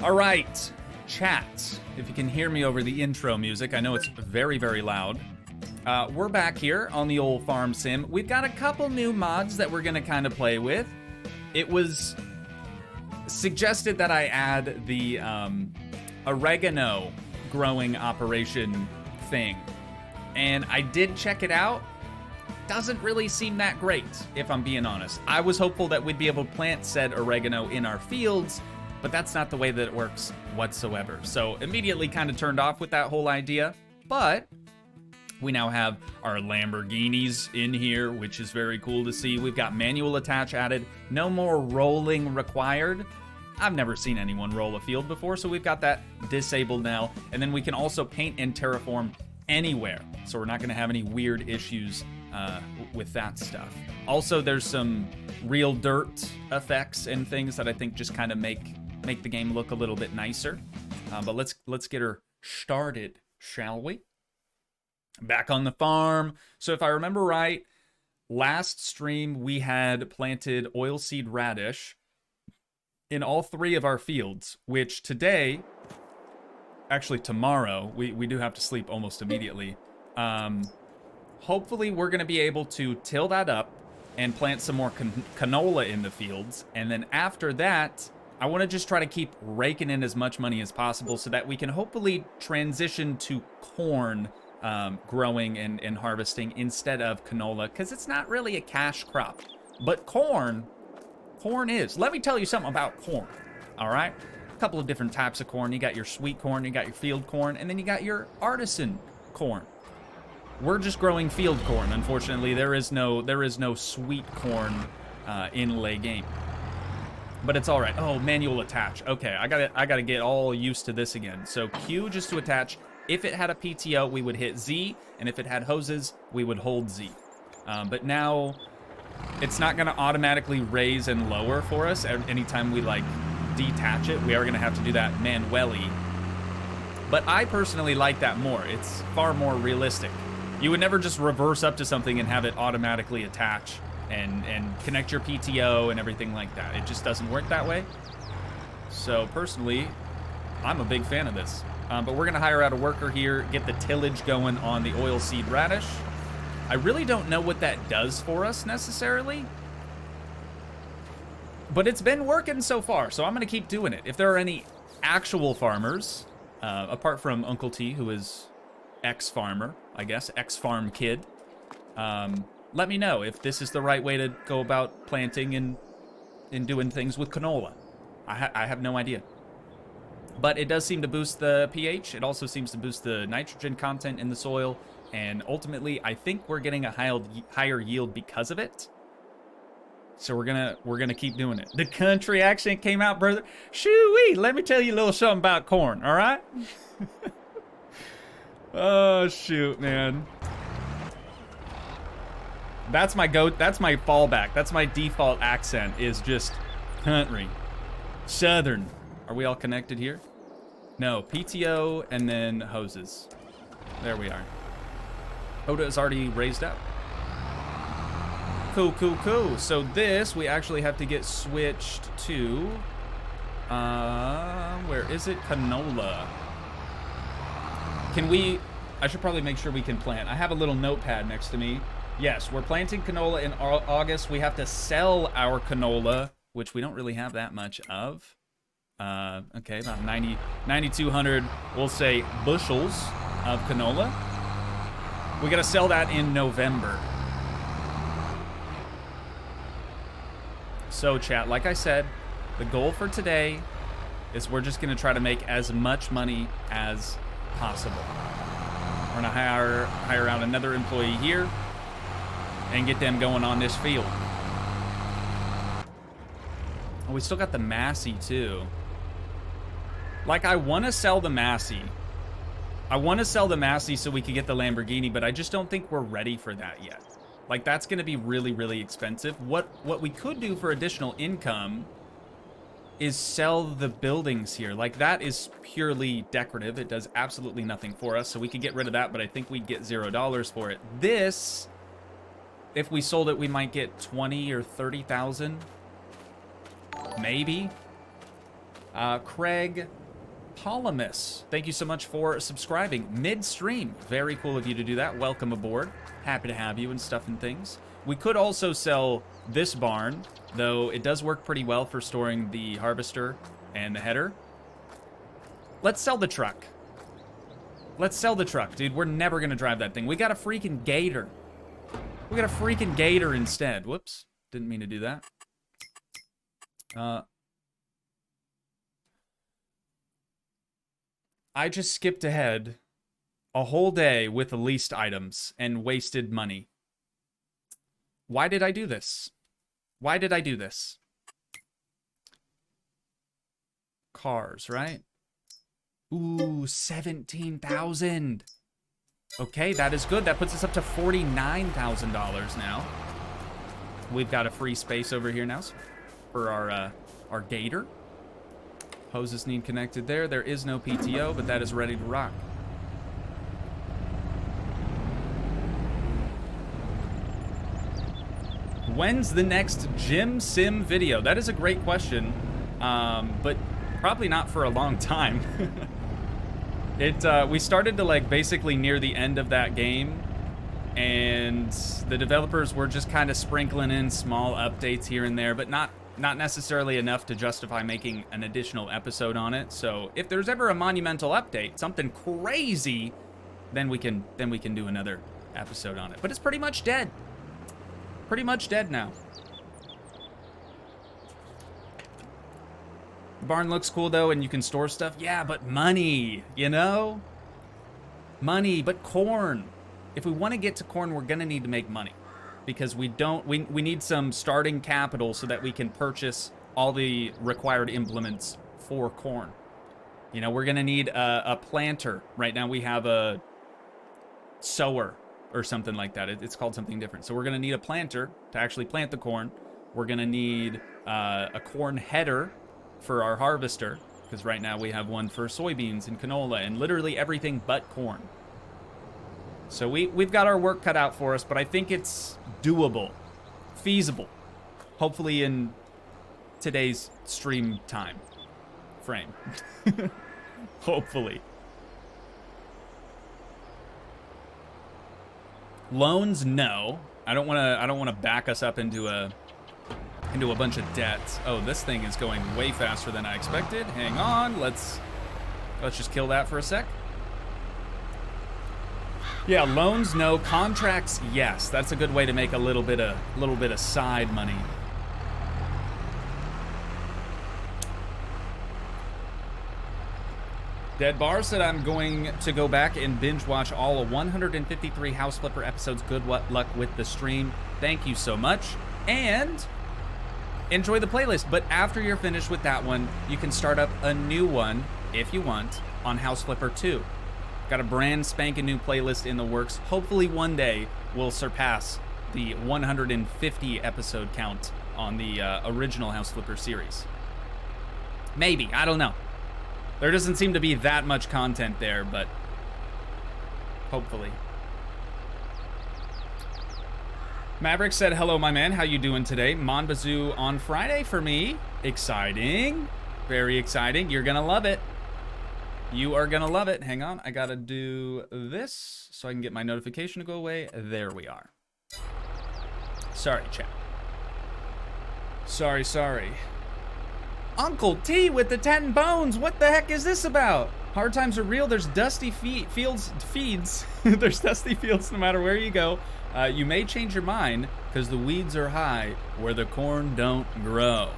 All right, chat. If you can hear me over the intro music, I know it's very, very loud. We're back here on the old farm sim. We've got a couple new mods that we're gonna kind of play with. It was suggested that I add the oregano growing operation thing, and I did check it out. Doesn't really seem that great, if I'm being honest. I was hopeful that we'd be able to plant said oregano in our fields, but that's not the way that it works whatsoever. So immediately kind of turned off with that whole idea, but we now have our Lamborghinis in here, which is very cool to see. We've got manual attach added, no more rolling required. I've never seen anyone roll a field before, so we've got that disabled now. And then we can also paint and terraform anywhere, so we're not gonna have any weird issues with that stuff. Also, there's some real dirt effects and things that I think just kind of make the game look a little bit nicer. But let's get her started, shall we? Back on the farm. So if I remember right, last stream we had planted oilseed radish in all 3 of our fields, which today, actually tomorrow, we do have to sleep almost immediately. Hopefully we're going to be able to till that up and plant some more canola in the fields. And then after that, I want to just try to keep raking in as much money as possible so that we can hopefully transition to corn growing and harvesting instead of canola, because it's not really a cash crop. But corn is. Let me tell you something about corn, all right? A couple of different types of corn. You got your sweet corn, you got your field corn, and then you got your artisan corn. We're just growing field corn, unfortunately. There is no sweet corn in lay game. But it's all right. Oh, manual attach. Okay, I gotta get all used to this again. So Q just to attach. If it had a PTO, we would hit Z, and if it had hoses, we would hold Z. But now, it's not gonna automatically raise and lower for us anytime we like detach it. We are gonna have to do that manually. But I personally like that more. It's far more realistic. You would never just reverse up to something and have it automatically attach and connect your PTO and everything like that. It just doesn't work that way. So personally, I'm a big fan of this. But we're gonna hire out a worker here, get the tillage going on the oilseed radish. I really don't know what that does for us necessarily, but it's been working so far, so I'm gonna keep doing it. If there are any actual farmers, apart from Uncle T, who is ex-farmer, I guess, ex-farm kid, let me know if this is the right way to go about planting and doing things with canola. I have no idea. But it does seem to boost the pH. It also seems to boost the nitrogen content in the soil. And ultimately, I think we're getting a higher yield because of it. So we're gonna keep doing it. The country accent came out, brother. Shoo-wee! Let me tell you a little something about corn, all right? Oh, shoot, man. That's my fallback. That's my default accent, is just country. Southern. Are we all connected here? No, PTO and then hoses. There we are. Oda is already raised up. Cool, cool, cool. So this, we actually have to get switched to, where is it? Canola. I should probably make sure we can plant. I have a little notepad next to me. Yes, we're planting canola in August. We have to sell our canola, which we don't really have that much of. Okay, about 9,200, we'll say, bushels of canola. We gotta sell that in November. So chat, like I said, the goal for today is we're just gonna try to make as much money as possible. We're gonna hire out another employee here and get them going on this field. Oh, we still got the Massey too. Like, I want to sell the Massey. I want to sell the Massey so we can get the Lamborghini, but I just don't think we're ready for that yet. Like, that's going to be really, really expensive. What we could do for additional income is sell the buildings here. Like, that is purely decorative. It does absolutely nothing for us, so we could get rid of that, but I think we'd get $0 for it. This, if we sold it, we might get 20 or 30,000. Maybe. Craig Polymus, thank you so much for subscribing midstream. Very cool of you to do that. Welcome aboard. Happy to have you and stuff and things. We could also sell this barn, though it does work pretty well for storing the harvester and the header. Let's sell the truck. Let's sell the truck, dude. We're never gonna drive that thing. We got a freaking gator. We got a freaking gator instead. Whoops. Didn't mean to do that. I just skipped ahead a whole day with the leased items and wasted money. Why did I do this? Why did I do this? Cars, right? Ooh, 17,000. Okay, that is good. That puts us up to $49,000 now. We've got a free space over here now for our gator. Hoses need connected there. There is no PTO, but that is ready to rock. When's the next gym sim video? That is a great question, but probably not for a long time. We started to like basically near the end of that game, and the developers were just kind of sprinkling in small updates here and there, but not necessarily enough to justify making an additional episode on it. So if there's ever a monumental update, something crazy, then we can do another episode on it. But it's pretty much dead. Pretty much dead now. The barn looks cool though, and you can store stuff. Yeah, but money, you know? Money, but corn. If we want to get to corn, we're gonna need to make money. Because we need some starting capital so that we can purchase all the required implements for corn. You know, we're gonna need a planter. Right now we have a sower or something like that. It's called something different. So we're gonna need a planter to actually plant the corn. We're gonna need a corn header for our harvester, because right now we have one for soybeans and canola and literally everything but corn. So we've got our work cut out for us, but I think it's doable, feasible, hopefully in today's stream time frame. Hopefully. Loans, no. I don't want to back us up into a bunch of debts. Oh, this thing is going way faster than I expected. Hang on, let's just kill that for a sec. Yeah, loans, no. Contracts, yes. That's a good way to make a little bit of side money. Dead Bar said I'm going to go back and binge watch all 153 House Flipper episodes. Good luck with the stream. Thank you so much. And enjoy the playlist. But after you're finished with that one, you can start up a new one, if you want, on House Flipper 2. Got a brand spanking new playlist in the works. Hopefully one day we'll surpass the 150 episode count on the original House Flipper series. Maybe, I don't know. There doesn't seem to be that much content there, but hopefully. Maverick said, hello, my man. How you doing today? Monbazoo on Friday for me. Exciting. Very exciting. You're gonna love it. You are gonna love it. Hang on, I gotta do this so I can get my notification to go away. There we are. Sorry, chat. Sorry. Uncle T with the 10 bones. What the heck is this about? Hard times are real. There's dusty feeds. There's dusty fields no matter where you go. You may change your mind because the weeds are high where the corn don't grow.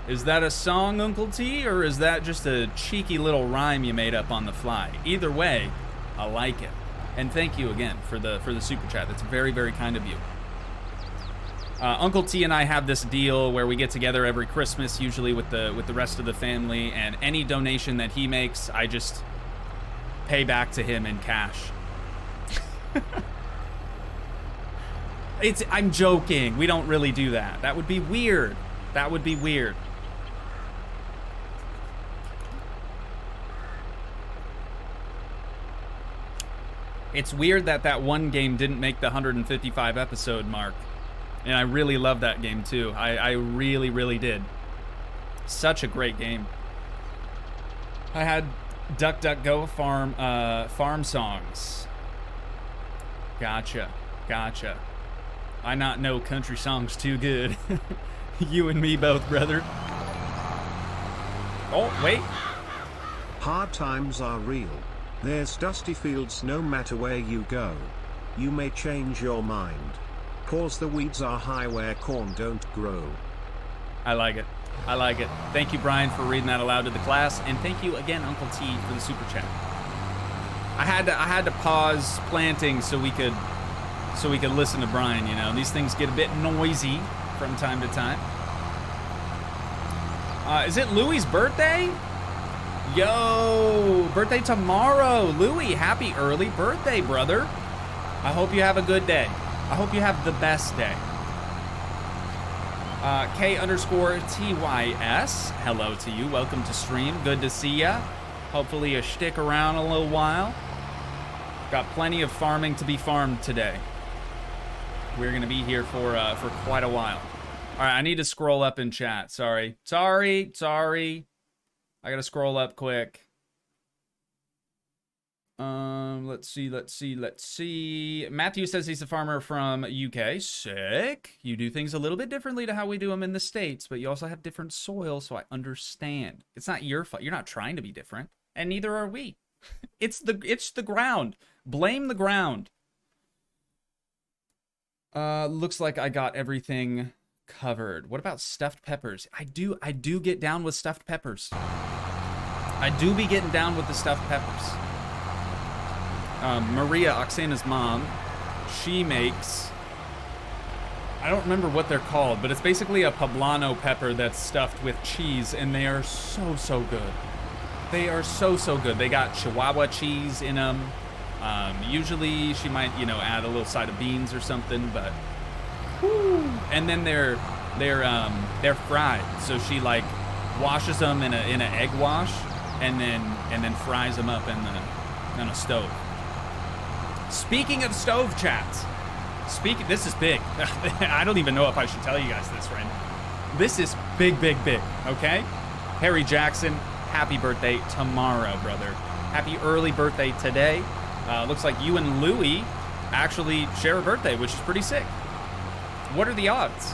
Is that a song, Uncle T, or is that just a cheeky little rhyme you made up on the fly? Either way, I like it. And thank you again for the super chat. That's very, very kind of you. Uncle T and I have this deal where we get together every Christmas, usually with the rest of the family, and any donation that he makes, I just pay back to him in cash. I'm joking. We don't really do that. That would be weird. That would be weird. It's weird that one game didn't make the 155 episode mark. And I really love that game too. I really, really did. Such a great game. I had DuckDuckGo farm songs. Gotcha. I not know country songs too good. You and me both, brother. Oh, wait. Hard times are real. There's dusty fields no matter where you go. You may change your mind. 'Cause the weeds are high where corn don't grow. I like it. Thank you, Brian, for reading that aloud to the class, and thank you again, Uncle T, for the super chat. I had to pause planting so we could listen to Brian. You know, these things get a bit noisy from time to time. Is it Louie's birthday? Yo, birthday tomorrow, Louie. Happy early birthday, brother. I hope you have a good day. I hope you have the best day. K_TYS, hello to you. Welcome to stream. Good to see ya. Hopefully you stick around a little while. Got plenty of farming to be farmed today. We're gonna be here for quite a while. All right, I need to scroll up in chat. Sorry. I gotta scroll up quick. Let's see. Matthew says he's a farmer from UK. Sick. You do things a little bit differently to how we do them in the States, but you also have different soil, so I understand. It's not your fault. You're not trying to be different, and neither are we. It's the ground. Blame the ground. Looks like I got everything covered. What about stuffed peppers? I do get down with stuffed peppers. I do be getting down with the stuffed peppers. Maria, Oksana's mom, she makes, I don't remember what they're called, but it's basically a poblano pepper that's stuffed with cheese, and they are so good. They are so good. They got Chihuahua cheese in them. Usually she might, add a little side of beans or something, but whoo. And then they're fried. So she like washes them in an egg wash, and then fries them up in a stove. Speaking of stove chats, this is big. I don't even know if I should tell you guys this right now. This is big, okay? Harry Jackson, happy birthday tomorrow, brother. Happy early birthday today. Looks like you and Louie actually share a birthday, which is pretty sick. What are the odds?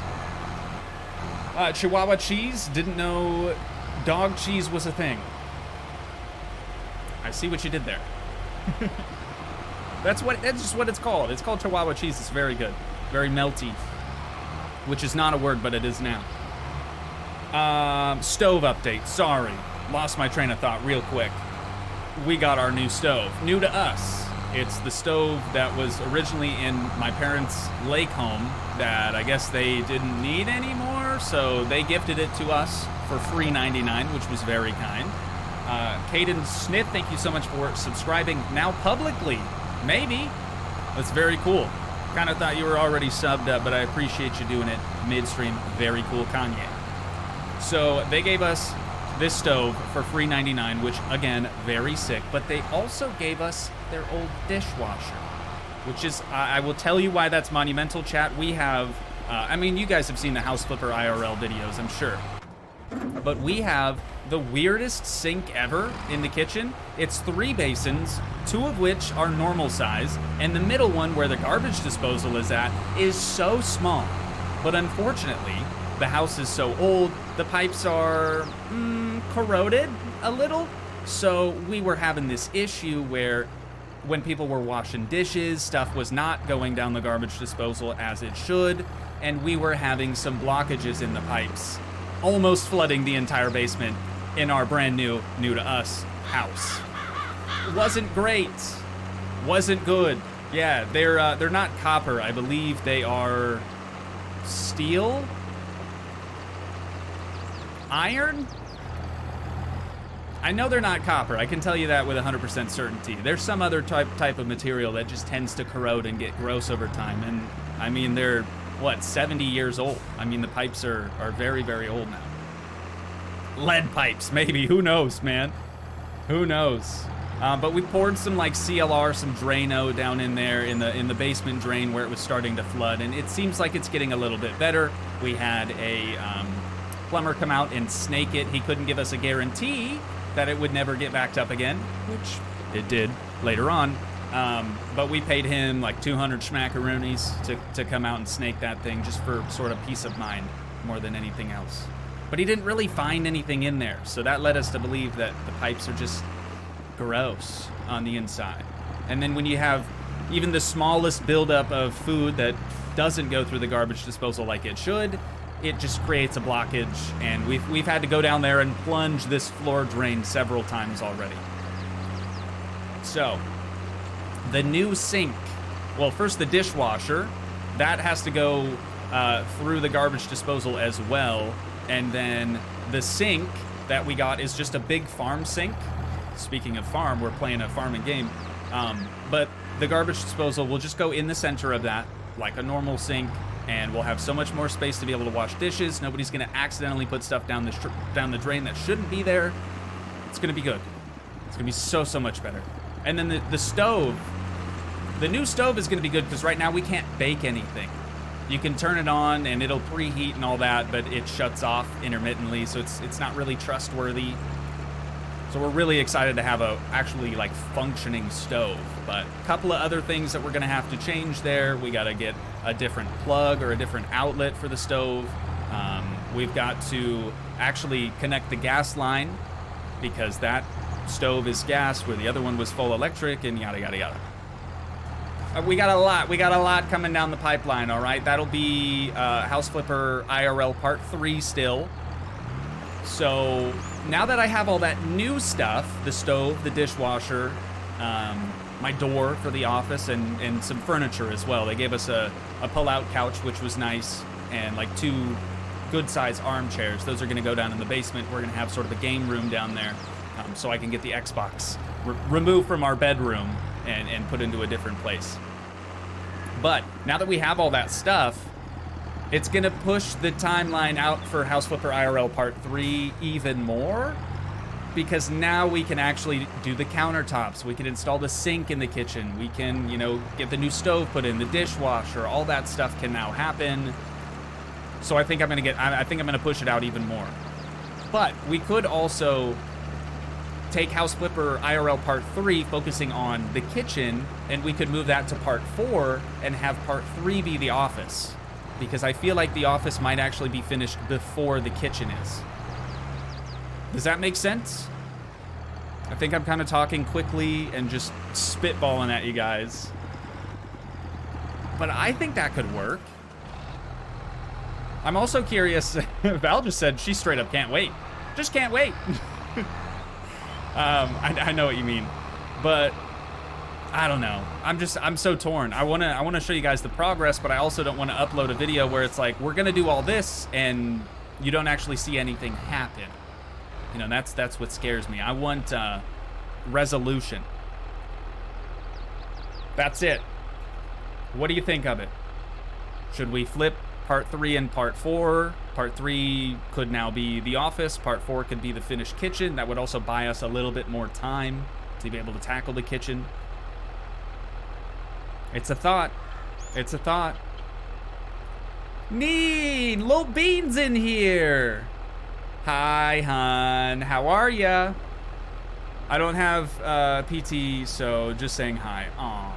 Chihuahua cheese, didn't know dog cheese was a thing. I see what you did there. That's just what it's called. It's called Chihuahua cheese. It's very good. Very melty. Which is not a word, but it is now. Stove update. Sorry. Lost my train of thought real quick. We got our new stove. New to us. It's the stove that was originally in my parents' lake home that I guess they didn't need anymore, so they gifted it to us for free $99, which was very kind. Caden Smith, thank you so much for subscribing now publicly. Maybe. That's very cool. Kind of thought you were already subbed up, but I appreciate you doing it midstream. Very cool, Kanye. So they gave us this stove for free $99, which again, very sick. But they also gave us their old dishwasher, which is, I will tell you why that's monumental, chat. We have, you guys have seen the House Flipper IRL videos, I'm sure. But we have the weirdest sink ever in the kitchen. It's 3 basins, 2 of which are normal size, and the middle one where the garbage disposal is at is so small. But unfortunately, the house is so old, the pipes are corroded a little. So we were having this issue where when people were washing dishes, stuff was not going down the garbage disposal as it should, and we were having some blockages in the pipes, almost flooding the entire basement in our brand new to us house. Wasn't great. Wasn't good. Yeah, they're not copper. I believe they are steel? Iron? I know they're not copper. I can tell you that with 100% certainty. There's some other type of material that just tends to corrode and get gross over time. And they're, 70 years old. The pipes are very, very old now. Lead pipes, maybe. Who knows, man? Who knows? But we poured some CLR, some Drano down in there in the basement drain where it was starting to flood, and it seems like it's getting a little bit better. We had a plumber come out and snake it. He couldn't give us a guarantee that it would never get backed up again, which it did later on. But we paid him like 200 schmackaroonies to come out and snake that thing just for sort of peace of mind more than anything else. But he didn't really find anything in there, so that led us to believe that the pipes are just gross on the inside. And then when you have even the smallest buildup of food that doesn't go through the garbage disposal like it should, it just creates a blockage, and we've had to go down there and plunge this floor drain several times already. So, the new sink. Well, first the dishwasher. That has to go through the garbage disposal as well. And then the sink that we got is just a big farm sink. Speaking of farm, we're playing a farming game. But the garbage disposal will just go in the center of that, like a normal sink, and we'll have so much more space to be able to wash dishes. Nobody's going to accidentally put stuff down the drain that shouldn't be there. It's going to be good. It's going to be so much better. And then the stove. The new stove is going to be good because right now we can't bake anything. You can turn it on and it'll preheat and all that, but it shuts off intermittently, so it's not really trustworthy. So we're really excited to have a actually like functioning stove. But a couple of other things that we're gonna have to change there. We gotta get a different plug or a different outlet for the stove. We've got to actually connect the gas line because that stove is gas where the other one was full electric, and yada yada yada. We got a lot coming down the pipeline, all right? That'll be House Flipper IRL Part 3 still. So now that I have all that new stuff, the stove, the dishwasher, my door for the office, and some furniture as well. They gave us a pull-out couch, which was nice, and like 2 good-sized armchairs. Those are going to go down in the basement. We're going to have sort of a game room down there, so I can get the Xbox removed from our bedroom and put into a different place. But now that we have all that stuff, it's gonna push the timeline out for House Flipper IRL Part 3 even more, because now we can actually do the countertops. We can install the sink in the kitchen. We can, get the new stove put in, the dishwasher. All that stuff can now happen. So I think I'm gonna push it out even more. But we could also take House Flipper IRL Part 3, focusing on the kitchen, and we could move that to Part 4 and have Part 3 be the office. Because I feel like the office might actually be finished before the kitchen is. Does that make sense? I think I'm kind of talking quickly and just spitballing at you guys. But I think that could work. I'm also curious, Val just said she straight up can't wait. Just can't wait. I know what you mean, but I don't know. I'm so torn. I wanna show you guys the progress, but I also don't want to upload a video where it's like, we're gonna do all this and you don't actually see anything happen. That's what scares me. I want resolution. That's it. What do you think of it? Should we flip Part 3 and Part 4? Part 3 could now be the office. Part 4 could be the finished kitchen. That would also buy us a little bit more time to be able to tackle the kitchen. It's a thought. It's a thought. Neen! Lil Bean's in here! Hi, hon. How are ya? I don't have PT, so just saying hi. Aw.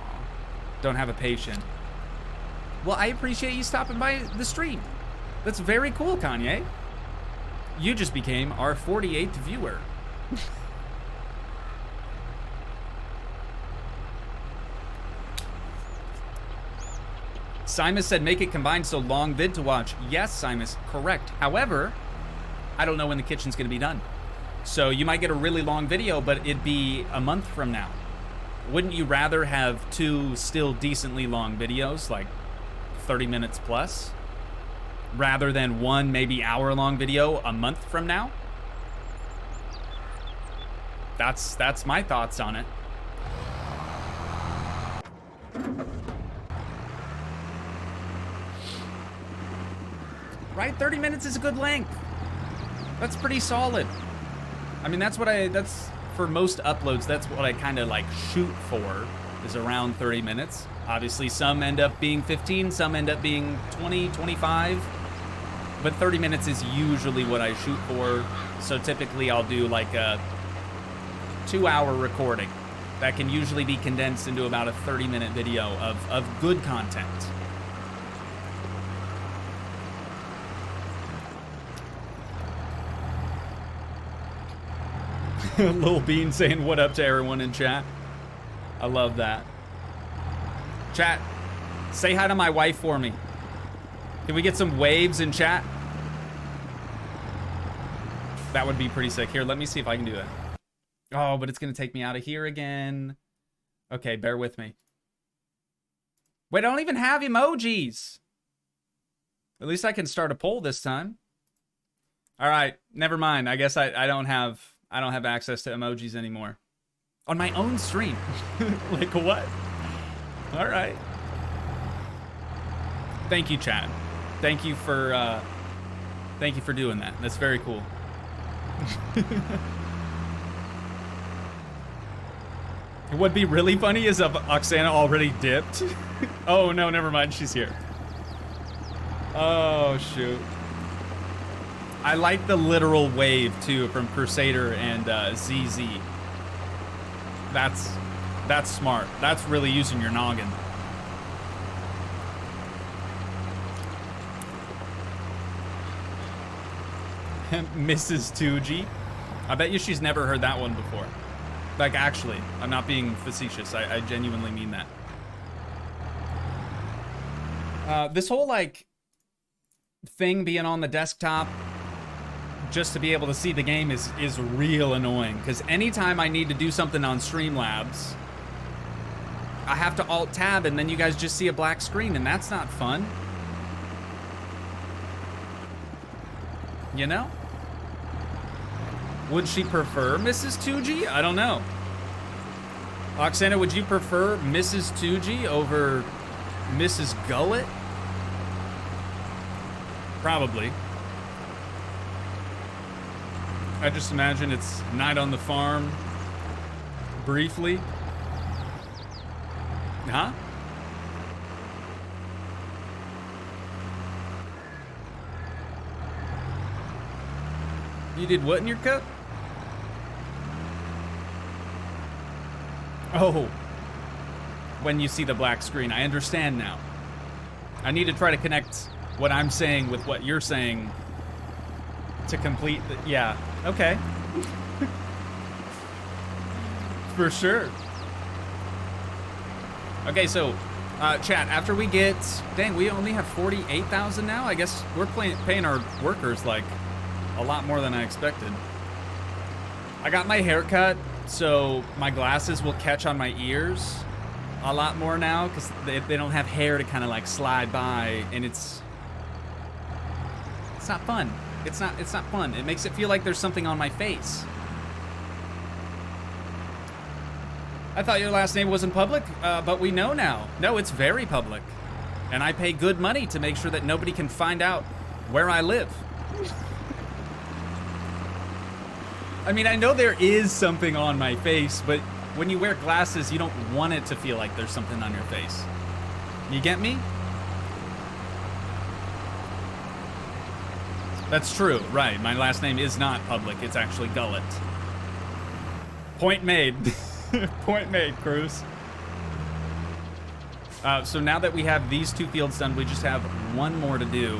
Don't have a patient. Well, I appreciate you stopping by the stream. That's very cool, Kanye. You just became our 48th viewer. Simus said, make it combined so long vid to watch. Yes, Simus, correct. However, I don't know when the kitchen's gonna be done. So you might get a really long video, but it'd be a month from now. Wouldn't you rather have 2 still decently long videos, like 30 minutes plus, rather than 1 maybe hour-long video a month from now? That's my thoughts on it. Right? 30 minutes is a good length. That's pretty solid. I mean, that's for most uploads, that's what I kind of like shoot for, is around 30 minutes. Obviously, some end up being 15, some end up being 20, 25. But 30 minutes is usually what I shoot for. So typically I'll do like a 2-hour recording that can usually be condensed into about a 30-minute video of good content. Lil Bean saying what up to everyone in chat. I love that. Chat, say hi to my wife for me. Can we get some waves in chat? That would be pretty sick. Here, let me see if I can do that. Oh, but it's going to take me out of here again. Okay, bear with me. Wait, I don't even have emojis. At least I can start a poll this time. All right, never mind. I guess I don't have access to emojis anymore. On my own stream. Like what? All right. Thank you, chat. Thank you for doing that. That's very cool. What would be really funny is if Oksana already dipped. Oh no, never mind. She's here. Oh shoot. I like the literal wave too from Crusader and ZZ. That's smart. That's really using your noggin. Mrs. Toogii. I bet you she's never heard that one before. Like, actually, I'm not being facetious. I genuinely mean that. This whole, like, thing being on the desktop just to be able to see the game is real annoying. Because anytime I need to do something on Streamlabs, I have to Alt-Tab, and then you guys just see a black screen, and that's not fun. You know? Would she prefer Mrs. Toogii? I don't know. Oksana, would you prefer Mrs. Toogii over Mrs. Gullet? Probably. I just imagine it's night on the farm. Briefly. Huh? You did what in your cup? Oh, when you see the black screen. I understand now. I need to try to connect what I'm saying with what you're saying to complete the... Yeah, okay. For sure. Okay, so, chat, after we get... Dang, we only have 48,000 now? I guess we're paying our workers, like, a lot more than I expected. I got my hair cut, so my glasses will catch on my ears a lot more now because they don't have hair to kind of like slide by, and it's not fun. It's not fun. It makes it feel like there's something on my face. I thought your last name wasn't public, but we know now. No, it's very public, and I pay good money to make sure that nobody can find out where I live. I mean, I know there is something on my face, but when you wear glasses, you don't want it to feel like there's something on your face. You get me? That's true, right. My last name is not public. It's actually Gullet. Point made. Point made, Cruz. So now that we have these 2 fields done, we just have one more to do.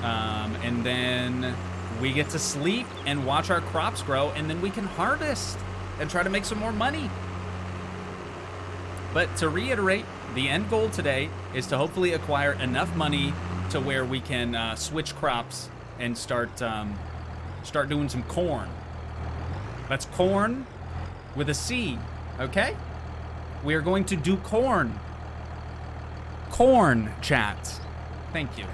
And then... we get to sleep and watch our crops grow, and then we can harvest and try to make some more money. But to reiterate, the end goal today is to hopefully acquire enough money to where we can switch crops and start doing some corn. That's corn with a C, okay? We are going to do corn. Corn, chat. Thank you.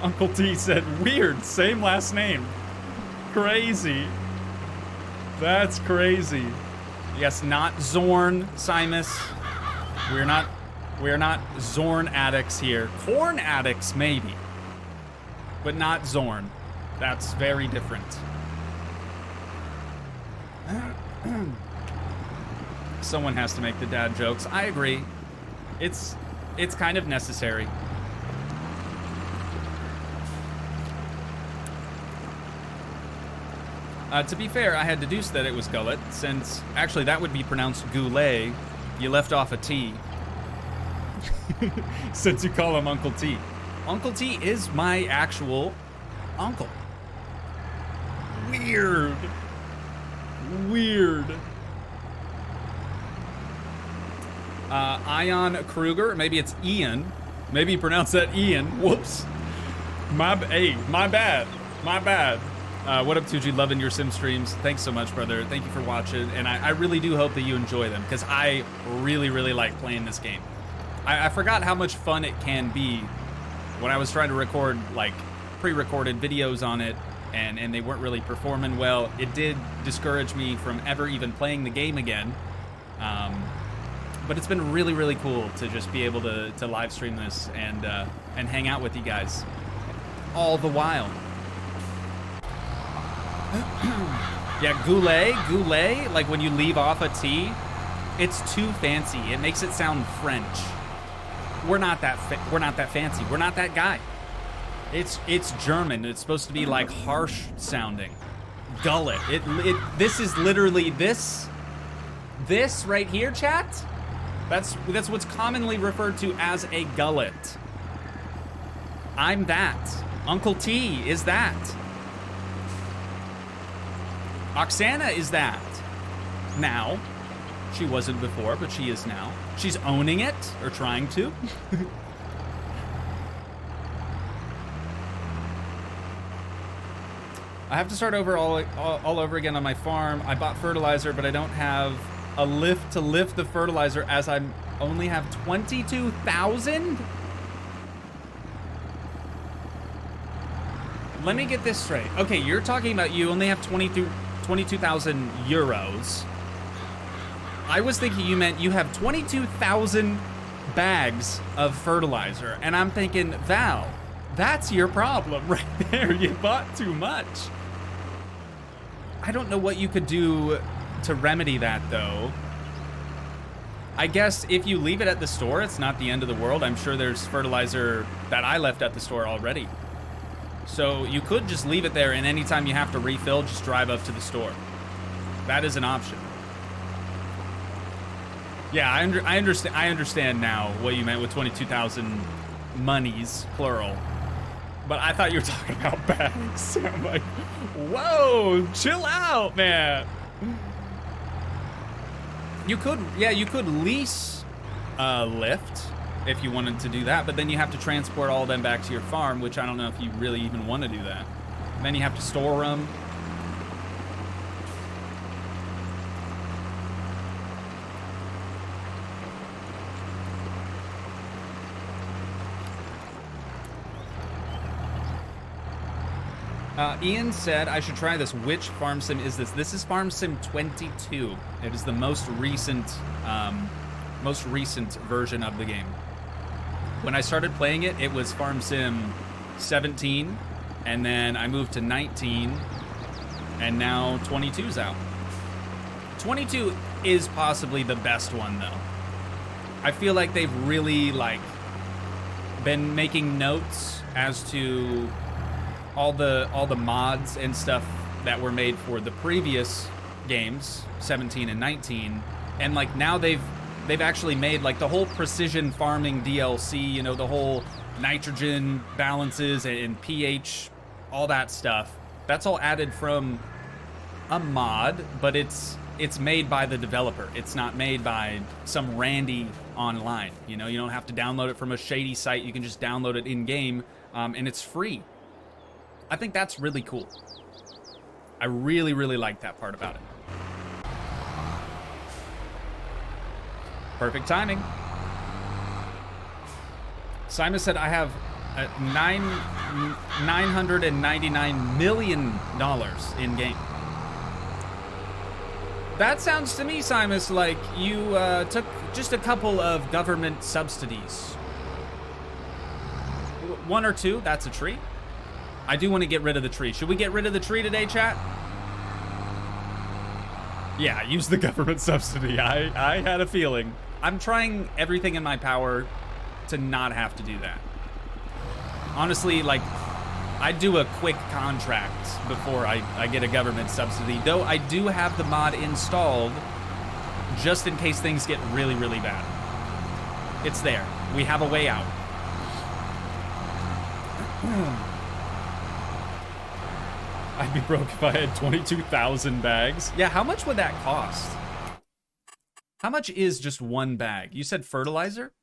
Uncle T said, weird, same last name. Crazy. That's crazy. Yes, not Zorn, Simus. We're not Zorn addicts here. Corn addicts, maybe. But not Zorn. That's very different. Someone has to make the dad jokes. I agree. It's kind of necessary. To be fair, I had deduced that it was gullet, since actually that would be pronounced goulet. You left off a T. Since you call him Uncle T. Uncle T is my actual uncle. Weird. Weird. Ion Kruger, maybe it's Ian. Maybe you pronounce that Ian. Whoops. My bad. My bad. What up, Toogii? Loving your sim streams. Thanks so much, brother. Thank you for watching. And I really do hope that you enjoy them, because I really, really like playing this game. I forgot how much fun it can be when I was trying to record, like, pre-recorded videos on it, and they weren't really performing well. It did discourage me from ever even playing the game again. But it's been really, really cool to just be able to live stream this and hang out with you guys all the while. Yeah, goulet, like when you leave off a T, it's too fancy. It makes it sound French. We're not that fancy. We're not that guy. It's German. It's supposed to be like harsh sounding. Gullet. This is literally this right here, chat. That's what's commonly referred to as a gullet. I'm that. Uncle T is that. Oksana is that. Now. She wasn't before, but she is now. She's owning it, or trying to. I have to start over all over again on my farm. I bought fertilizer, but I don't have a lift to lift the fertilizer, as I only have 22,000? Let me get this straight. Okay, you're talking about you only have 22,000 euros. I was thinking you meant you have 22,000 bags of fertilizer, and I'm thinking, Val, that's your problem right there. You bought too much. I don't know what you could do to remedy that, though. I guess if you leave it at the store, it's not the end of the world. I'm sure there's fertilizer that I left at the store already. So you could just leave it there, and anytime you have to refill, just drive up to the store. That is an option. Yeah, I understand now what you meant with 22,000 monies, plural. But I thought you were talking about bags. I'm like, whoa, chill out, man. You could lease a lift if you wanted to do that, but then you have to transport all of them back to your farm, which I don't know if you really even want to do that. And then you have to store them. Ian said I should try this. Which farm sim is this? This is Farm Sim 22. It is the most recent version of the game. When I started playing it, it was Farm Sim 17, and then I moved to 19, and now 22's out. 22 is possibly the best one, though. I feel like they've really been making notes as to all the mods and stuff that were made for the previous games, 17 and 19, and now they've actually made the whole precision farming DLC, you know, the whole nitrogen balances and pH, all that stuff. That's all added from a mod, but it's made by the developer. It's not made by some Randy online. You know, you don't have to download it from a shady site. You can just download it in game, and it's free. I think that's really cool. I really, really like that part about it. Perfect timing. Simon said I have $999 million in game. That sounds to me, Simus, like you took just a couple of government subsidies. One or two, that's a tree. I do want to get rid of the tree. Should we get rid of the tree today, chat? Yeah, use the government subsidy. I had a feeling. I'm trying everything in my power to not have to do that. Honestly, I'd do a quick contract before I get a government subsidy. Though I do have the mod installed just in case things get really, really bad. It's there. We have a way out. I'd be broke if I had 22,000 bags. Yeah, how much would that cost? How much is just one bag? You said fertilizer?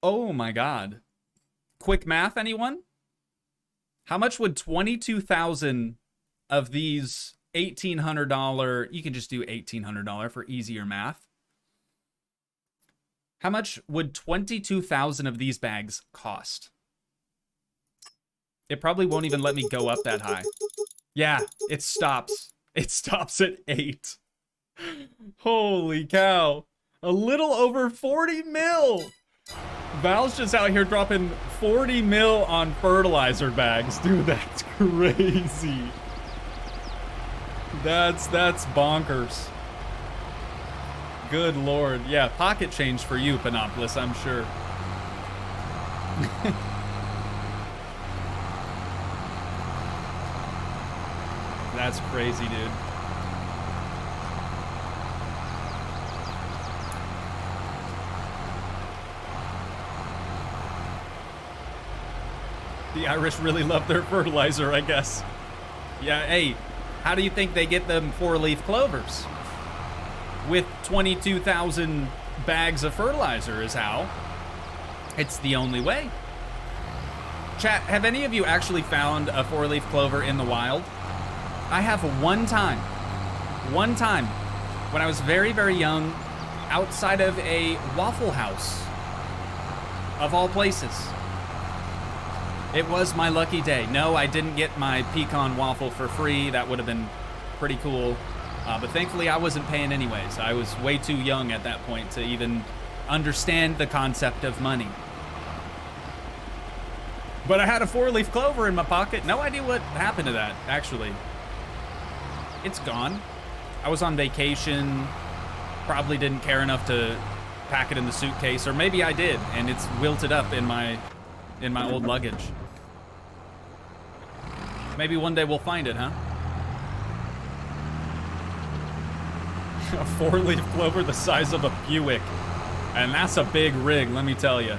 Oh my god. Quick math, anyone? How much would 22,000 of these $1,800, you can just do $1,800 for easier math. How much would 22,000 of these bags cost? It probably won't even let me go up that high. Yeah, it stops. It stops at 8. Holy cow. A little over 40 mil. Val's just out here dropping 40 mil on fertilizer bags. Dude, that's crazy. That's bonkers. Good lord. Yeah, pocket change for you, Panopolis, I'm sure. That's crazy, dude. The Irish really love their fertilizer, I guess. Yeah, hey, how do you think they get them 4-leaf clovers? With 22,000 bags of fertilizer is how. It's the only way. Chat, have any of you actually found a 4-leaf clover in the wild? I have one time. One time. When I was very, very young, outside of a Waffle House. Of all places. It was my lucky day. No, I didn't get my pecan waffle for free. That would have been pretty cool. But thankfully, I wasn't paying anyways. I was way too young at that point to even understand the concept of money. But I had a 4-leaf clover in my pocket. No idea what happened to that, actually. It's gone. I was on vacation. Probably didn't care enough to pack it in the suitcase. Or maybe I did, and it's wilted up in my old luggage. Maybe one day we'll find it, huh? A 4-leaf clover the size of a Buick. And that's a big rig, let me tell you.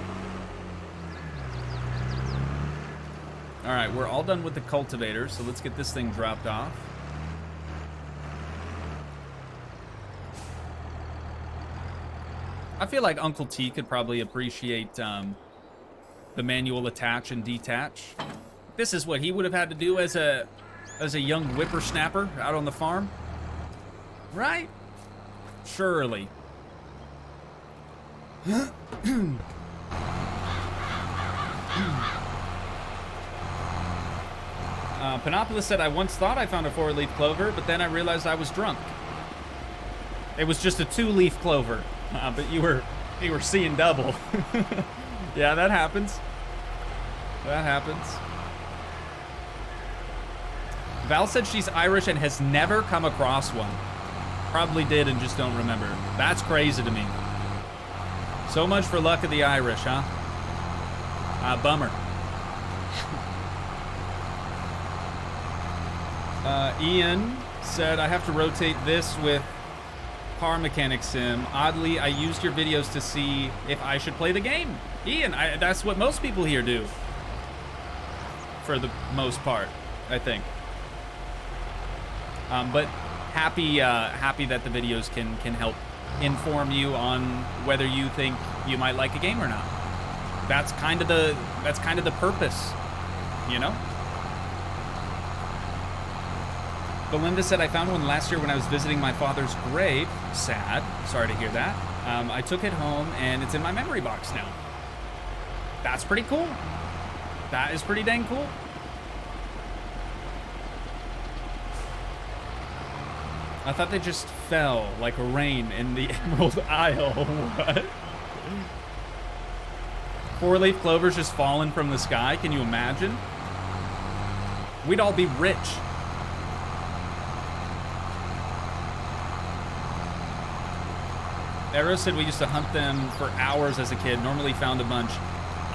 Alright, we're all done with the cultivator, so let's get this thing dropped off. I feel like Uncle T could probably appreciate the manual attach and detach. This is what he would have had to do as a young whippersnapper out on the farm. Right? Surely. Panopolis said, I once thought I found a 4-leaf clover, but then I realized I was drunk. It was just a 2-leaf clover, but you were seeing double. Yeah, that happens. That happens. Val said she's Irish and has never come across one. Probably did and just don't remember. That's crazy to me. So much for luck of the Irish, huh? Bummer. Ian said, I have to rotate this with Car Mechanic Sim. Oddly, I used your videos to see if I should play the game. Ian, that's what most people here do. For the most part, I think. But happy that the videos can help inform you on whether you think you might like a game or not. That's kind of the purpose, you know? Belinda said, I found one last year when I was visiting my father's grave. Sad. Sorry to hear that. I took it home, and it's in my memory box now. That's pretty cool. That is pretty dang cool. I thought they just fell like rain in the Emerald Isle. What? 4-leaf clovers just falling from the sky. Can you imagine? We'd all be rich. Arrow said we used to hunt them for hours as a kid. Normally found a bunch.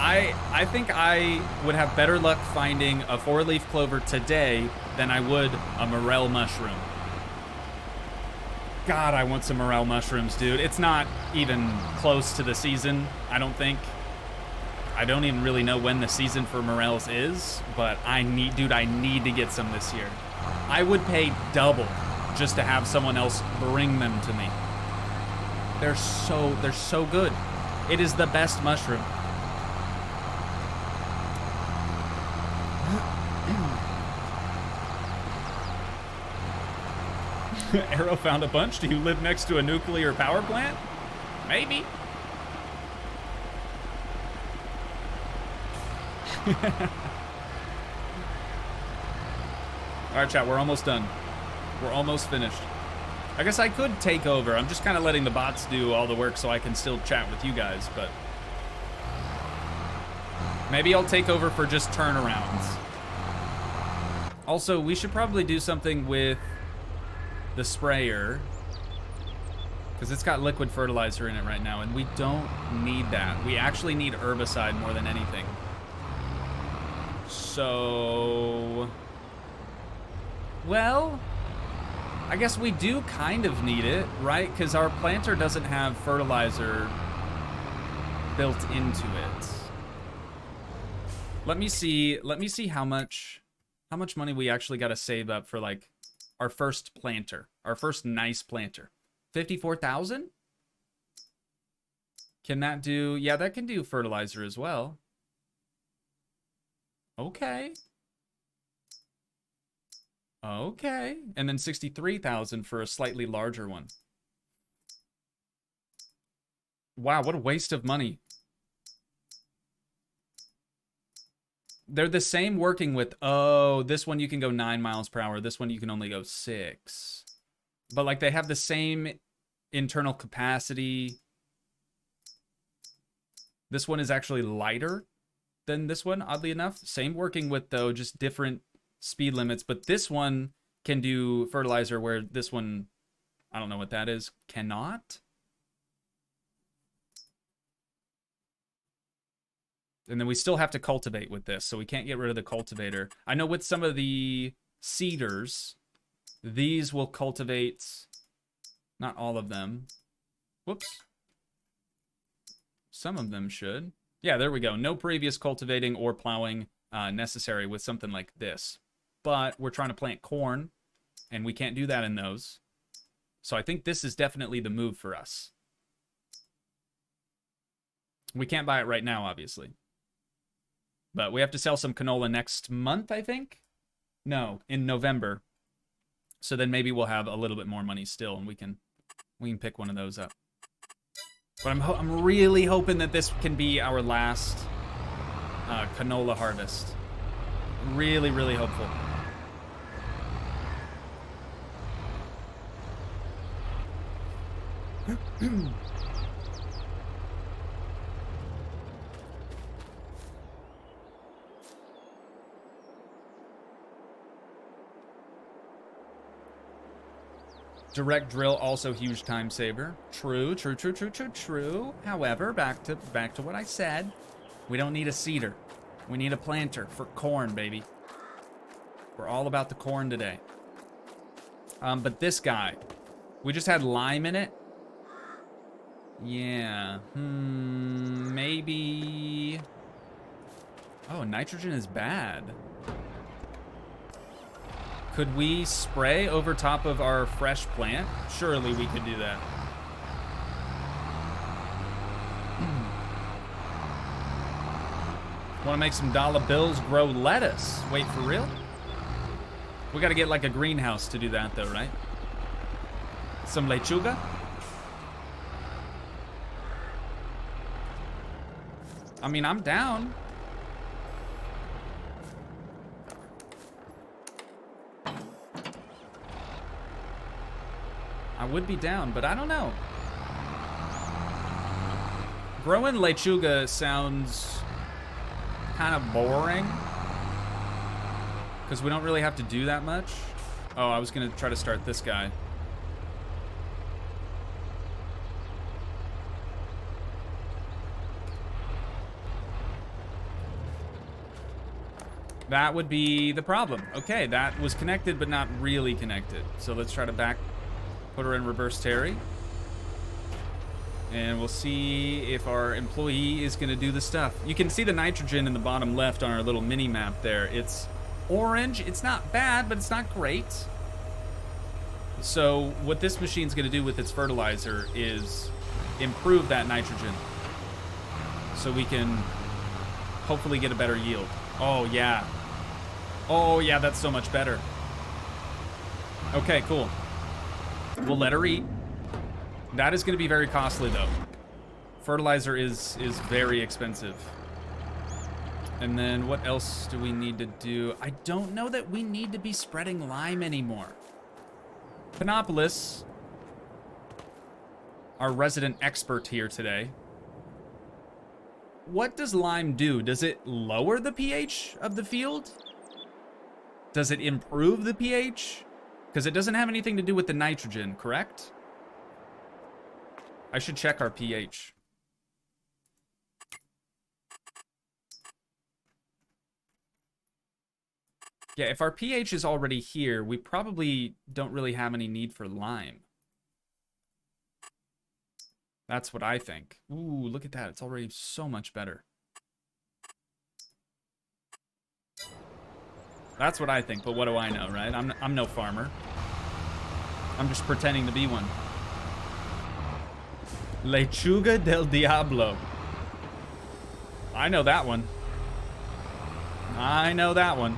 I think I would have better luck finding a 4-leaf clover today than I would a morel mushroom. God, I want some morel mushrooms, dude. It's not even close to the season, I don't think. I don't even really know when the season for morels is, but I need to get some this year. I would pay double just to have someone else bring them to me. They're so good. It is the best mushroom. Arrow found a bunch. Do you live next to a nuclear power plant? Maybe. Alright, chat, we're almost done. We're almost finished. I guess I could take over. I'm just kind of letting the bots do all the work so I can still chat with you guys, but maybe I'll take over for just turnarounds. Also, we should probably do something with the sprayer, because it's got liquid fertilizer in it right now, and we don't need that. We actually need herbicide more than anything. So, well, I guess we do kind of need it, right? Because our planter doesn't have fertilizer built into it. Let me see how much money we actually got to save up for like our first planter, our first nice planter. 54,000? Can that do? Yeah, that can do fertilizer as well. Okay. Okay. And then 63,000 for a slightly larger one. Wow, what a waste of money. They're the same working with, oh, this one you can go 9 miles per hour. This one you can only go 6. But like they have the same internal capacity. This one is actually lighter than this one, oddly enough. Same working with, though, just different speed limits. But this one can do fertilizer where this one, I don't know what that is, cannot. And then we still have to cultivate with this, so we can't get rid of the cultivator. I know with some of the seeders, these will cultivate, not all of them. Whoops. Some of them should. Yeah, there we go. No previous cultivating or plowing necessary with something like this. But we're trying to plant corn, and we can't do that in those. So I think this is definitely the move for us. We can't buy it right now, obviously. But we have to sell some canola next month, I think? No, in November. So then maybe we'll have a little bit more money still, and we can pick one of those up. But I'm really hoping that this can be our last canola harvest. Really, really hopeful. Direct drill, also huge time saver. True, true, true, true, true, true. However, back to what I said. We don't need a seeder. We need a planter for corn, baby. We're all about the corn today. But this guy, we just had lime in it. Yeah. Maybe. Oh, nitrogen is bad. Could we spray over top of our fresh plant? Surely we could do that. Want to make some dollar bills grow lettuce? Wait, for real? We got to get like a greenhouse to do that though, right? Some lechuga? I mean, I'm down. I would be down, but I don't know. Growing lechuga sounds kind of boring because we don't really have to do that much. Oh, I was gonna try to start this guy. That would be the problem. Okay, that was connected, but not really connected. So let's try to put her in reverse Terry. And we'll see if our employee is gonna do the stuff. You can see the nitrogen in the bottom left on our little mini map there. It's orange. It's not bad, but it's not great. So what this machine's gonna do with its fertilizer is improve that nitrogen. So we can hopefully get a better yield. Oh, yeah. Oh, yeah, that's so much better. Okay, cool. We'll let her eat. That is going to be very costly, though. Fertilizer is very expensive. And then what else do we need to do? I don't know that we need to be spreading lime anymore. Panopolis, our resident expert here today. What does lime do? Does it lower the pH of the field? Does it improve the pH? Because it doesn't have anything to do with the nitrogen, correct? I should check our pH. Yeah, if our pH is already here, we probably don't really have any need for lime. That's what I think. Ooh, look at that. It's already so much better. That's what I think, but what do I know, right? I'm no farmer. I'm just pretending to be one. Lechuga del Diablo. I know that one. I know that one.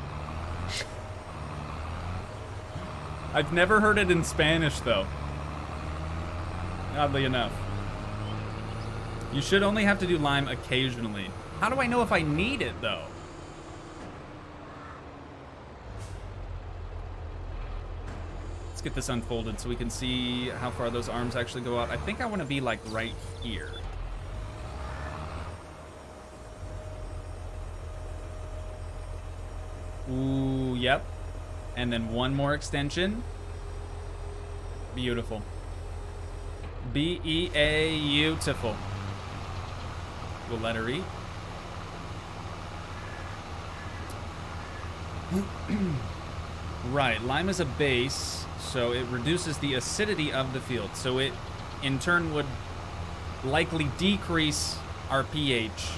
I've never heard it in Spanish, though. Oddly enough. You should only have to do lime occasionally. How do I know if I need it, though? Let's get this unfolded so we can see how far those arms actually go out. I think I want to be, like, right here. Ooh, yep. And then one more extension. Beautiful. B-E-A-beautiful. We'll let her eat. Right, lime is a base, so it reduces the acidity of the field. So it, in turn, would likely decrease our pH.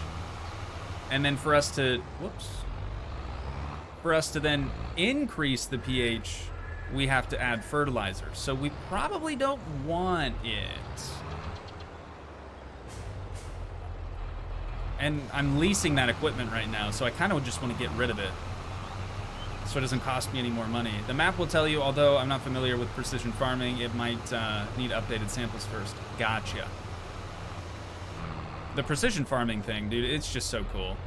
And then for us to, for us to then increase the pH, we have to add fertilizer. So we probably don't want it. And I'm leasing that equipment right now, so I kind of just want to get rid of it, so it doesn't cost me any more money. The map will tell you, although I'm not familiar with precision farming, it might need updated samples first. Gotcha. The precision farming thing, dude, it's just so cool.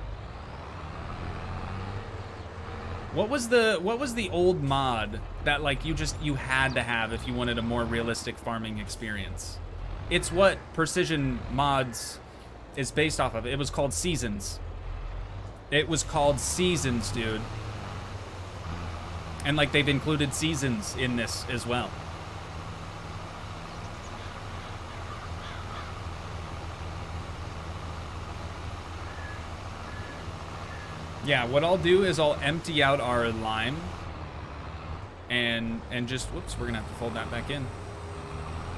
What was the old mod that, like, you had to have if you wanted a more realistic farming experience? It's what Precision Mods is based off of. It was called Seasons. It was called Seasons, dude. And, like, they've included seasons in this as well. Yeah, what I'll do is I'll empty out our lime and just, whoops, we're gonna have to fold that back in.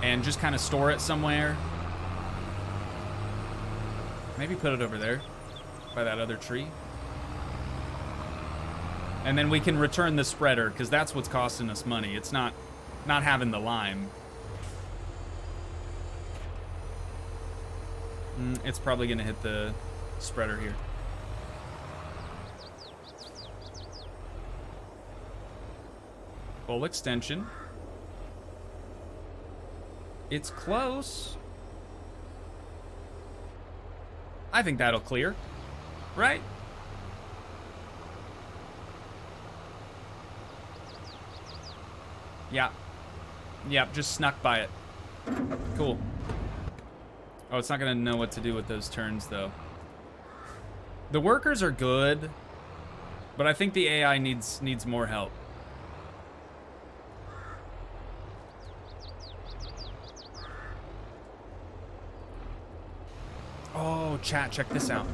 And just kind of store it somewhere. Maybe put it over there by that other tree. And then we can return the spreader, because that's what's costing us money. It's not having the lime. It's probably gonna hit the spreader here. Full extension. It's close. I think that'll clear, right? Yeah. Yep, just snuck by it. Cool. Oh, it's not gonna know what to do with those turns, though. The workers are good, but I think the AI needs more help. Oh, chat, check this out.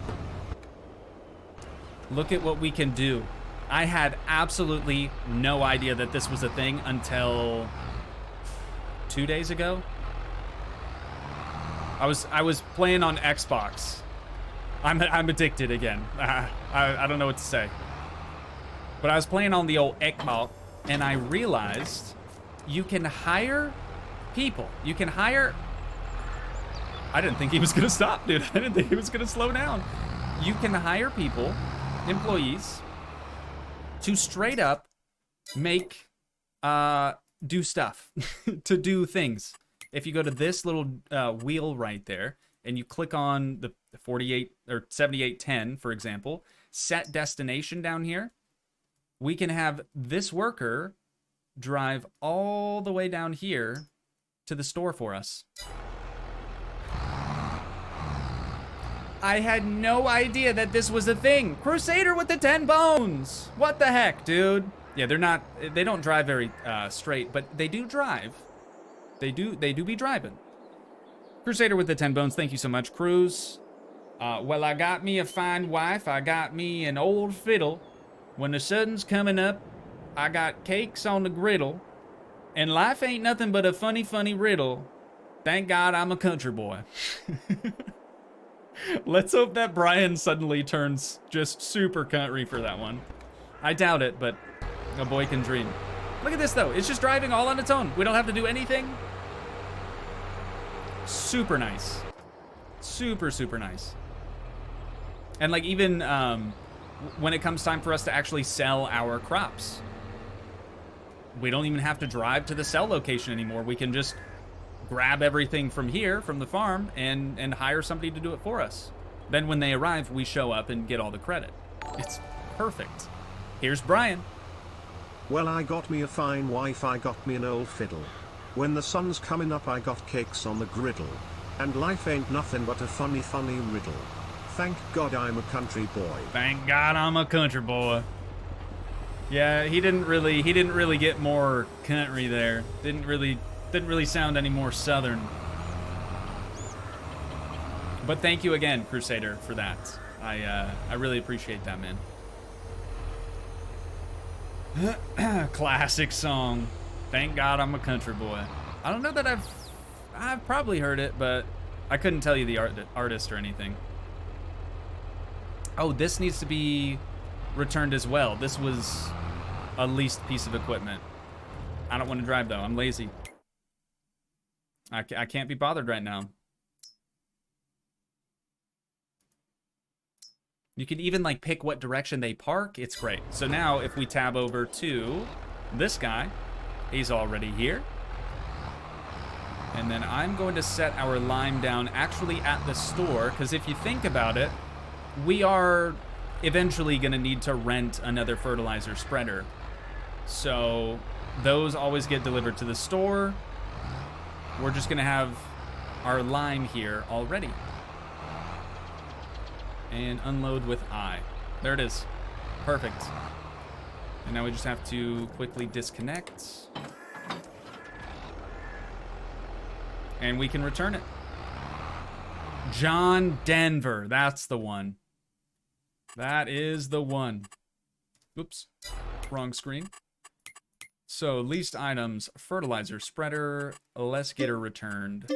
Look at what we can do. I had absolutely no idea that this was a thing until 2 days ago. I was playing on Xbox. I'm addicted again. I don't know what to say. But I was playing on the old Xbox, and I realized you can hire people. You can hire... I didn't think he was gonna stop, dude. I didn't think he was gonna slow down. You can hire people, employees, to straight up make, do stuff, to do things. If you go to this little wheel right there, and you click on the 48 or 7810, for example, set destination down here, we can have this worker drive all the way down here to the store for us. I had no idea that this was a thing. Crusader with the 10 bones. What the heck, dude? Yeah, they don't drive very straight, but they do drive. They do be driving. Crusader with the 10 bones, thank you so much. Cruz, well, I got me a fine wife. I got me an old fiddle. When the sun's coming up, I got cakes on the griddle. And life ain't nothing but a funny, funny riddle. Thank God I'm a country boy. Let's hope that Brian suddenly turns just super country for that one. I doubt it, but a boy can dream. Look at this, though. It's just driving all on its own. We don't have to do anything. Super nice. Super, super nice. And, like, even when it comes time for us to actually sell our crops, we don't even have to drive to the sell location anymore. We can just grab everything from here, from the farm, and hire somebody to do it for us. Then when they arrive, we show up and get all the credit. It's perfect. Here's Brian. Well, I got me a fine wife, I got me an old fiddle. When the sun's coming up, I got cakes on the griddle. And life ain't nothing but a funny, funny riddle. Thank God I'm a country boy. Thank God I'm a country boy. Yeah, he didn't really get more country there. Didn't really sound any more southern. But thank you again, Crusader, for that. I really appreciate that, man. Classic song. Thank God I'm a country boy. I don't know that I've probably heard it, but I couldn't tell you the artist or anything. Oh, this needs to be returned as well. This was a leased piece of equipment. I don't want to drive, though. I'm lazy. I can't be bothered right now. You can even, like, pick what direction they park. It's great. So now, if we tab over to this guy, he's already here. And then I'm going to set our lime down actually at the store, because if you think about it, we are eventually going to need to rent another fertilizer spreader. So those always get delivered to the store. We're just going to have our lime here already. And unload with I. There it is. Perfect. And now we just have to quickly disconnect. And we can return it. John Denver. That's the one. That is the one. Oops. Wrong screen. So, leased items, fertilizer spreader, let's get her returned.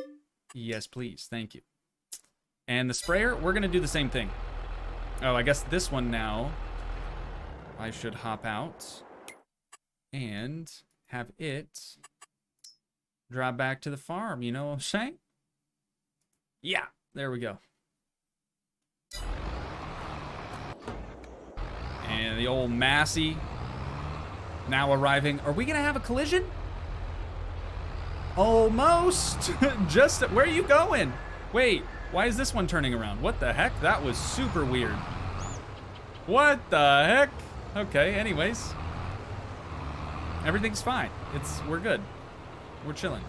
Yes, please. Thank you. And the sprayer, we're going to do the same thing. Oh, I guess this one now, I should hop out and have it drive back to the farm. You know what I'm saying? Yeah, there we go. And the old Massey now arriving. Are we going to have a collision? Almost. Just, where are you going? Wait, why is this one turning around? What the heck? That was super weird. What the heck? Okay, anyways. Everything's fine. We're good. We're chilling.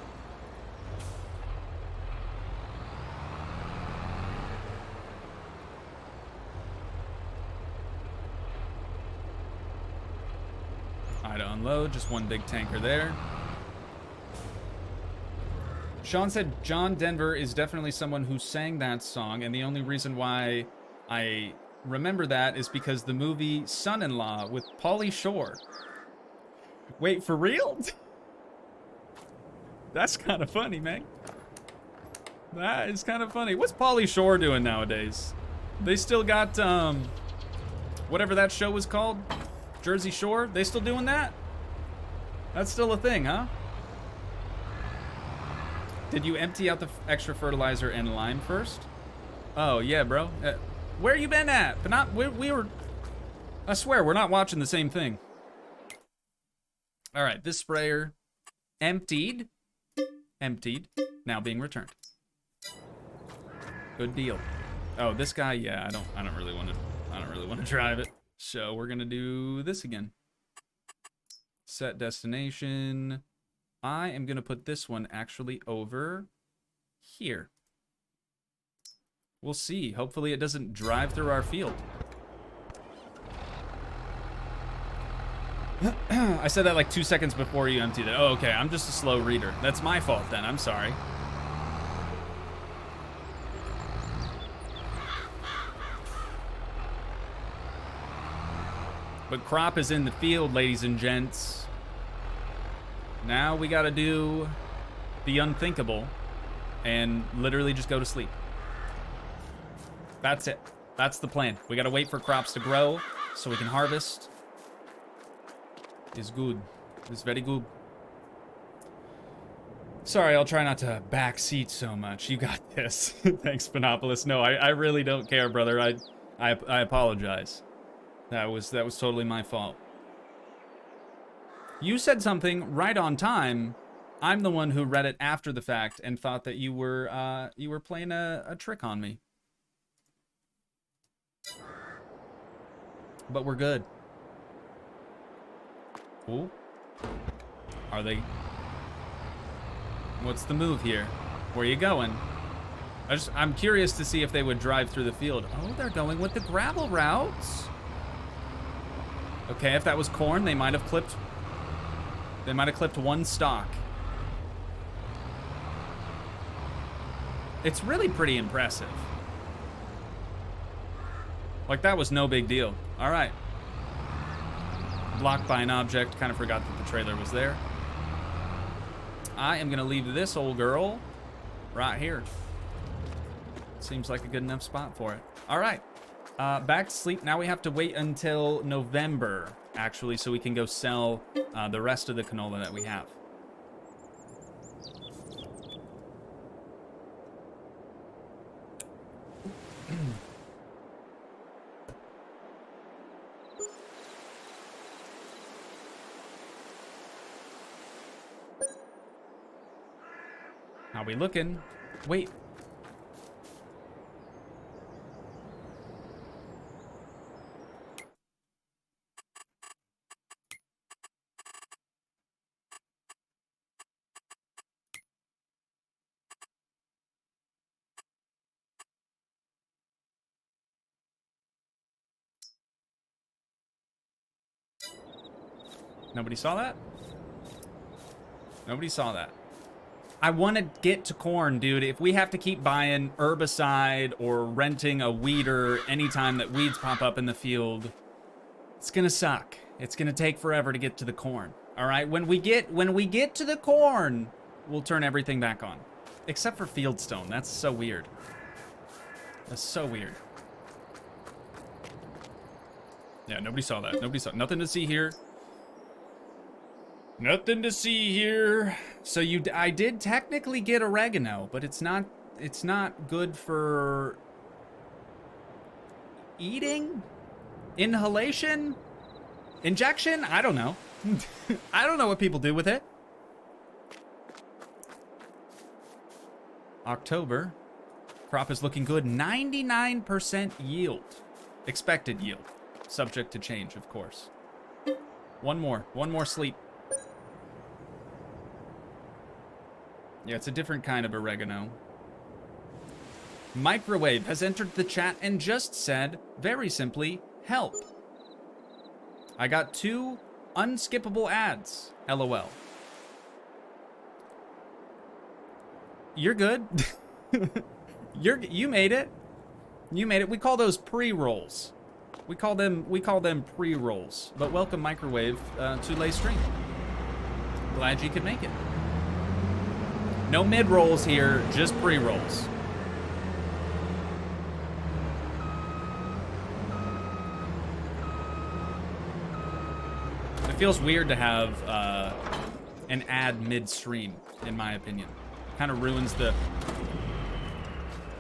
To unload, just one big tanker there. Sean said John Denver is definitely someone who sang that song, and the only reason why I remember that is because the movie Son-in-Law with Pauly Shore. Wait, for real? That's kind of funny, man. That is kind of funny. What's Pauly Shore doing nowadays? They still got, whatever that show was called? Jersey Shore? They still doing that? That's still a thing, huh? Did you empty out the extra fertilizer and lime first? Oh, yeah, bro. Where you been at? But not, we were, I swear, we're not watching the same thing. All right, this sprayer emptied, now being returned. Good deal. Oh, this guy, yeah, I don't really want to drive it. So we're gonna do this again. Set destination. I am gonna put this one actually over here. We'll see. Hopefully it doesn't drive through our field. I said that like 2 seconds before you emptied it. Oh, okay. I'm just a slow reader. That's my fault then. I'm sorry. But crop is in the field, ladies and gents. Now we gotta do the unthinkable and literally just go to sleep. That's it. That's the plan. We gotta wait for crops to grow so we can harvest. It's good. It's very good. Sorry, I'll try not to backseat so much. You got this. Thanks, Panopolis. No, I really don't care, brother. I apologize. That was totally my fault. You said something right on time. I'm the one who read it after the fact and thought that you were playing a trick on me. But we're good. Ooh. Are they? What's the move here? Where are you going? I'm curious to see if they would drive through the field. Oh, they're going with the gravel routes. Okay, if that was corn, they might have clipped. They might have clipped one stalk. It's really pretty impressive. Like, that was no big deal. All right. Blocked by an object. Kind of forgot that the trailer was there. I am going to leave this old girl right here. Seems like a good enough spot for it. All right. Back to sleep. Now we have to wait until November, actually, so we can go sell the rest of the canola that we have. How we looking? Wait. Nobody saw that? Nobody saw that. I want to get to corn, dude. If we have to keep buying herbicide or renting a weeder anytime that weeds pop up in the field, it's gonna suck. It's gonna take forever to get to the corn. All right, when we get to the corn, we'll turn everything back on, except for fieldstone. That's so weird. That's so weird. Yeah, nobody saw that. Nobody saw. Nothing to see here. Nothing to see here. So I did technically get oregano, but it's not good for eating, inhalation, injection. I don't know. I don't know what people do with it. October, crop is looking good. 99% yield, expected yield, subject to change, of course. One more sleep. Yeah, it's a different kind of oregano. Microwave has entered the chat and just said, very simply, help. I got 2 unskippable ads. LOL. You're good. You made it. You made it. We call those pre-rolls. We call them pre-rolls. But welcome, Microwave, to Lay Stream. Glad you could make it. No mid-rolls here, just pre-rolls. It feels weird to have an ad mid-stream, in my opinion. Kind of ruins the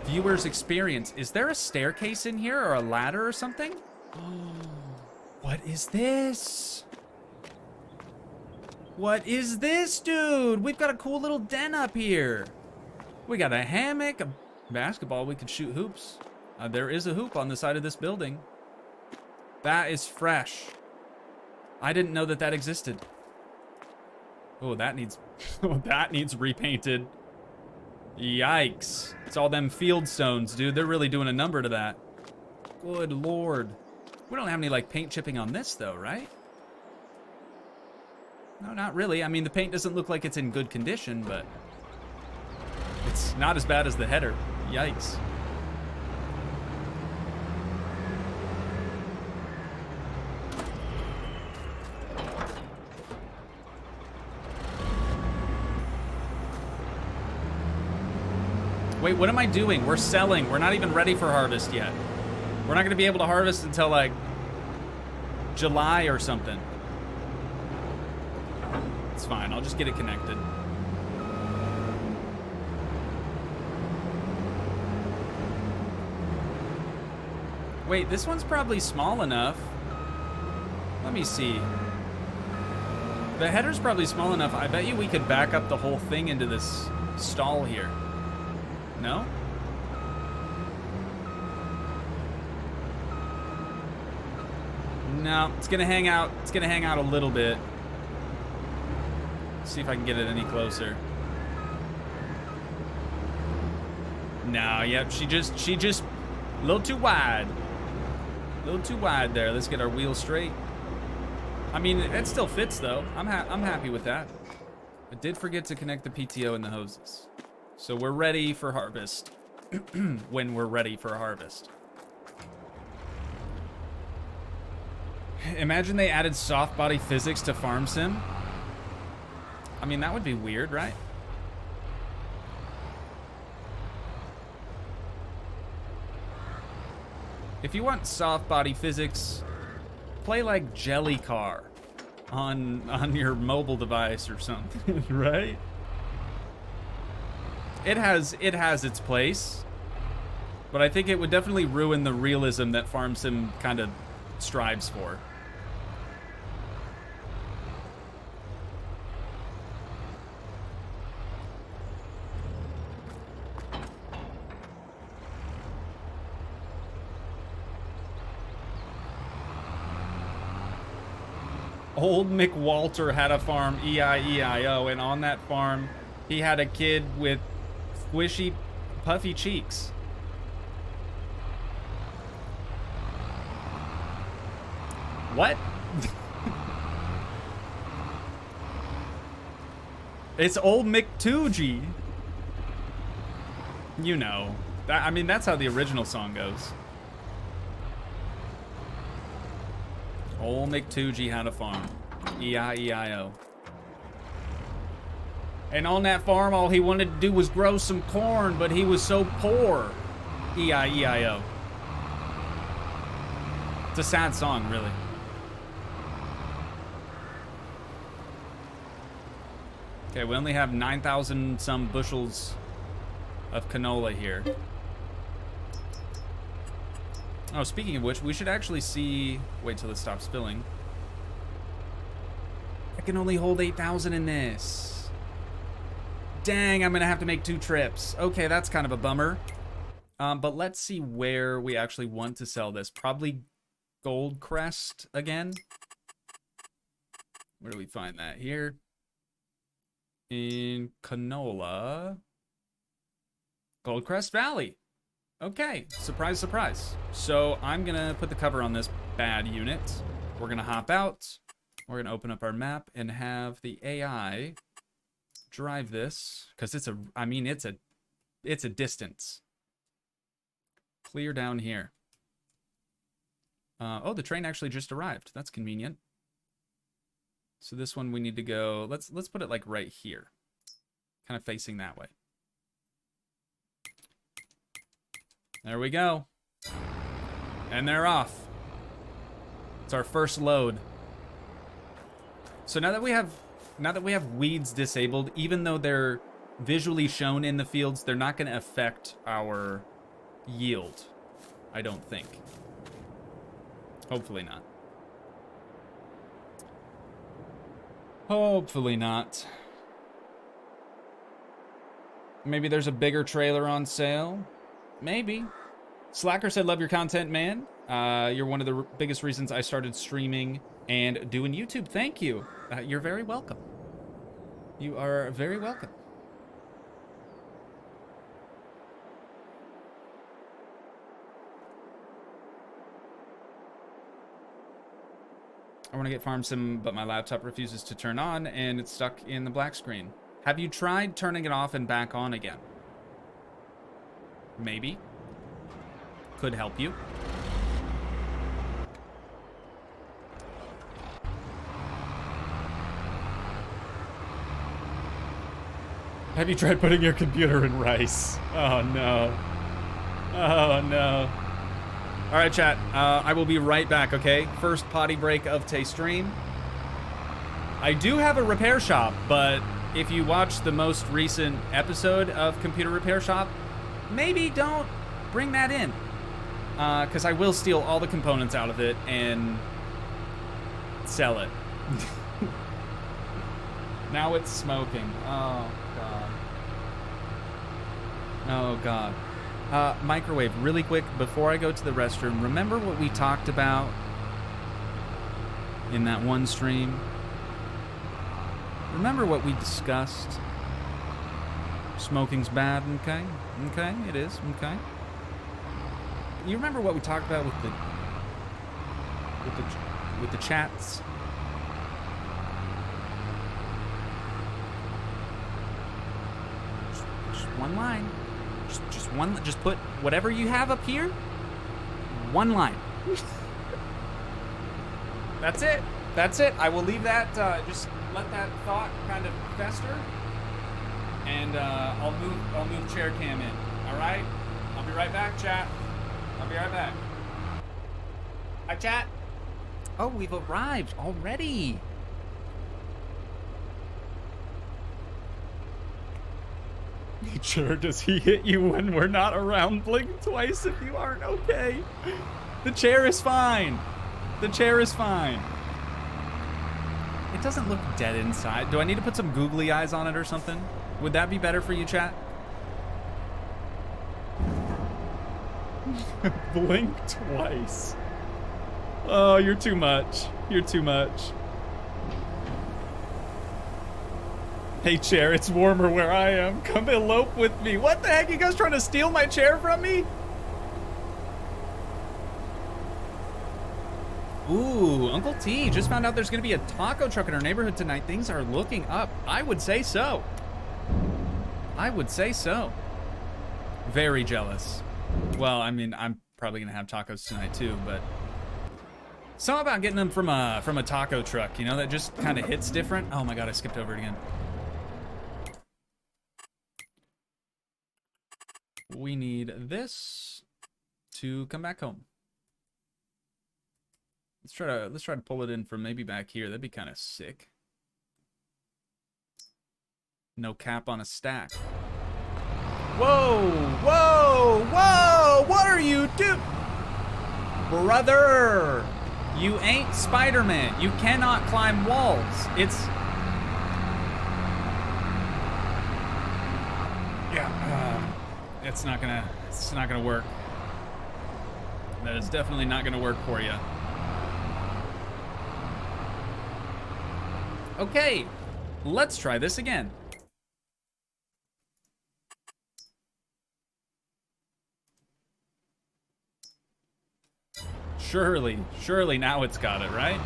viewer's experience. Is there a staircase in here or a ladder or something? Oh, what is this? What is this, dude? We've got a cool little den up here. We got a hammock, a basketball. We could shoot hoops. There is a hoop on the side of this building. That is fresh. I didn't know that that existed. Oh, that needs that needs repainted. Yikes. It's all them field stones, dude. They're really doing a number to that. Good lord. We don't have any, like, paint chipping on this, though, right? No, not really. I mean, the paint doesn't look like it's in good condition, but it's not as bad as the header. Yikes. Wait, what am I doing? We're selling. We're not even ready for harvest yet. We're not going to be able to harvest until, like, July or something. It's fine. I'll just get it connected. Wait, this one's probably small enough. Let me see. The header's probably small enough. I bet you we could back up the whole thing into this stall here. No? No, it's gonna hang out. It's gonna hang out a little bit. See if I can get it any closer. No, yep, she just a little too wide. A little too wide there. Let's get our wheel straight. I mean, it still fits though. I'm happy with that. I did forget to connect the PTO and the hoses. So we're ready for harvest. When we're ready for harvest. Imagine they added soft body physics to Farm Sim. I mean, that would be weird, right? If you want soft body physics, play like Jelly Car on your mobile device or something, right? It has its place, but I think it would definitely ruin the realism that Farm Sim kind of strives for. Old McWalter had a farm, E-I-E-I-O, and on that farm, he had a kid with squishy, puffy cheeks. What? It's old Toogii. You know. I mean, that's how the original song goes. Old Toogii had a farm. E-I-E-I-O. And on that farm, all he wanted to do was grow some corn, but he was so poor. E-I-E-I-O. It's a sad song, really. Okay, we only have 9,000 some bushels of canola here. Oh, speaking of which, we should actually see... Wait till it stops spilling. I can only hold 8,000 in this. Dang, I'm gonna have to make 2 trips. Okay, that's kind of a bummer. But let's see where we actually want to sell this. Probably Goldcrest again. Where do we find that? Here. In canola. Goldcrest Valley. Okay, surprise, surprise. So I'm gonna put the cover on this bad unit. We're gonna hop out. We're gonna open up our map and have the AI drive this, because it's a, I mean, it's a distance. Clear down here. Oh, the train actually just arrived. That's convenient. So this one we need to go. Let's put it like right here, kind of facing that way. There we go. And they're off. It's our first load. So now that we have weeds disabled, even though they're visually shown in the fields, they're not going to affect our yield, I don't think. Hopefully not. Hopefully not. Maybe there's a bigger trailer on sale. Maybe. Slacker said, love your content, man. You're one of the biggest reasons I started streaming and doing YouTube. Thank you. You're very welcome. You are very welcome. I want to get Farm Sim, but my laptop refuses to turn on, and it's stuck in the black screen. Have you tried turning it off and back on again? Maybe. Could help you. Have you tried putting your computer in rice? Oh, no. Oh, no. All right, chat. I will be right back, okay? First potty break of Tay stream. I do have a repair shop, but if you watch the most recent episode of Computer Repair Shop, maybe don't bring that in. Because I will steal all the components out of it and sell it. Now it's smoking. Oh, God. Oh, God. Microwave, really quick, before I go to the restroom, remember what we talked about in that one stream? Remember what we discussed? Smoking's bad, okay? Okay, it is, okay. You remember what we talked about with the chats? Just one line. Just put whatever you have up here. One line. That's it. That's it. I will leave that. Just let that thought kind of fester, and I'll move chair cam in. All right. I'll be right back, chat. I'll be right back. Hi, chat. Oh, we've arrived already. Nature, does he hit you when we're not around? Blink twice if you aren't okay. The chair is fine. The chair is fine. It doesn't look dead inside. Do I need to put some googly eyes on it or something? Would that be better for you, chat? Blink twice. Oh, you're too much. You're too much. Hey, chair, it's warmer where I am. Come elope with me. What the heck? You guys trying to steal my chair from me? Ooh, Uncle T just found out there's going to be a taco truck in our neighborhood tonight. Things are looking up. I would say so. I would say so. Very jealous. Well, I mean, I'm probably going to have tacos tonight too, but something about getting them from a taco truck, you know, that just kind of hits different. Oh my God, I skipped over it again. We need this to come back home. Let's try to pull it in from maybe back here. That'd be kind of sick. No cap on a stack. Whoa, whoa, whoa! What are you doing? Brother! You ain't Spider-Man. You cannot climb walls. It's... Yeah, it's not gonna work. That is definitely not gonna work for you. Okay, let's try this again. Surely now it's got it, right?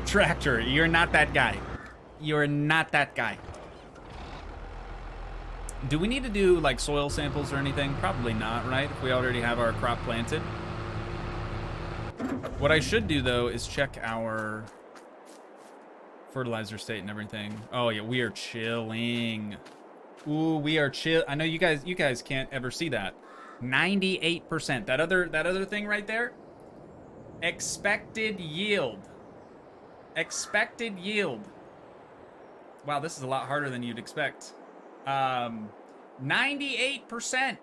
Tractor, you're not that guy. You're not that guy. Do we need to do like soil samples or anything? Probably not, right? If we already have our crop planted. What I should do though is check our fertilizer state and everything. Oh yeah, we are chilling. Ooh, we are chill. I know you guys can't ever see that. 98%. That other thing right there. Expected yield. Expected yield. Wow, this is a lot harder than you'd expect. 98%.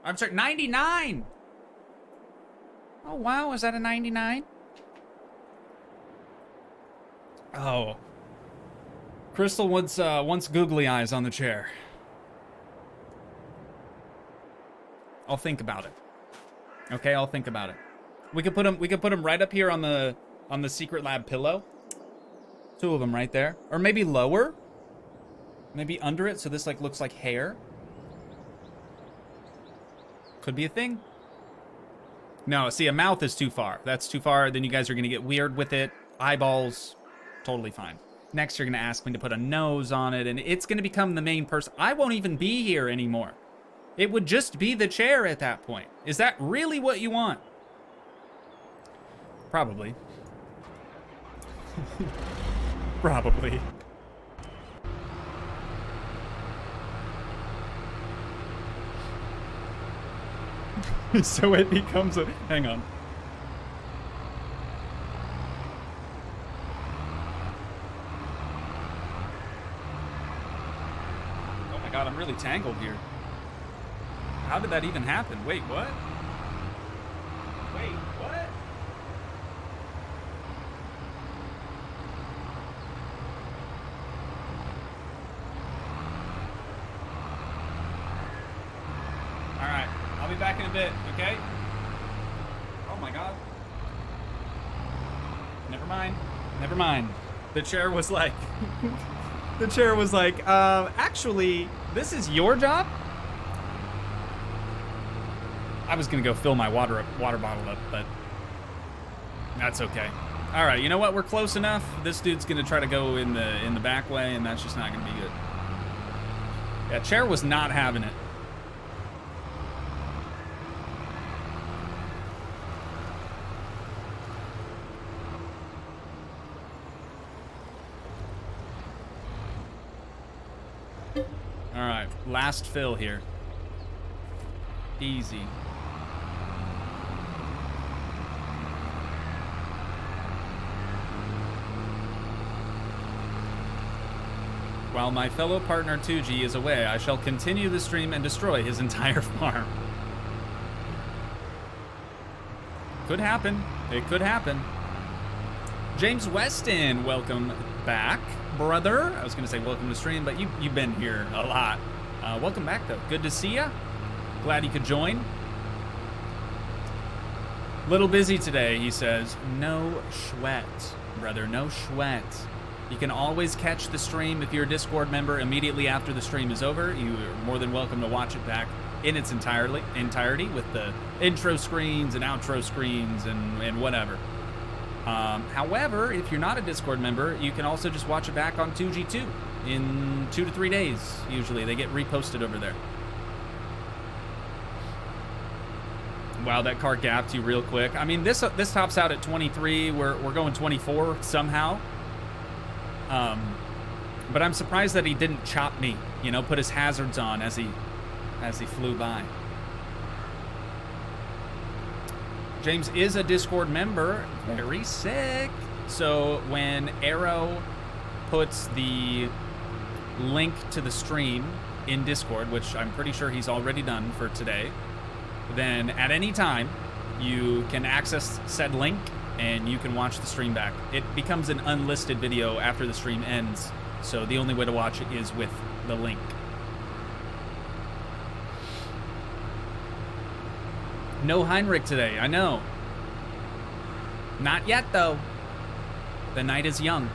I'm sorry, 99. Oh wow, is that a 99? Oh. Crystal wants googly eyes on the chair. I'll think about it. Okay, I'll think about it. We could put them right up here on the secret lab pillow. 2 of them right there, or maybe lower. Maybe under it, so this like looks like hair. Could be a thing. No, see, a mouth is too far. That's too far. Then you guys are gonna get weird with it. Eyeballs, totally fine. Next, you're gonna ask me to put a nose on it, and it's gonna become the main person. I won't even be here anymore. It would just be the chair at that point. Is that really what you want? Probably. Probably. So it becomes a... Hang on. Oh my god, I'm really tangled here. How did that even happen? Wait, what? Wait, what? Alright, I'll be back in a bit, okay? Oh my god. Never mind. Never mind. The chair was like... the chair was like, actually, this is your job? I was gonna go fill my water bottle up, but that's okay. All right, you know what? We're close enough. This dude's gonna try to go in the back way, and that's just not gonna be good. Yeah, chair was not having it. All right, last fill here. Easy. While my fellow partner Toogii is away, I shall continue the stream and destroy his entire farm. Could happen. It could happen. James Weston, welcome back, brother. I was gonna say welcome to stream, but you've been here a lot. Welcome back though. Good to see ya. Glad you could join. Little busy today, he says. No sweat, brother, no sweat. You can always catch the stream if you're a Discord member immediately after the stream is over. You're more than welcome to watch it back in its entirety with the intro screens and outro screens and whatever. However, if you're not a Discord member, you can also just watch it back on Toogii 2 in 2 to 3 days. Usually they get reposted over there. Wow, that car gapped you real quick. I mean, this tops out at 23. We're going 24 somehow. But I'm surprised that he didn't chop me, you know, put his hazards on as he flew by. James is a Discord member. Very sick. So when Arrow puts the link to the stream in Discord, which I'm pretty sure he's already done for today, then at any time you can access said link and you can watch the stream back. It becomes an unlisted video after the stream ends, so the only way to watch it is with the link. No Heinrich today, I know. Not yet, though. The night is young.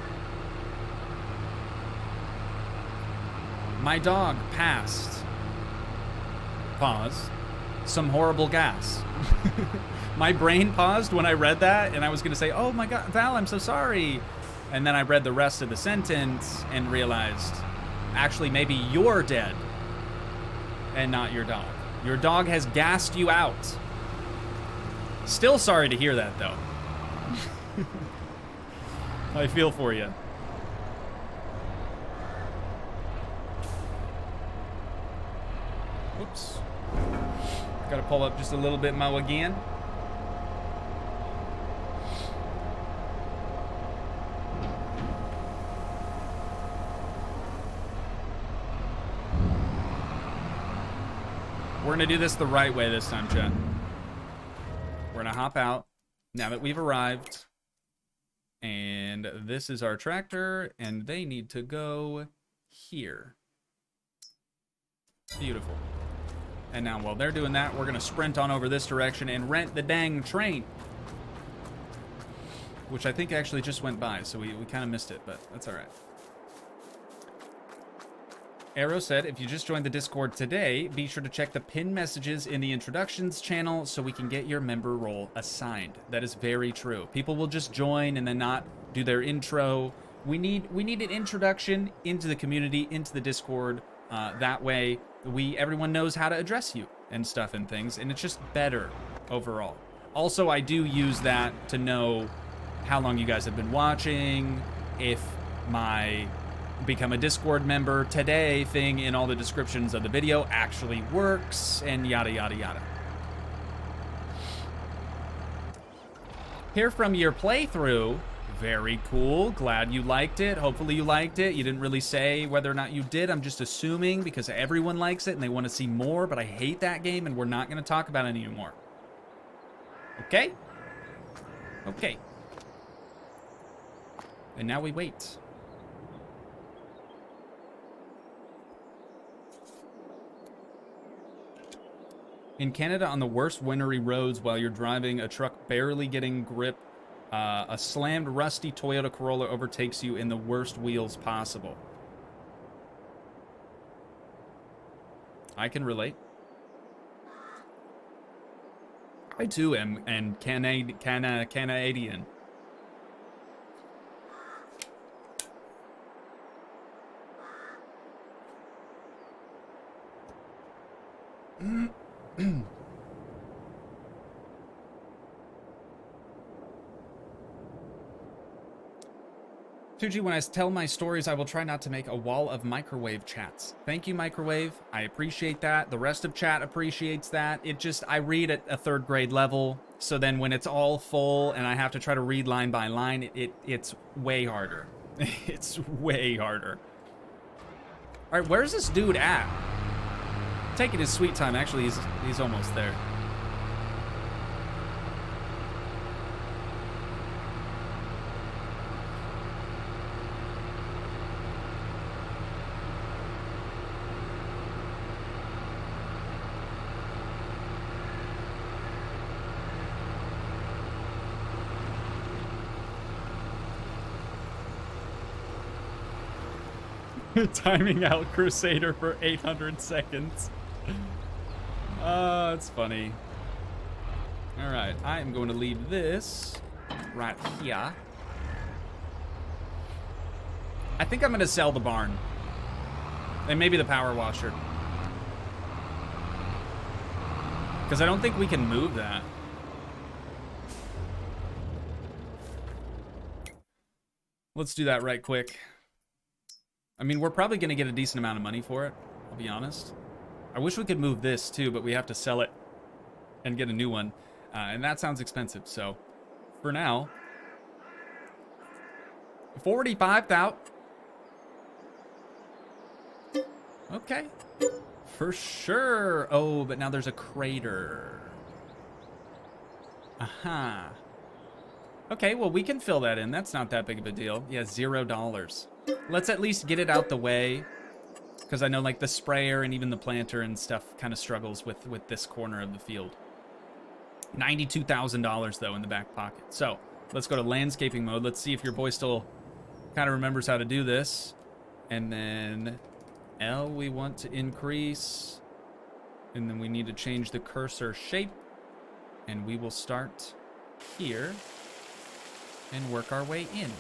My dog passed. Pause. Some horrible gas. My brain paused when I read that, and I was going to say, oh my god, Val, I'm so sorry. And then I read the rest of the sentence and realized, actually, maybe you're dead. and not your dog. Your dog has gassed you out. Still sorry to hear that, though. I feel for you. Whoops. Gotta pull up just a little bit more again. We're gonna do this the right way this time, chat. We're gonna hop out now that we've arrived. And this is our tractor, and they need to go here. Beautiful. And now while they're doing that, we're gonna sprint on over this direction and rent the dang train. Which I think actually just went by, so we kind of missed it, but that's all right. Arrow said, if you just joined the Discord today, be sure to check the pinned messages in the introductions channel so we can get your member role assigned. That is very true. People will just join and then not do their intro. We need an introduction into the community, into the Discord. That way, everyone knows how to address you and stuff and things, and it's just better overall. Also, I do use that to know how long you guys have been watching, if my become a Discord member today thing in all the descriptions of the video actually works, and yada yada yada. Hear from your playthrough. Very cool. Glad you liked it. Hopefully you liked it. You didn't really say whether or not you did. I'm just assuming because everyone likes it and they want to see more, but I hate that game and we're not going to talk about it anymore. Okay? Okay. And now we wait. In Canada, on the worst wintry roads while you're driving, a truck barely getting grip, a slammed, rusty Toyota Corolla overtakes you in the worst wheels possible. I can relate. I too am Canadian. Toogii, when I tell my stories, I will try not to make a wall of microwave chats. Thank you, microwave. I appreciate that. The rest of chat appreciates that. It just, I read at a 3rd grade level, so then when it's all full and I have to try to read line by line, it's way harder. It's way harder. All right, where's this dude at? Taking his sweet time. Actually, he's almost there. Timing out Crusader for 800 seconds. It's funny. All right, I am going to leave this right here. I think I'm going to sell the barn. And maybe the power washer. Because I don't think we can move that. Let's do that right quick. I mean, we're probably going to get a decent amount of money for it, I'll be honest. I wish we could move this, too, but we have to sell it and get a new one. And that sounds expensive, so for now, 45,000. Okay. For sure. Oh, but now there's a crater. Aha. Okay, well, we can fill that in. That's not that big of a deal. Yeah, $0. Let's at least get it out the way, because I know like the sprayer and even the planter and stuff kind of struggles with this corner of the field. $92,000 though in the back pocket. So let's go to landscaping mode. Let's see if your boy still kind of remembers how to do this. And then L we want to increase, and then we need to change the cursor shape, and we will start here and work our way in.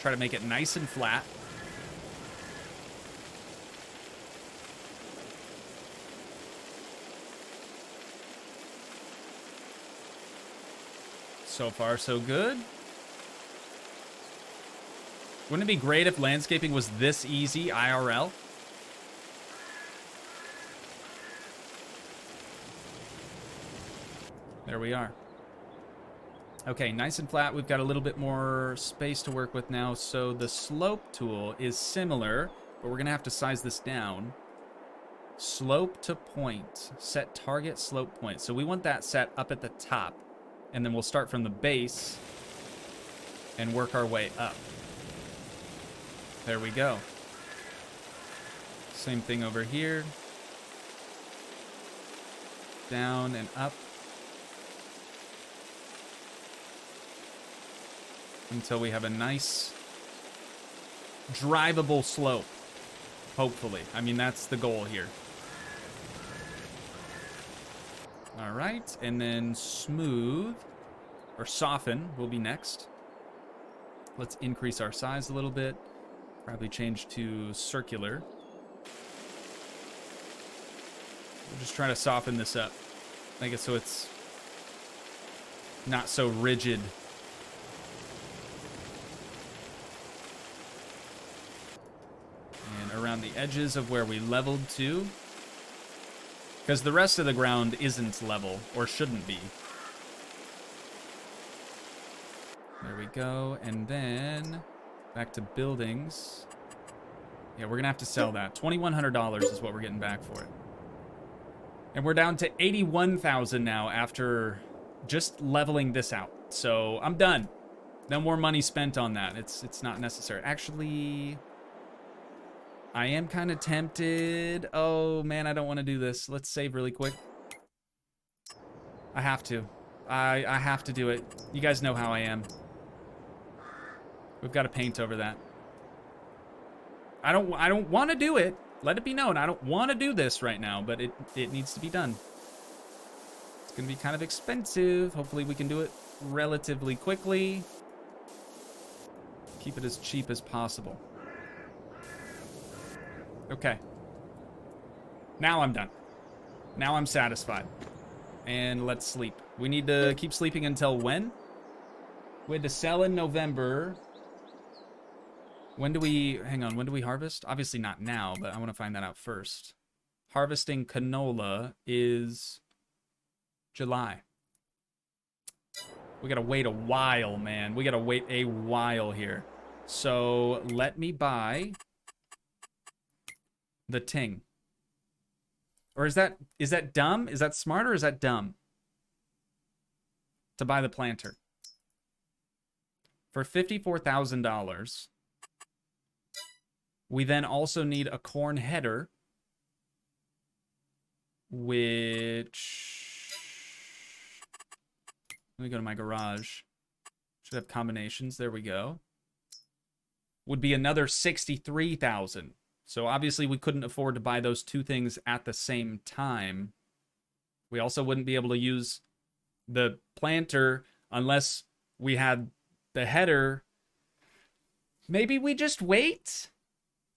Try to make it nice and flat. So far, so good. Wouldn't it be great if landscaping was this easy IRL? There we are. Okay, nice and flat. We've got a little bit more space to work with now. So the slope tool is similar, but we're going to have to size this down. Slope to point. Set target slope point. So we want that set up at the top. And then we'll start from the base and work our way up. There we go. Same thing over here. Down and up. Until we have a nice drivable slope. Hopefully. I mean, that's the goal here. All right. And then smooth or soften will be next. Let's increase our size a little bit. Probably change to circular. We'll just try to soften this up. Make it so it's not so rigid. And around the edges of where we leveled to. Because the rest of the ground isn't level, or shouldn't be. There we go, and then back to buildings. Yeah, we're gonna have to sell that. $2,100 is what we're getting back for it. And we're down to 81,000 now after just leveling this out. So I'm done. No more money spent on that. It's not necessary. Actually, I am kind of tempted. Oh man, I don't want to do this. Let's save really quick. I have to. I have to do it. You guys know how I am. We've got to paint over that. I don't want to do it. Let it be known. I don't want to do this right now, but it needs to be done. It's going to be kind of expensive. Hopefully we can do it relatively quickly. Keep it as cheap as possible. Okay. Now I'm done. Now I'm satisfied. And let's sleep. We need to keep sleeping until when? We had to sell in November. When do we... Hang on. When do we harvest? Obviously not now, but I want to find that out first. Harvesting canola is July. We got to wait a while, man. We got to wait a while here. So let me buy the ting. Or is that dumb? Is that smart or is that dumb? To buy the planter. For $54,000. We then also need a corn header. Which... Let me go to my garage. Should have combinations. There we go. Would be another 63,000. So obviously we couldn't afford to buy those two things at the same time. We also wouldn't be able to use the planter unless we had the header. Maybe we just wait?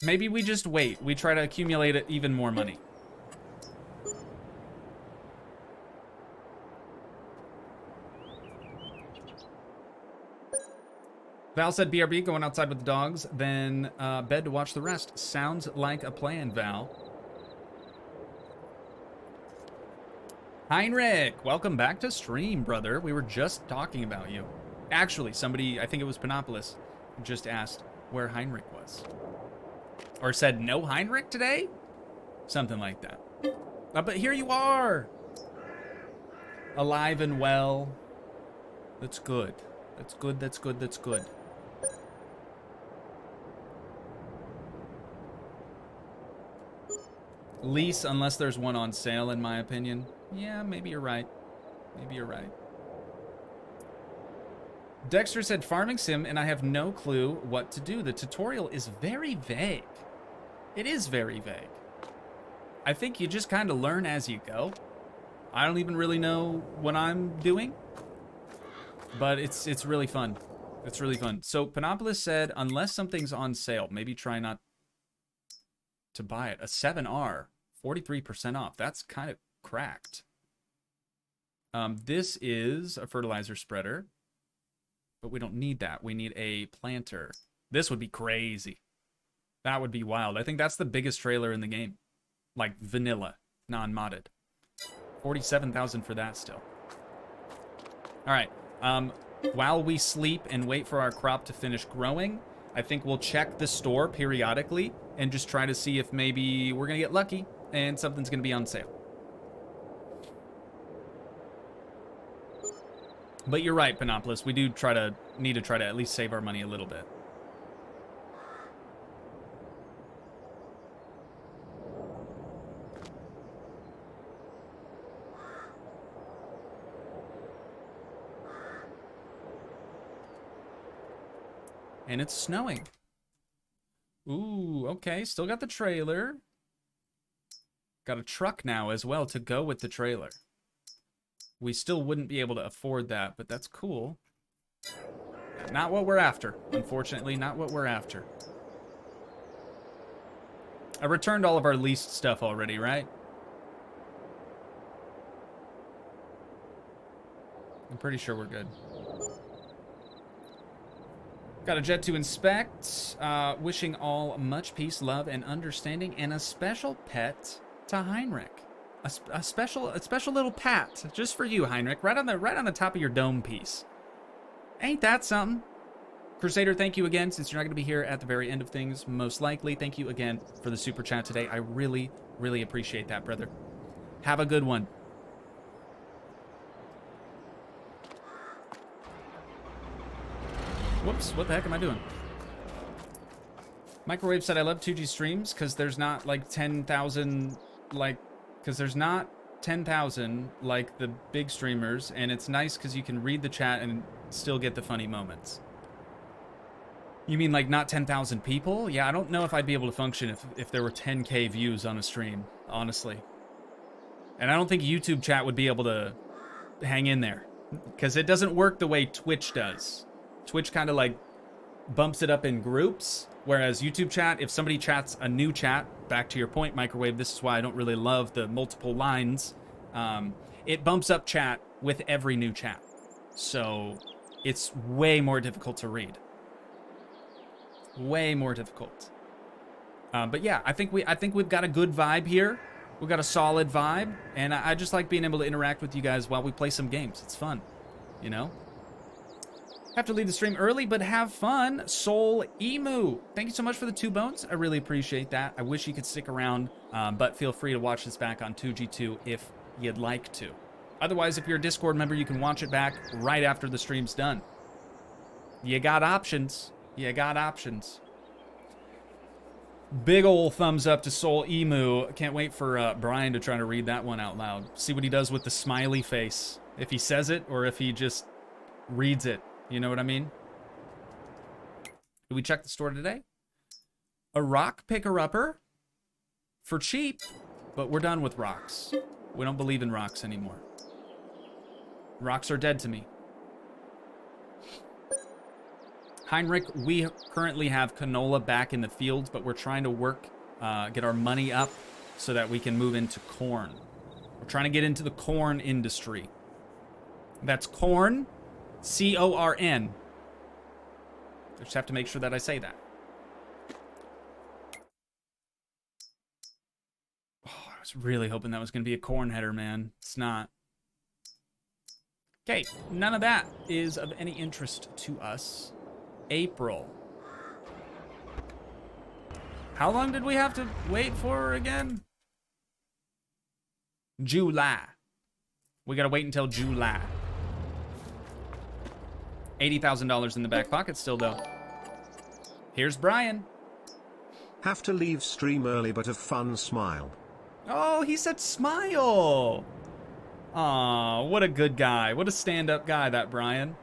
Maybe we just wait. We try to accumulate even more money. Val said BRB, going outside with the dogs, then bed to watch the rest. Sounds like a plan, Val. Heinrich, welcome back to stream, brother. We were just talking about you. Actually, somebody, I think it was Panopolis, just asked where Heinrich was. Or said, no Heinrich today? Something like that. But here you are. Alive and well. That's good. That's good, that's good, that's good. Lease, unless there's one on sale, in my opinion. Yeah, maybe you're right. Maybe you're right. Dexter said, farming sim, and I have no clue what to do. The tutorial is very vague. It is very vague. I think you just kind of learn as you go. I don't even really know what I'm doing. But it's really fun. It's really fun. So Panopolis said, unless something's on sale, maybe try not to buy it. A 7R, 43% off. That's kind of cracked. This is a fertilizer spreader. But we don't need that. We need a planter. This would be crazy. That would be wild. I think that's the biggest trailer in the game. Like vanilla, non-modded. 47,000 for that still. All right. While we sleep and wait for our crop to finish growing, I think we'll check the store periodically and just try to see if maybe we're going to get lucky and something's going to be on sale. But you're right, Panopolis. We do need to try to at least save our money a little bit. And it's snowing. Ooh, okay. Still got the trailer. Got a truck now as well to go with the trailer. We still wouldn't be able to afford that, but that's cool. Not what we're after. Unfortunately, not what we're after. I returned all of our leased stuff already, right? I'm pretty sure we're good. Got a jet to inspect. Wishing all much peace, love, and understanding, and a special pet to Heinrich. A special little pat just for you, Heinrich, right on the top of your dome piece. Ain't that something? Crusader, thank you again. Since you're not going to be here at the very end of things, most likely, thank you again for the super chat today. I really, really appreciate that, brother. Have a good one. Whoops, what the heck am I doing? Microwave said, I love Toogii streams because there's not like 10,000, like, because there's not 10,000 like the big streamers, and it's nice because you can read the chat and still get the funny moments. You mean like not 10,000 people? Yeah, I don't know if I'd be able to function if there were 10K views on a stream, honestly. And I don't think YouTube chat would be able to hang in there because it doesn't work the way Twitch does. Twitch kind of like bumps it up in groups, whereas YouTube chat, if somebody chats a new chat, back to your point, Microwave, this is why I don't really love the multiple lines, it bumps up chat with every new chat. So it's way more difficult to read. Way more difficult. But yeah, I think we've got a good vibe here. We've got a solid vibe, and I just like being able to interact with you guys while we play some games. It's fun, you know? Have to leave the stream early, but have fun. Soul Emu, thank you so much for the 2 bones. I really appreciate that. I wish you could stick around, but feel free to watch this back on Toogii 2 if you'd like to. Otherwise, if you're a Discord member, you can watch it back right after the stream's done. You got options. You got options. Big ol' thumbs up to Soul Emu. Can't wait for Brian to try to read that one out loud. See what he does with the smiley face. If he says it or if he just reads it. You know what I mean? Did we check the store today? A rock picker-upper for cheap, but we're done with rocks. We don't believe in rocks anymore. Rocks are dead to me. Heinrich, we currently have canola back in the fields, but we're trying to work, get our money up so that we can move into corn. We're trying to get into the corn industry. That's corn. C-O-R-N. I just have to make sure that I say that. Oh, I was really hoping that was going to be a corn header, man. It's not. Okay, none of that is of any interest to us. April. How long did we have to wait for again? July. We got to wait until July. $80,000 in the back pocket still, though. Here's Brian. Have to leave stream early, but a fun smile. Oh, he said smile. Aw, what a good guy. What a stand-up guy, that Brian.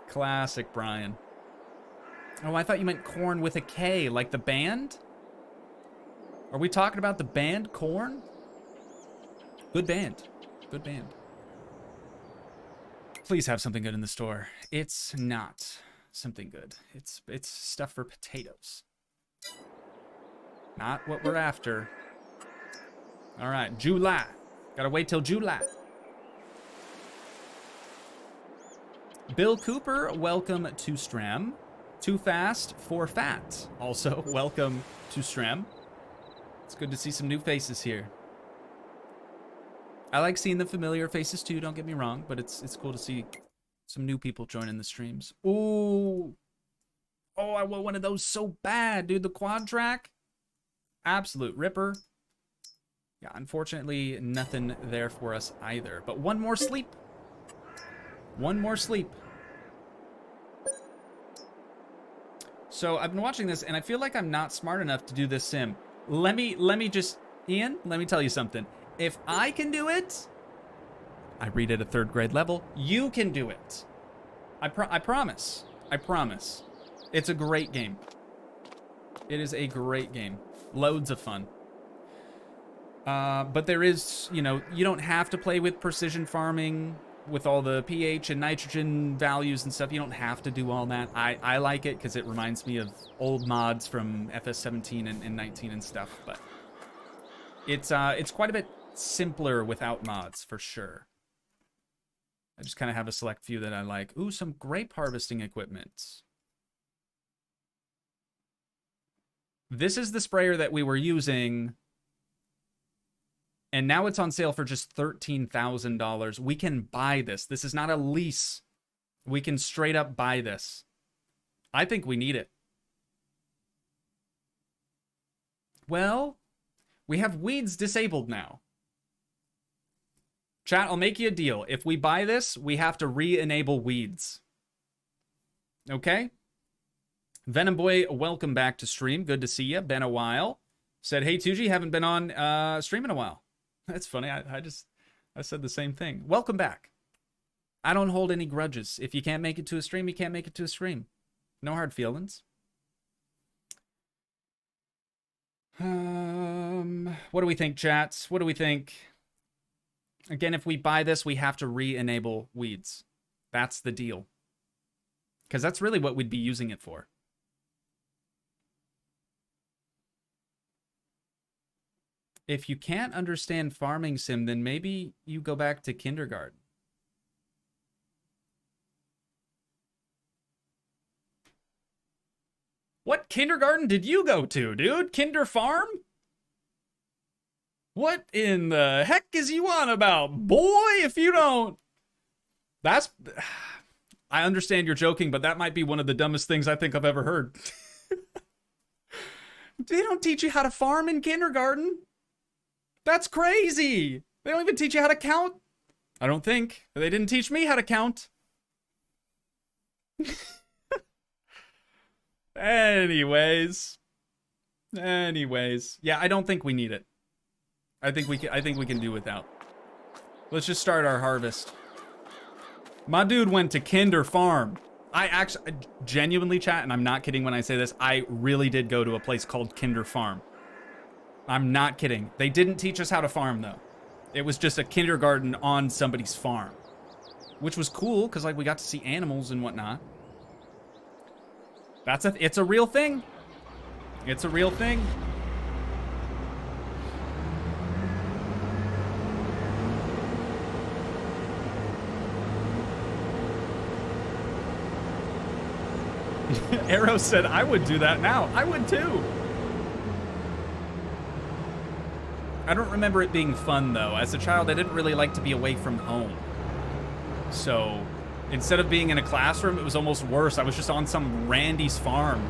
Classic Brian. Oh, I thought you meant corn with a K, like the band? Are we talking about the band Korn? Good band. Good band. Please have something good in the store. It's not something good. It's stuff for potatoes. Not what we're after. All right, July. Gotta wait till July. Bill Cooper, welcome to Stram. Too Fast for Fat, also welcome to Stram. It's good to see some new faces here. I like seeing the familiar faces too, don't get me wrong, but it's cool to see some new people joining the streams. Ooh. Oh, I want one of those so bad, dude. The quad track. Absolute ripper. Yeah, unfortunately, nothing there for us either. But one more sleep. One more sleep. So I've been watching this, and I feel like I'm not smart enough to do this sim. Let me just, Ian, let me tell you something. If I can do it, I read at a 3rd grade level, you can do it. I promise. I promise. It's a great game. It is a great game. Loads of fun. But there is, you know, you don't have to play with precision farming with all the pH and nitrogen values and stuff. You don't have to do all that. I like it because it reminds me of old mods from FS17 and 19 and stuff. But it's quite a bit simpler without mods, for sure. I just kind of have a select few that I like. Ooh, some grape harvesting equipment. This is the sprayer that we were using, and now it's on sale for just $13,000. We can buy this. This is not a lease. We can straight up buy this. I think we need it. Well, we have weeds disabled now. Chat, I'll make you a deal. If we buy this, we have to re-enable weeds. Okay? Venom Boy, welcome back to stream. Good to see you. Been a while. Said, hey, Toogii, haven't been on stream in a while. That's funny. I said the same thing. Welcome back. I don't hold any grudges. If you can't make it to a stream, you can't make it to a stream. No hard feelings. What do we think, chats? What do we think? Again, if we buy this, we have to re-enable weeds. That's the deal. Because that's really what we'd be using it for. If you can't understand farming sim, then maybe you go back to kindergarten. What kindergarten did you go to, dude? Kinder Farm? What in the heck is you on about, boy? If you don't... That's... I understand you're joking, but that might be one of the dumbest things I think I've ever heard. They don't teach you how to farm in kindergarten. That's crazy. They don't even teach you how to count. I don't think. They didn't teach me how to count. Anyways. Yeah, I don't think we need it. I think we can do without. Let's just start our harvest. My dude went to Kinder Farm. I actually, genuinely, chat, and I'm not kidding when I say this, I really did go to a place called Kinder Farm. I'm not kidding. They didn't teach us how to farm, though. It was just a kindergarten on somebody's farm. Which was cool, because, like, we got to see animals and whatnot. It's a real thing. It's a real thing. Arrow said, I would do that now. I would too. I don't remember it being fun, though. As a child, I didn't really like to be away from home. So, instead of being in a classroom, it was almost worse. I was just on some Randy's farm.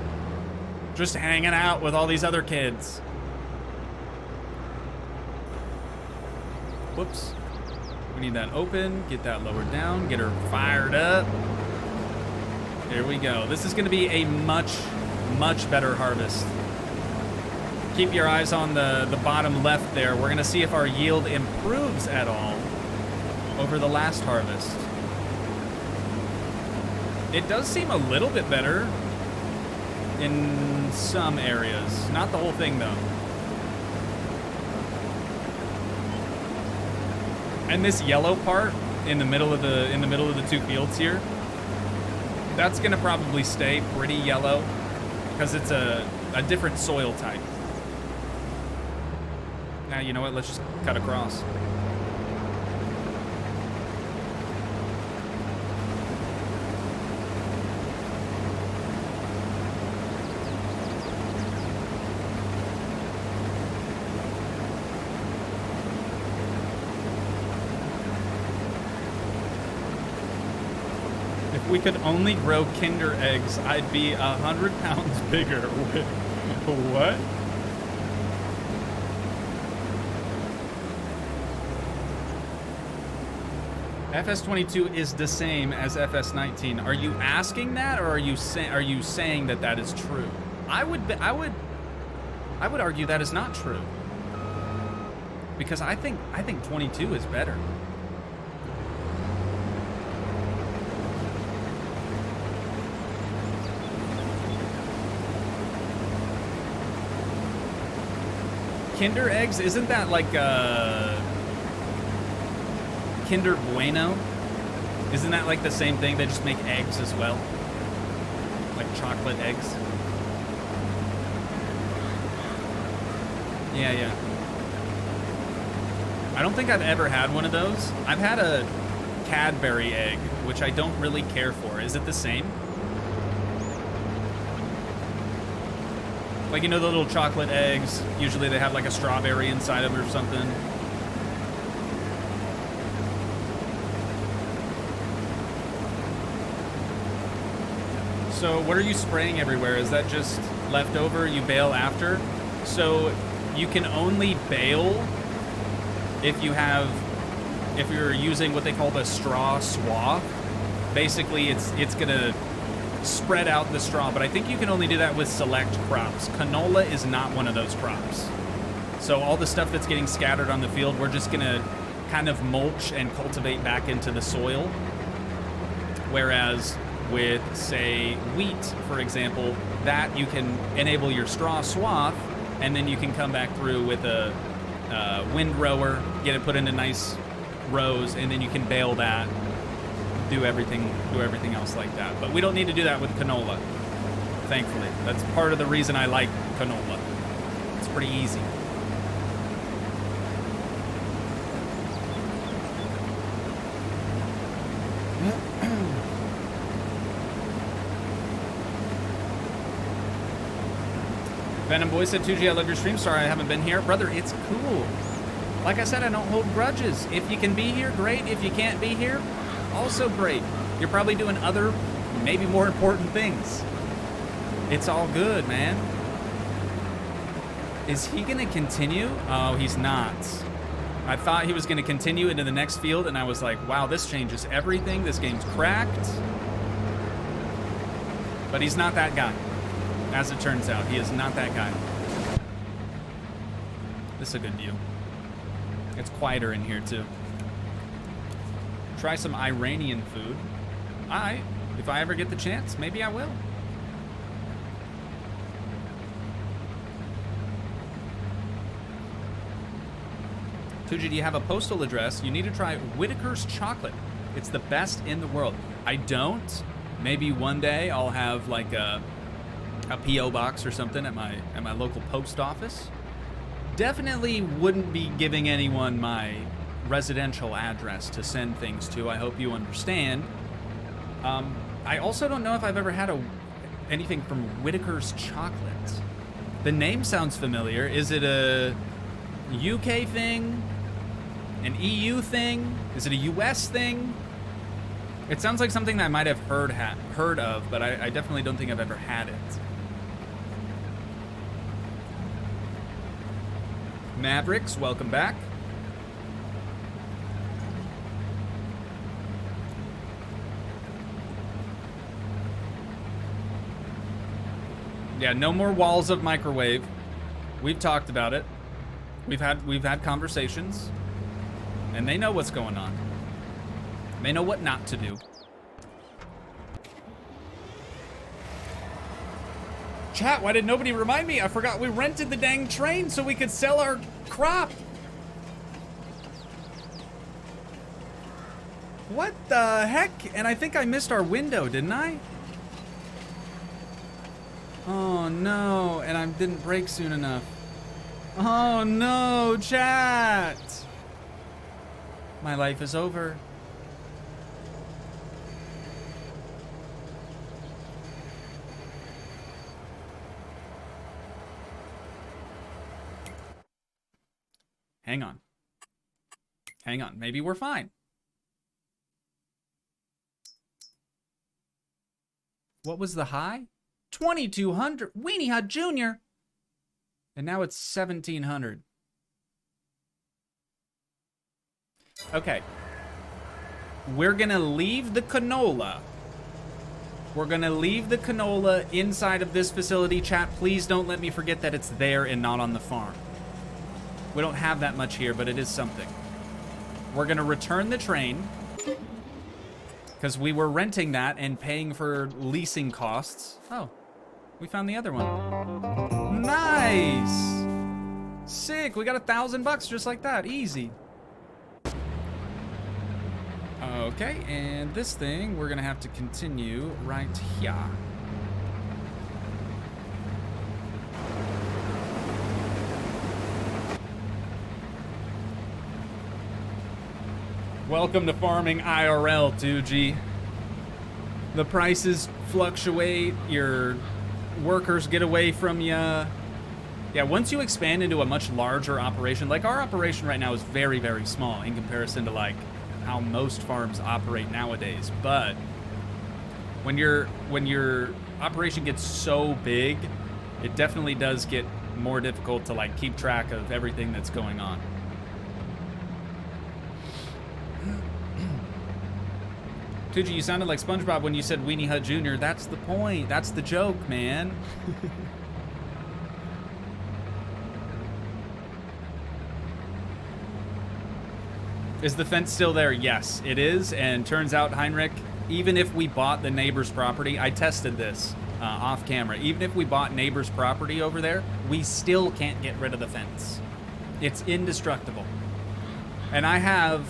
Just hanging out with all these other kids. Whoops. We need that open. Get that lowered down. Get her fired up. There we go. This is going to be a much, much better harvest. Keep your eyes on the bottom left there. We're going to see if our yield improves at all over the last harvest. It does seem a little bit better in some areas. Not the whole thing, though. And this yellow part in the middle of the two fields here, that's gonna probably stay pretty yellow because it's a different soil type. Now, you know what? Let's just cut across. If we could only grow Kinder eggs, I'd be 100 pounds bigger. What? FS22 is the same as FS19. Are you asking that, or are you saying that that is true? I would argue that is not true, because I think 22 is better. Kinder eggs, isn't that like Kinder Bueno? Isn't that like the same thing? They just make eggs as well, like chocolate eggs. Yeah. I don't think I've ever had one of those. I've had a Cadbury egg, which I don't really care for. Is it the same? Like, you know the little chocolate eggs? Usually they have like a strawberry inside of it or something. So what are you spraying everywhere? Is that just leftover? You bail after? So you can only bail if you're using what they call the straw swath. Basically, it's gonna spread out the straw, but I think you can only do that with select crops. Canola is not one of those crops. So all the stuff that's getting scattered on the field, we're just gonna kind of mulch and cultivate back into the soil. Whereas with, say, wheat, for example, that you can enable your straw swath, and then you can come back through with a windrower, get it put into nice rows, and then you can bale that, do everything else like that. But we don't need to do that with canola, thankfully. That's part of the reason I like canola. It's pretty easy. Venom Boy said, Toogii, I love your stream. Sorry I haven't been here. Brother, it's cool. Like I said, I don't hold grudges. If you can be here, great. If you can't be here, also great. You're probably doing other, maybe more important things. It's all good, man. Is he gonna continue? Oh, he's not. I thought he was gonna continue into the next field, and I was like, wow, this changes everything. This game's cracked. But he's not that guy. As it turns out, he is not that guy. This is a good view. It's quieter in here, too. Try some Iranian food. If I ever get the chance, maybe I will. Toogii, do you have a postal address? You need to try Whitaker's chocolate. It's the best in the world. I don't. Maybe one day I'll have like a P.O. box or something at my local post office. Definitely wouldn't be giving anyone my residential address to send things to. I hope you understand. I also don't know if I've ever had anything from Whitaker's chocolate. The name sounds familiar. Is it a UK thing? An EU thing? Is it a US thing? It sounds like something that I might have heard of, but I definitely don't think I've ever had it. Mavericks, welcome back. Yeah, no more walls of microwave. We've talked about it. We've had conversations, and they know what's going on. They know what not to do. Chat, why did nobody remind me? I forgot we rented the dang train so we could sell our crop. What the heck? And I think I missed our window, didn't I? Oh no, and I didn't brake soon enough. Oh no, chat. My life is over. Hang on. Hang on. Maybe we're fine. What was the high? 2,200. Weenie Hut Jr. And now it's 1,700. Okay. We're going to leave the canola. We're going to leave the canola inside of this facility. Chat, please don't let me forget that it's there and not on the farm. We don't have that much here, but it is something. We're going to return the train because we were renting that and paying for leasing costs. Oh, we found the other one. Nice. Sick. We got $1,000 just like that. Easy. Okay, and this thing we're gonna have to continue right here. Welcome to farming IRL, Toogii. The prices fluctuate, your workers get away from you. Yeah, once you expand into a much larger operation, like our operation right now is very, very small in comparison to like how most farms operate nowadays. But when your operation gets so big, it definitely does get more difficult to like keep track of everything that's going on. Toogii, you sounded like SpongeBob when you said Weenie Hut Jr. That's the point. That's the joke, man. Is the fence still there? Yes, it is. And turns out, Heinrich, even if we bought the neighbor's property, I tested this off camera. Even if we bought neighbor's property over there, we still can't get rid of the fence. It's indestructible. And I have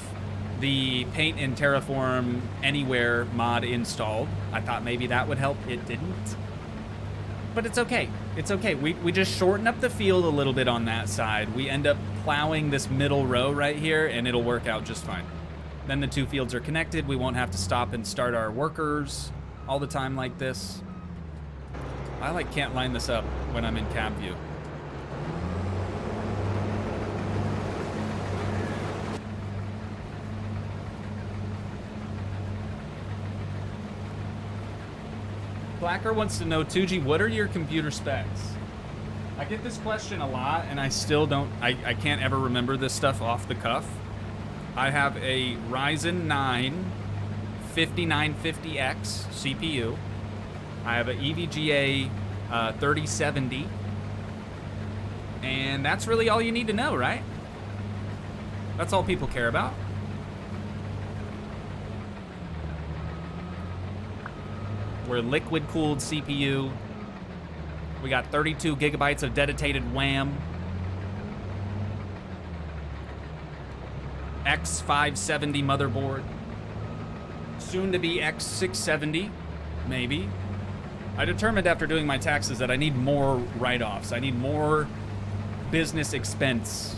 the Paint and Terraform Anywhere mod installed. I thought maybe that would help. It didn't. But it's okay. It's okay. We just shorten up the field a little bit on that side. We end up plowing this middle row right here, and it'll work out just fine. Then the two fields are connected. We won't have to stop and start our workers all the time like this. I like can't line this up when I'm in cab view. Blacker wants to know, Toogii, what are your computer specs? I get this question a lot, and I still don't, I can't ever remember this stuff off the cuff. I have a Ryzen 9 5950X CPU. I have an EVGA 3070. And that's really all you need to know, right? That's all people care about. We're liquid-cooled CPU. We got 32 gigabytes of dedicated RAM. X570 motherboard. Soon to be X670, maybe. I determined after doing my taxes that I need more write-offs. I need more business expense.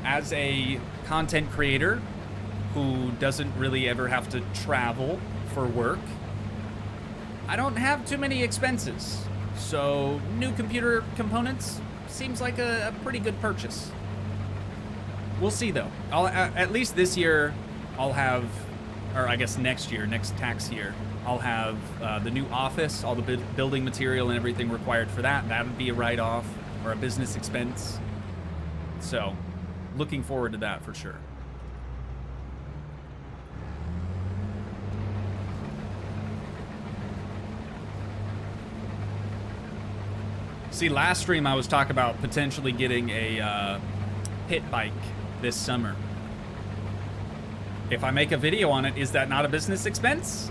As a content creator who doesn't really ever have to travel for work, I don't have too many expenses, so new computer components seems like a pretty good purchase. We'll see though. At least this year, I'll have, or I guess next year, next tax year, I'll have the new office, all the building material and everything required for that. That would be a write-off or a business expense. So, looking forward to that for sure. See, last stream I was talking about potentially getting a pit bike this summer. If I make a video on it, is that not a business expense?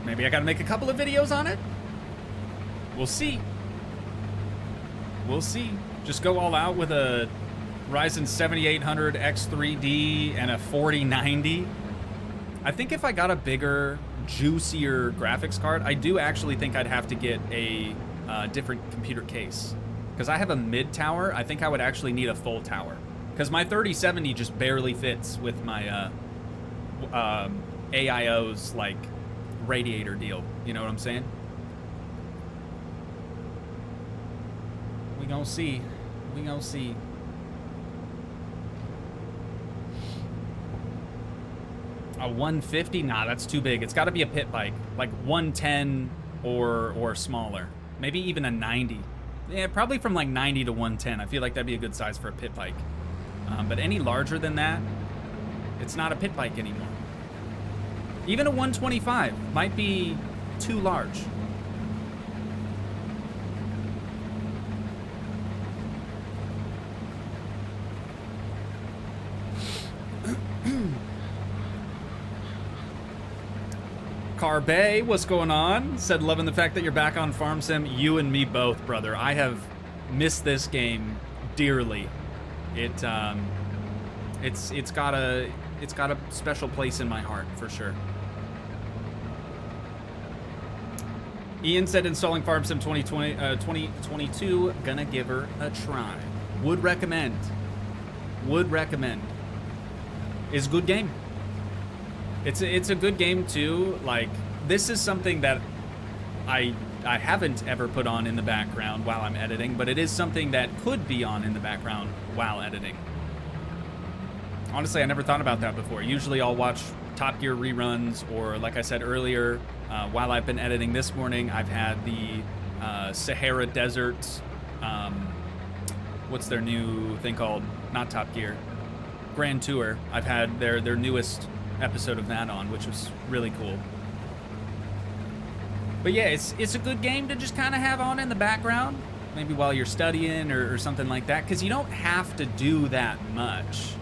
Maybe I gotta make a couple of videos on it? We'll see. We'll see. Just go all out with a Ryzen 7800 X3D and a 4090. I think if I got a bigger, juicier graphics card, I do actually think I'd have to get a different computer case. Because I have a mid tower, I think I would actually need a full tower. Because my 3070 just barely fits with my AIO's like radiator deal. You know what I'm saying? We gonna see. We gonna see. A 150? Nah, that's too big. It's got to be a pit bike. Like 110 or smaller. Maybe even a 90. Yeah, probably from like 90 to 110. I feel like that'd be a good size for a pit bike. But any larger than that, it's not a pit bike anymore. Even a 125 might be too large. Carbe, what's going on? Said loving the fact that you're back on Farm Sim. You and me both, brother. I have missed this game dearly. It's got a special place in my heart for sure. Ian said installing Farm Sim 2022, gonna give her a try. Would recommend. Would recommend. It's a good game. It's a good game too. Like, this is something that I haven't ever put on in the background while I'm editing, but it is something that could be on in the background while editing. Honestly, I never thought about that before. Usually I'll watch Top Gear reruns, or like I said earlier, while I've been editing this morning, I've had the Sahara Desert, what's their new thing called? Not Top Gear. Grand Tour. I've had their newest episode of that on, which was really cool. But yeah, it's a good game to just kind of have on in the background, maybe while you're studying or something like that, because you don't have to do that much.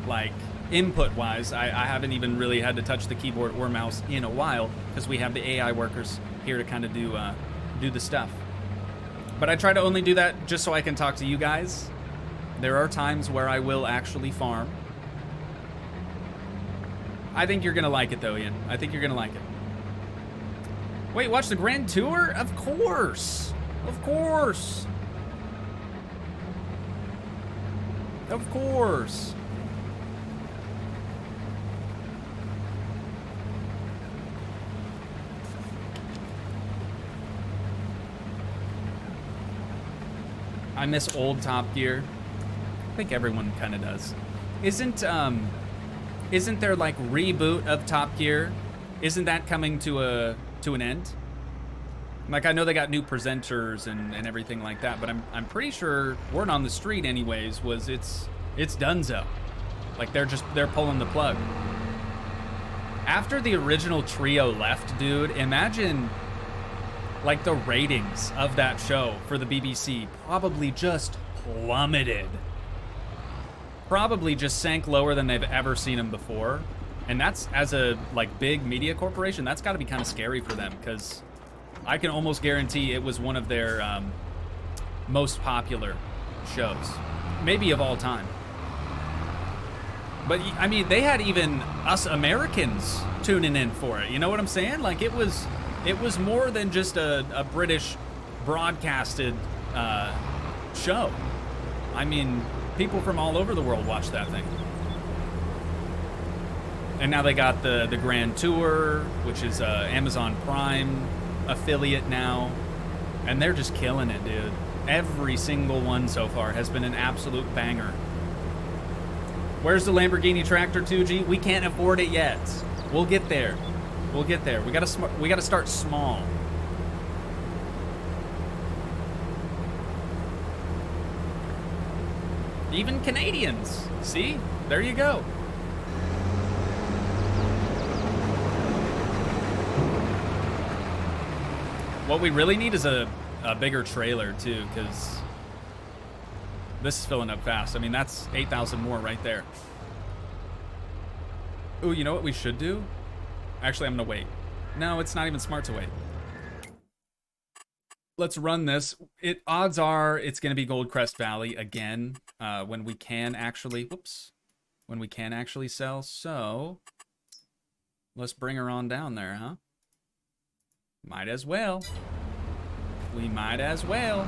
Like, input-wise, I haven't even really had to touch the keyboard or mouse in a while, because we have the AI workers here to kind of do the stuff. But I try to only do that just so I can talk to you guys. There are times where I will actually farm. I think you're gonna like it though, Ian. I think you're gonna like it. Wait, watch the Grand Tour? Of course! Of course! Of course! I miss old Top Gear. I think everyone kind of does. Isn't there like reboot of Top Gear? Isn't that coming to an end? Like, I know they got new presenters and everything like that, but I'm pretty sure word on the street anyways was it's donezo. Like, they're pulling the plug. After the original trio left, dude, imagine like the ratings of that show for the BBC probably just plummeted. Probably just sank lower than they've ever seen them before. And that's, as a like big media corporation, that's got to be kind of scary for them, because I can almost guarantee it was one of their most popular shows, maybe of all time. But I mean, they had even us Americans tuning in for it. You know what I'm saying? Like, it was more than just a British broadcasted show. I mean, people from all over the world watch that thing. And now they got the Grand Tour, which is Amazon Prime affiliate now. And they're just killing it, dude. Every single one so far has been an absolute banger. Where's the Lamborghini tractor, Toogii? We can't afford it yet. We'll get there. We'll get there. We gotta start small. Even Canadians. See? There you go. What we really need is a bigger trailer too, because this is filling up fast. I mean, that's 8,000 more right there. Ooh, you know what we should do? Actually, I'm gonna wait. No, it's not even smart to wait. Let's run this. Odds are it's gonna be Goldcrest Valley again, when we can actually, when we can actually sell. So let's bring her on down there, huh? Might as well. We might as well.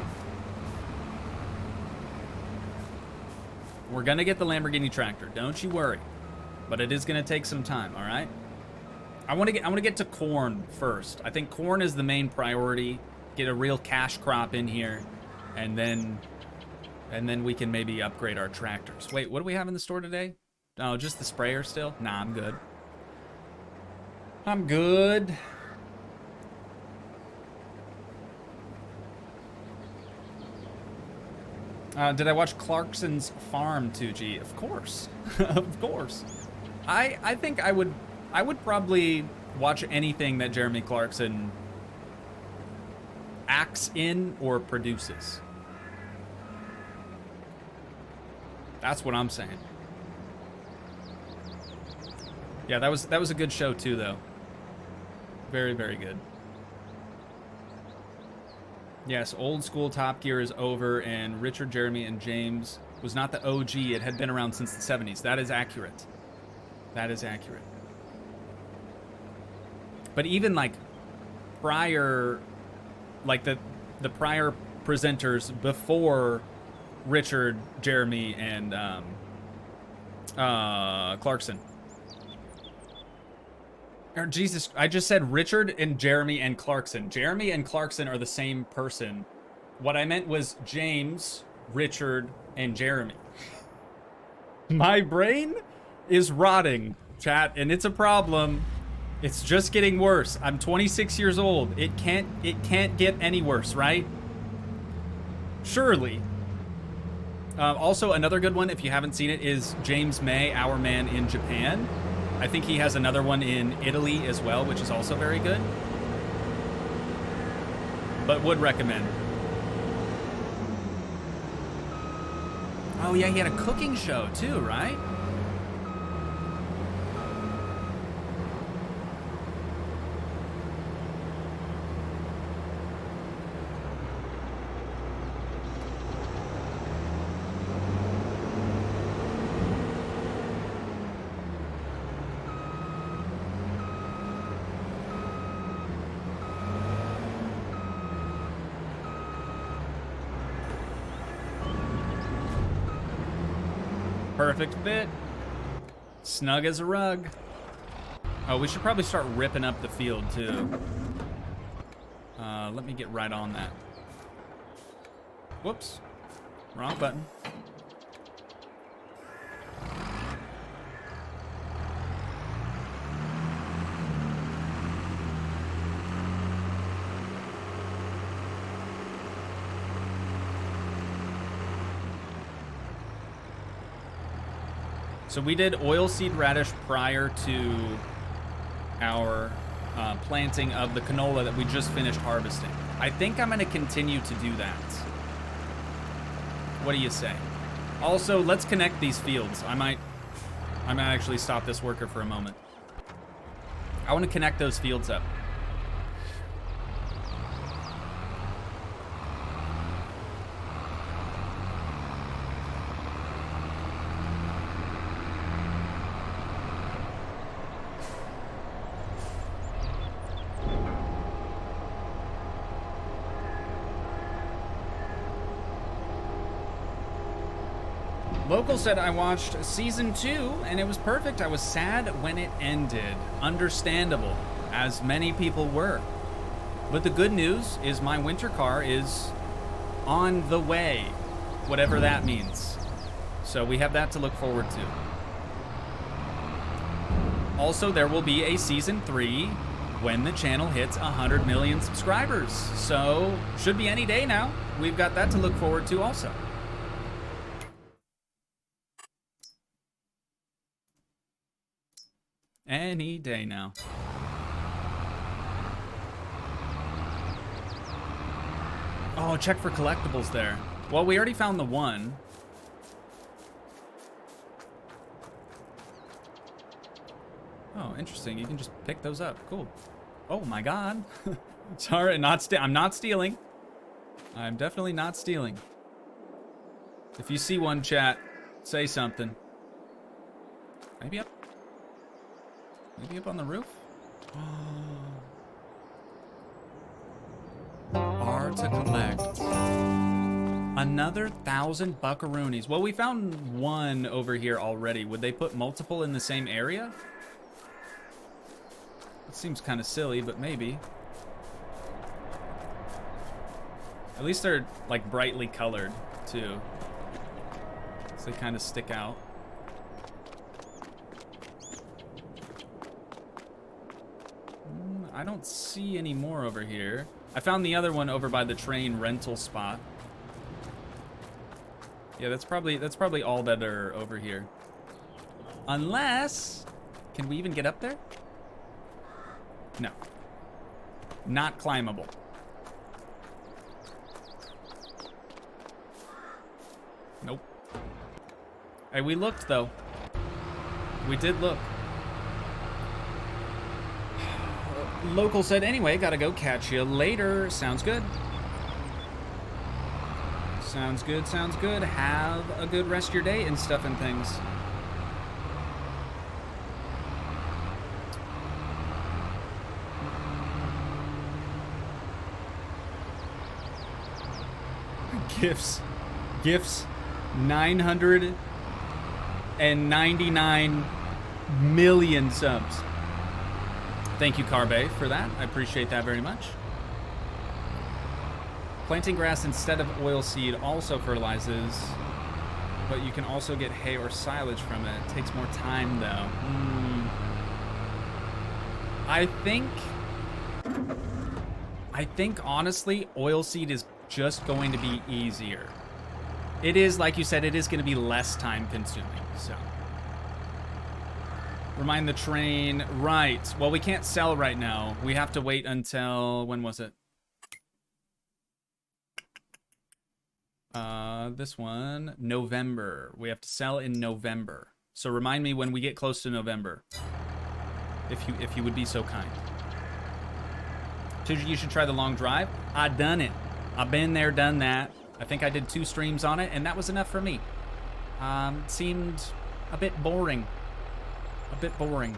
We're gonna get the Lamborghini tractor, don't you worry. But it is gonna take some time, all right? I want to get to corn first. I think corn is the main priority. Get a real cash crop in here, and then we can maybe upgrade our tractors. Wait, what do we have in the store today? Oh, just the sprayer still? Nah, I'm good. I'm good. Did I watch Clarkson's Farm, Toogii? Of course. Of course. I think I would probably watch anything that Jeremy Clarkson acts in or produces. That's what I'm saying. Yeah, that was a good show too, though. Very, very good. Yes, old school Top Gear is over, and Richard, Jeremy, and James was not the OG. It had been around since the 70s. That is accurate. That is accurate. But even like prior, like the prior presenters before Richard, Jeremy, and Clarkson. Or Jesus, I just said Richard and Jeremy and Clarkson. Jeremy and Clarkson are the same person. What I meant was James, Richard, and Jeremy. My brain is rotting, chat, and it's a problem. It's just getting worse. I'm 26 years old. It can't get any worse, right? Surely. Also, another good one, if you haven't seen it, is James May, Our Man in Japan. I think he has another one in Italy as well, which is also very good. But would recommend. Oh yeah, he had a cooking show too, right? Perfect fit. Snug as a rug. Oh, we should probably start ripping up the field too. Let me get right on that. Whoops. Wrong button. So we did oilseed radish prior to our planting of the canola that we just finished harvesting. I think I'm going to continue to do that. What do you say? Also, let's connect these fields. I might actually stop this worker for a moment. I want to connect those fields up. Local said I watched season 2 and it was perfect. I was sad when it ended. Understandable, as many people were. But the good news is my winter car is on the way, whatever that means. So we have that to look forward to. Also, there will be a season 3 when the channel hits 100 million subscribers. So should be any day now. We've got that to look forward to also. Any day now. Oh, check for collectibles there. Well, we already found the one. Oh, interesting. You can just pick those up. Cool. Oh my God. Sorry, I'm not stealing. I'm definitely not stealing. If you see one, chat, say something. Maybe up on the roof? R to collect. Another 1,000 buckaroonies. Well, we found one over here already. Would they put multiple in the same area? It seems kind of silly, but maybe. At least they're like brightly colored too. So they kind of stick out. I don't see any more over here. I found the other one over by the train rental spot. Yeah, that's probably all that are over here. Unless, can we even get up there? No. Not climbable. Nope. Hey, we looked though. We did look. Local said, anyway, gotta go, catch you later. Sounds good. Sounds good, sounds good. Have a good rest of your day and stuff and things. Gifts. 999 million subs. Thank you, Carbe, for that. I appreciate that very much. Planting grass instead of oilseed also fertilizes, but you can also get hay or silage from it. It takes more time, though. I think, honestly, oilseed is just going to be easier. It is, like you said, it is going to be less time consuming, so. Remind the train, right. Well, we can't sell right now. We have to wait until, when was it? This one, November. We have to sell in November. So remind me when we get close to November. If you would be so kind. You should try the long drive. I done it. I've been there, done that. I think I did 2 streams on it, and that was enough for me. Seemed a bit boring. A bit boring.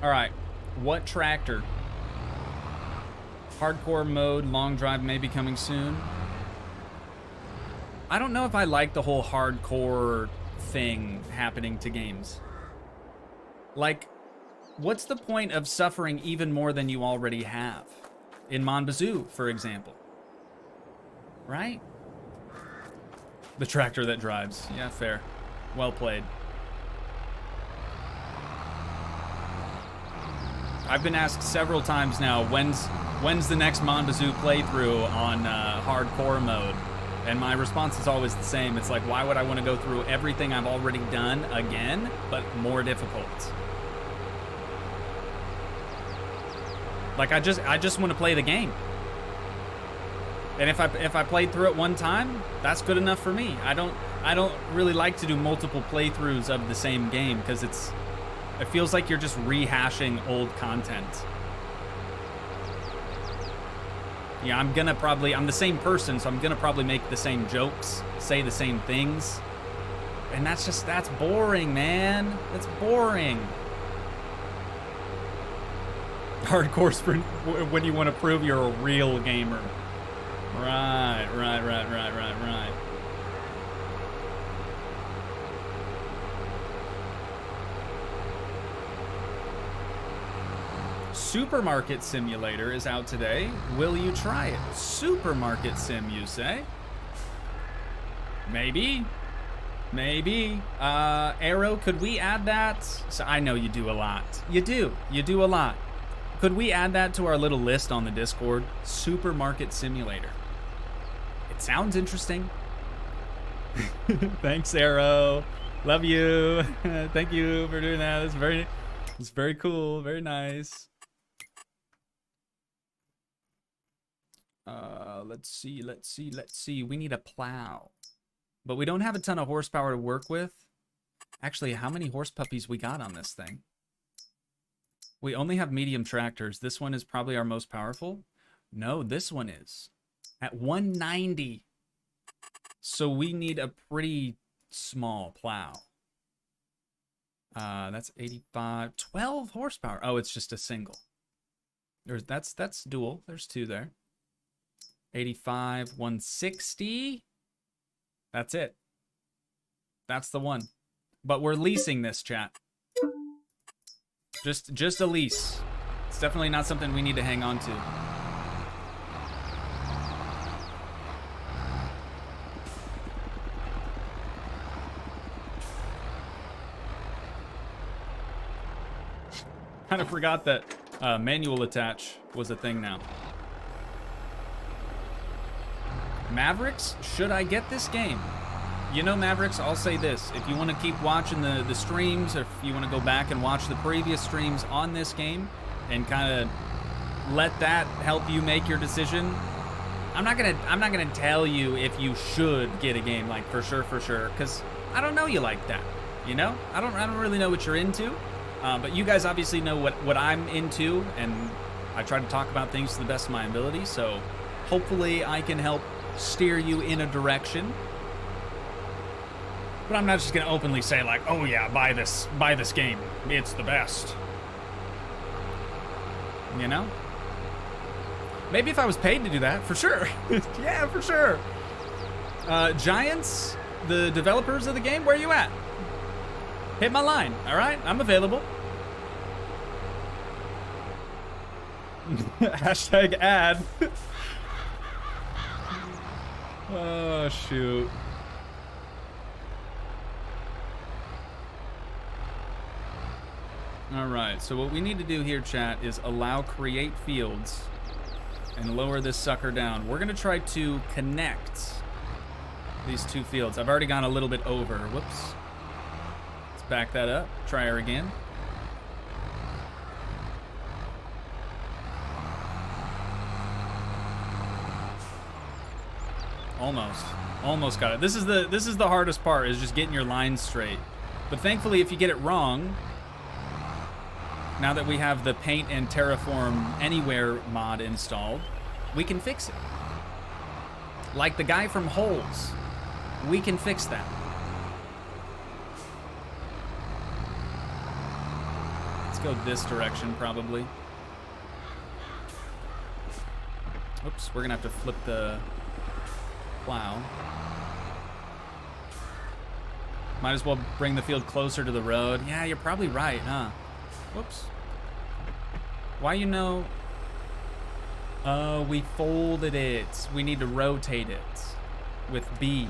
All right, what tractor? Hardcore mode, long drive may be coming soon. I don't know if I like the whole hardcore thing happening to games. Like, what's the point of suffering even more than you already have? In Monbazoo, for example. Right? The tractor that drives. Yeah, fair. Well played. I've been asked several times now, when's the next Monbazoo playthrough on hardcore mode? And my response is always the same. It's like, why would I want to go through everything I've already done again, but more difficult? Like, I just want to play the game. And if I played through it one time, that's good enough for me. I don't really like to do multiple playthroughs of the same game because it feels like you're just rehashing old content. Yeah, I'm the same person, so I'm gonna probably make the same jokes, say the same things. And that's boring, man. That's boring. Hardcore sprint when you want to prove you're a real gamer. Right. Supermarket Simulator is out today. Will you try it? Supermarket Sim, you say? Maybe. Arrow, could we add that? So I know you do a lot. You do a lot. Could we add that to our little list on the Discord? Supermarket Simulator. It sounds interesting. Thanks, Arrow. Love you. Thank you for doing that. It's very cool. Very nice. Let's see. We need a plow. But we don't have a ton of horsepower to work with. Actually, how many horse puppies we got on this thing? We only have medium tractors. This one is probably our most powerful. No, this one is. At 190. So we need a pretty small plow. That's 85. 12 horsepower. Oh, it's just a single. That's dual. There's 2 there. 85, 160. That's it. That's the one. But we're leasing this, chat. Just a lease. It's definitely not something we need to hang on to. Kind of forgot that manual attach was a thing now. Mavericks, should I get this game? You know, Mavericks, I'll say this. If you want to keep watching the streams, or if you want to go back and watch the previous streams on this game and kind of let that help you make your decision, I'm not gonna tell you if you should get a game, like for sure, because I don't know you like that. You know? I don't really know what you're into. But you guys obviously know what I'm into, and I try to talk about things to the best of my ability, so hopefully I can help steer you in a direction. But I'm not just gonna openly say like, oh yeah, buy this game, it's the best. You know? Maybe if I was paid to do that, for sure. Yeah, for sure. Giants, the developers of the game, where you at? Hit my line, all right? I'm available. Hashtag ad. Oh, shoot. All right, so what we need to do here, chat, is allow create fields and lower this sucker down. We're gonna try to connect these two fields. I've already gone a little bit over. Whoops. Let's back that up. Try her again. Almost got it. This is the hardest part, is just getting your lines straight. But thankfully, if you get it wrong, now that we have the Paint and Terraform Anywhere mod installed, we can fix it. Like the guy from Holes, we can fix that. Let's go this direction, probably. Oops, we're gonna have to flip the plow. Might as well bring the field closer to the road. Yeah, you're probably right, huh? Whoops. Why, you know? Oh, we folded it. We need to rotate it with B.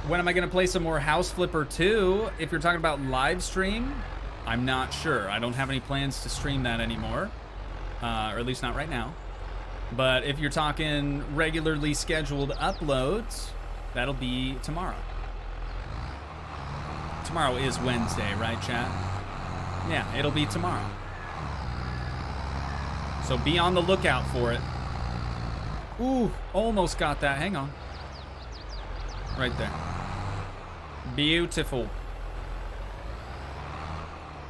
When am I going to play some more House Flipper 2? If you're talking about live stream, I'm not sure. I don't have any plans to stream that anymore. Or at least not right now. But if you're talking regularly scheduled uploads, that'll be tomorrow. Tomorrow is Wednesday, right, chat? Yeah, it'll be tomorrow. So be on the lookout for it. Ooh, almost got that. Hang on. Right there. Beautiful.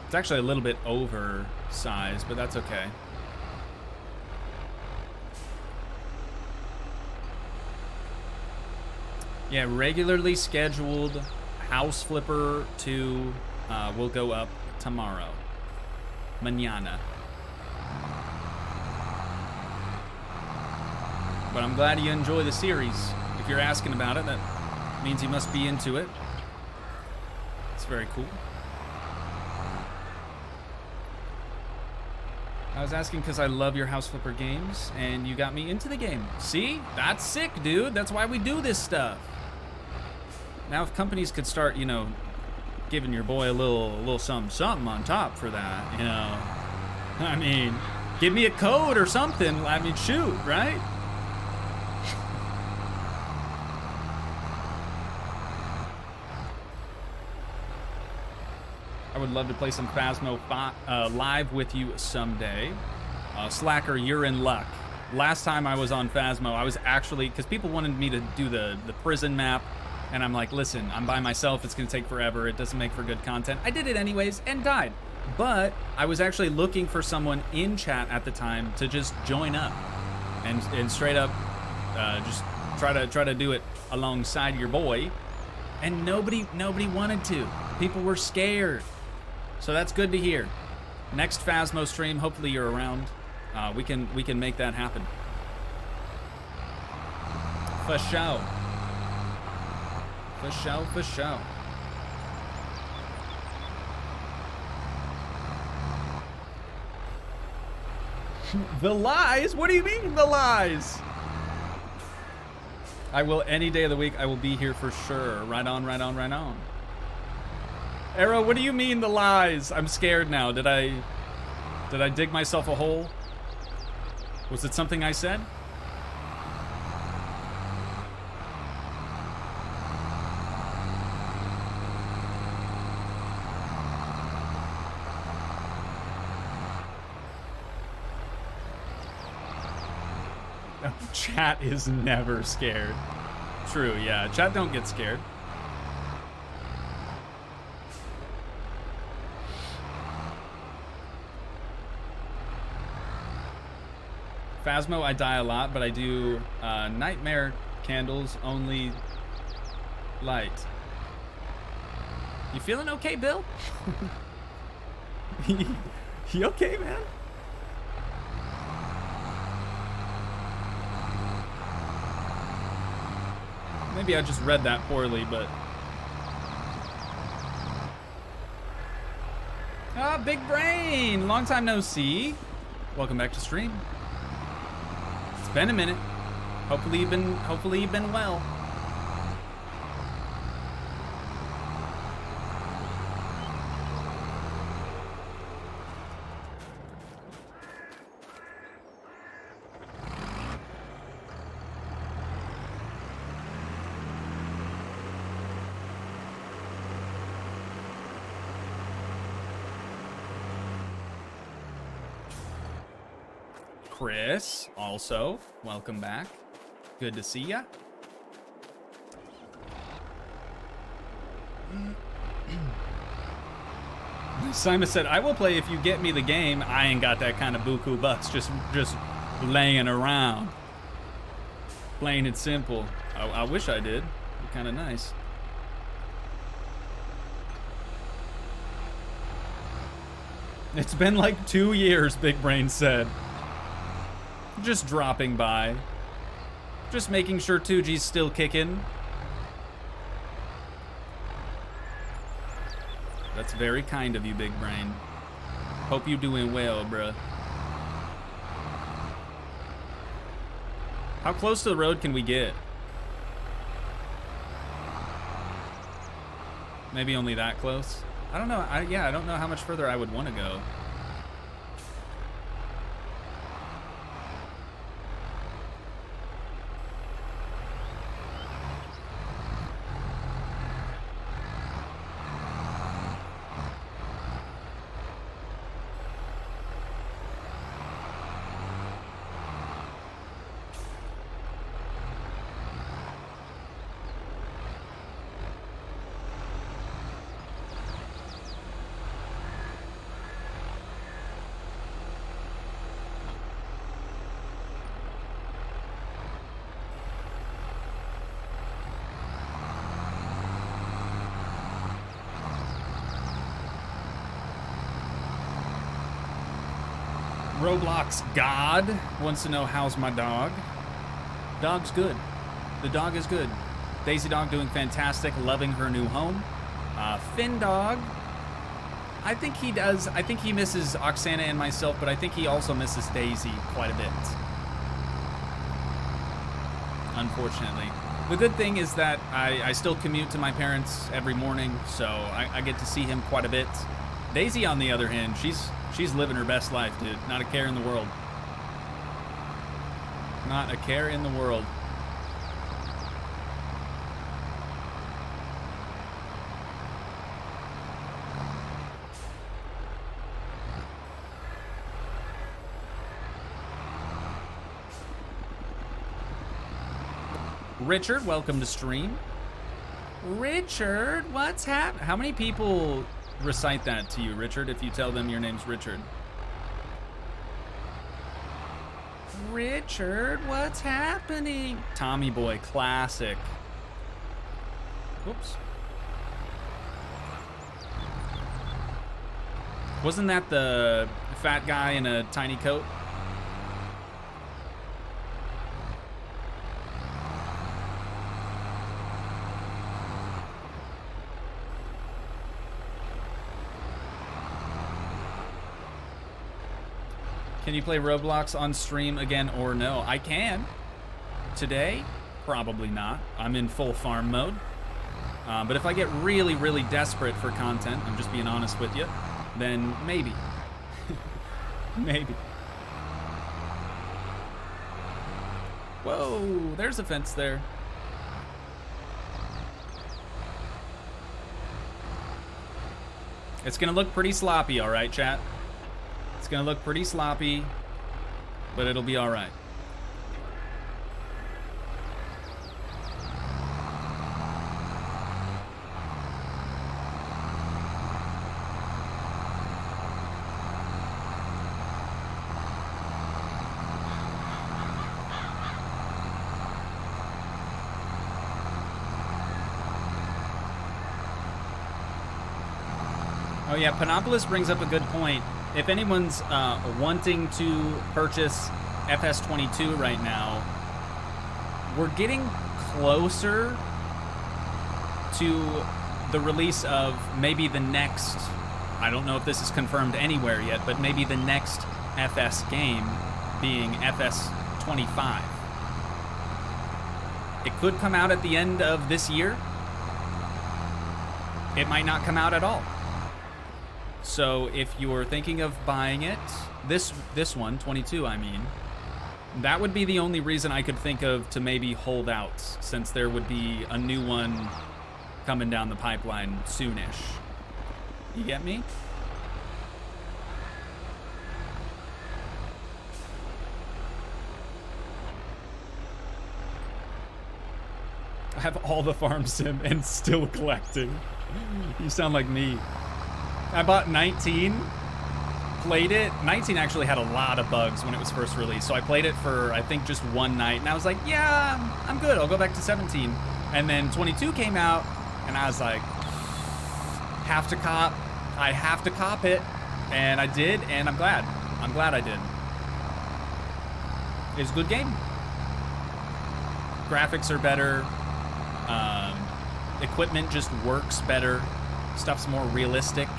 It's actually a little bit oversized, but that's okay. Yeah, regularly scheduled House Flipper 2 will go up tomorrow. Mañana. But I'm glad you enjoy the series. If you're asking about it, that means you must be into it. It's very cool. I was asking because I love your House Flipper games, and you got me into the game. See? That's sick, dude. That's why we do this stuff. Now, if companies could start, you know, giving your boy a little something on top for that, you know. I mean, give me a code or something. I mean, shoot, right? I would love to play some Phasmo live with you someday. Slacker, you're in luck. Last time I was on Phasmo, I was actually, because people wanted me to do the prison map, and I'm like, listen, I'm by myself, it's gonna take forever, it doesn't make for good content. I did it anyways, and died. But I was actually looking for someone in chat at the time to just join up, and straight up, just try to do it alongside your boy, and nobody wanted to. People were scared. So that's good to hear. Next Phasmo stream, hopefully you're around. We can make that happen. For sure. For show, for show. The lies? What do you mean, the lies? I will, any day of the week, I will be here for sure. Right on, right on, right on. Arrow, what do you mean, the lies? I'm scared now. Did I dig myself a hole? Was it something I said? Chat is never scared. True, yeah. Chat don't get scared. Phasmo, I die a lot, but I do nightmare candles only light. You feeling okay, Bill? You okay, man? Maybe I just read that poorly, but... Ah, Big Brain! Long time no see. Welcome back to stream. It's been a minute. Hopefully you've been well. Chris, also, welcome back. Good to see ya. Simon said, I will play if you get me the game. I ain't got that kind of buku bucks just laying around. Plain and simple. I wish I did. Be kind of nice. It's been like 2 years, Big Brain said. Just dropping by. Just making sure Toogii's still kicking. That's very kind of you, Big Brain. Hope you doing well, bruh. How close to the road can we get? Maybe only that close? I don't know. I don't know how much further I would want to go. Roblox God wants to know how's my dog. Dog's good. The dog is good. Daisy Dog doing fantastic, loving her new home. Finn Dog, I think he does. I think he misses Oksana and myself, but I think he also misses Daisy quite a bit. Unfortunately. The good thing is that I still commute to my parents every morning, so I get to see him quite a bit. Daisy, on the other hand, she's living her best life, dude. Not a care in the world. Not a care in the world. Richard, welcome to stream. Richard, what's happening? How many people recite that to you, Richard, if you tell them your name's Richard? Richard, what's happening? Tommy Boy, classic. Whoops. Wasn't that the fat guy in a tiny coat? Can you play Roblox on stream again or no? I can. Today? Probably not. I'm in full farm mode. But if I get really, really desperate for content, I'm just being honest with you, then maybe. Maybe. Whoa, there's a fence there. It's gonna look pretty sloppy, all right, chat? It's gonna look pretty sloppy, but it'll be all right. Oh yeah, Panopolis brings up a good point. If anyone's wanting to purchase FS22 right now, we're getting closer to the release of maybe the next, I don't know if this is confirmed anywhere yet, but maybe the next FS game being FS25. It could come out at the end of this year. It might not come out at all. So if you're thinking of buying it, this one, 22 I mean, that would be the only reason I could think of to maybe hold out, since there would be a new one coming down the pipeline soonish. You get me? I have all the farm sim and still collecting. You sound like me. I bought 19, played it. 19 actually had a lot of bugs when it was first released, so I played it for, I think, just one night, and I was like, yeah, I'm good. I'll go back to 17. And then 22 came out, and I was like, have to cop. I have to cop it. And I did, and I'm glad. I'm glad I did. It's a good game. Graphics are better. Equipment just works better. Stuff's more realistic.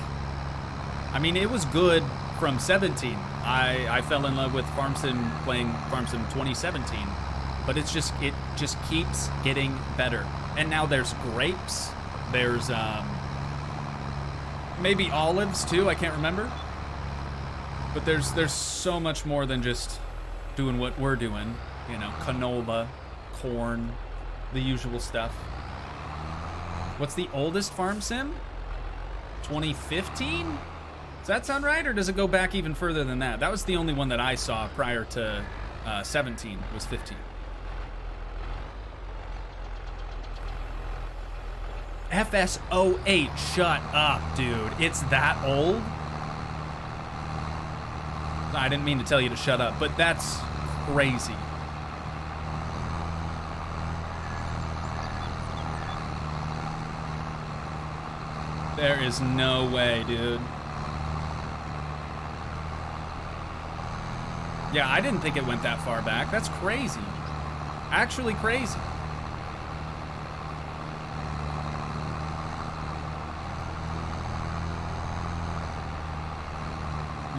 I mean, it was good from 17. I fell in love with Farm Sim playing Farm Sim 2017, but it just keeps getting better. And now there's grapes. There's maybe olives too. I can't remember. But there's so much more than just doing what we're doing. You know, canola, corn, the usual stuff. What's the oldest Farm Sim? 2015? Does that sound right, or does it go back even further than that? That was the only one that I saw prior to 17, was 15. FS08, shut up, dude. It's that old? I didn't mean to tell you to shut up, but that's crazy. There is no way, dude. Yeah, I didn't think it went that far back. That's crazy. Actually crazy.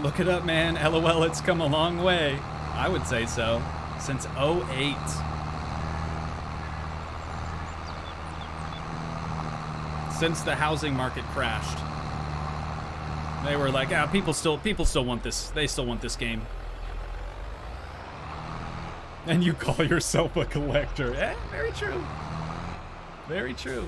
Look it up, man. LOL, it's come a long way. I would say so. Since 08. Since the housing market crashed. They were like, ah, people still want this. They still want this game. And you call yourself a collector. Eh, very true. Very true.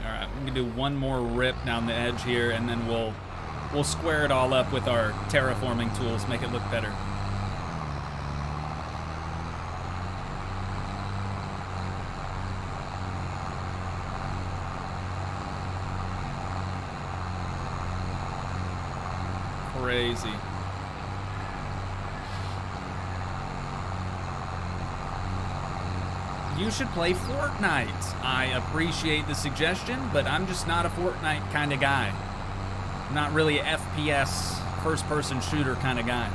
All right, we can do one more rip down the edge here, and then we'll square it all up with our terraforming tools, make it look better. Crazy. You should play Fortnite. I appreciate the suggestion, but I'm just not a Fortnite kind of guy. I'm not really a FPS, first-person shooter kind of guy.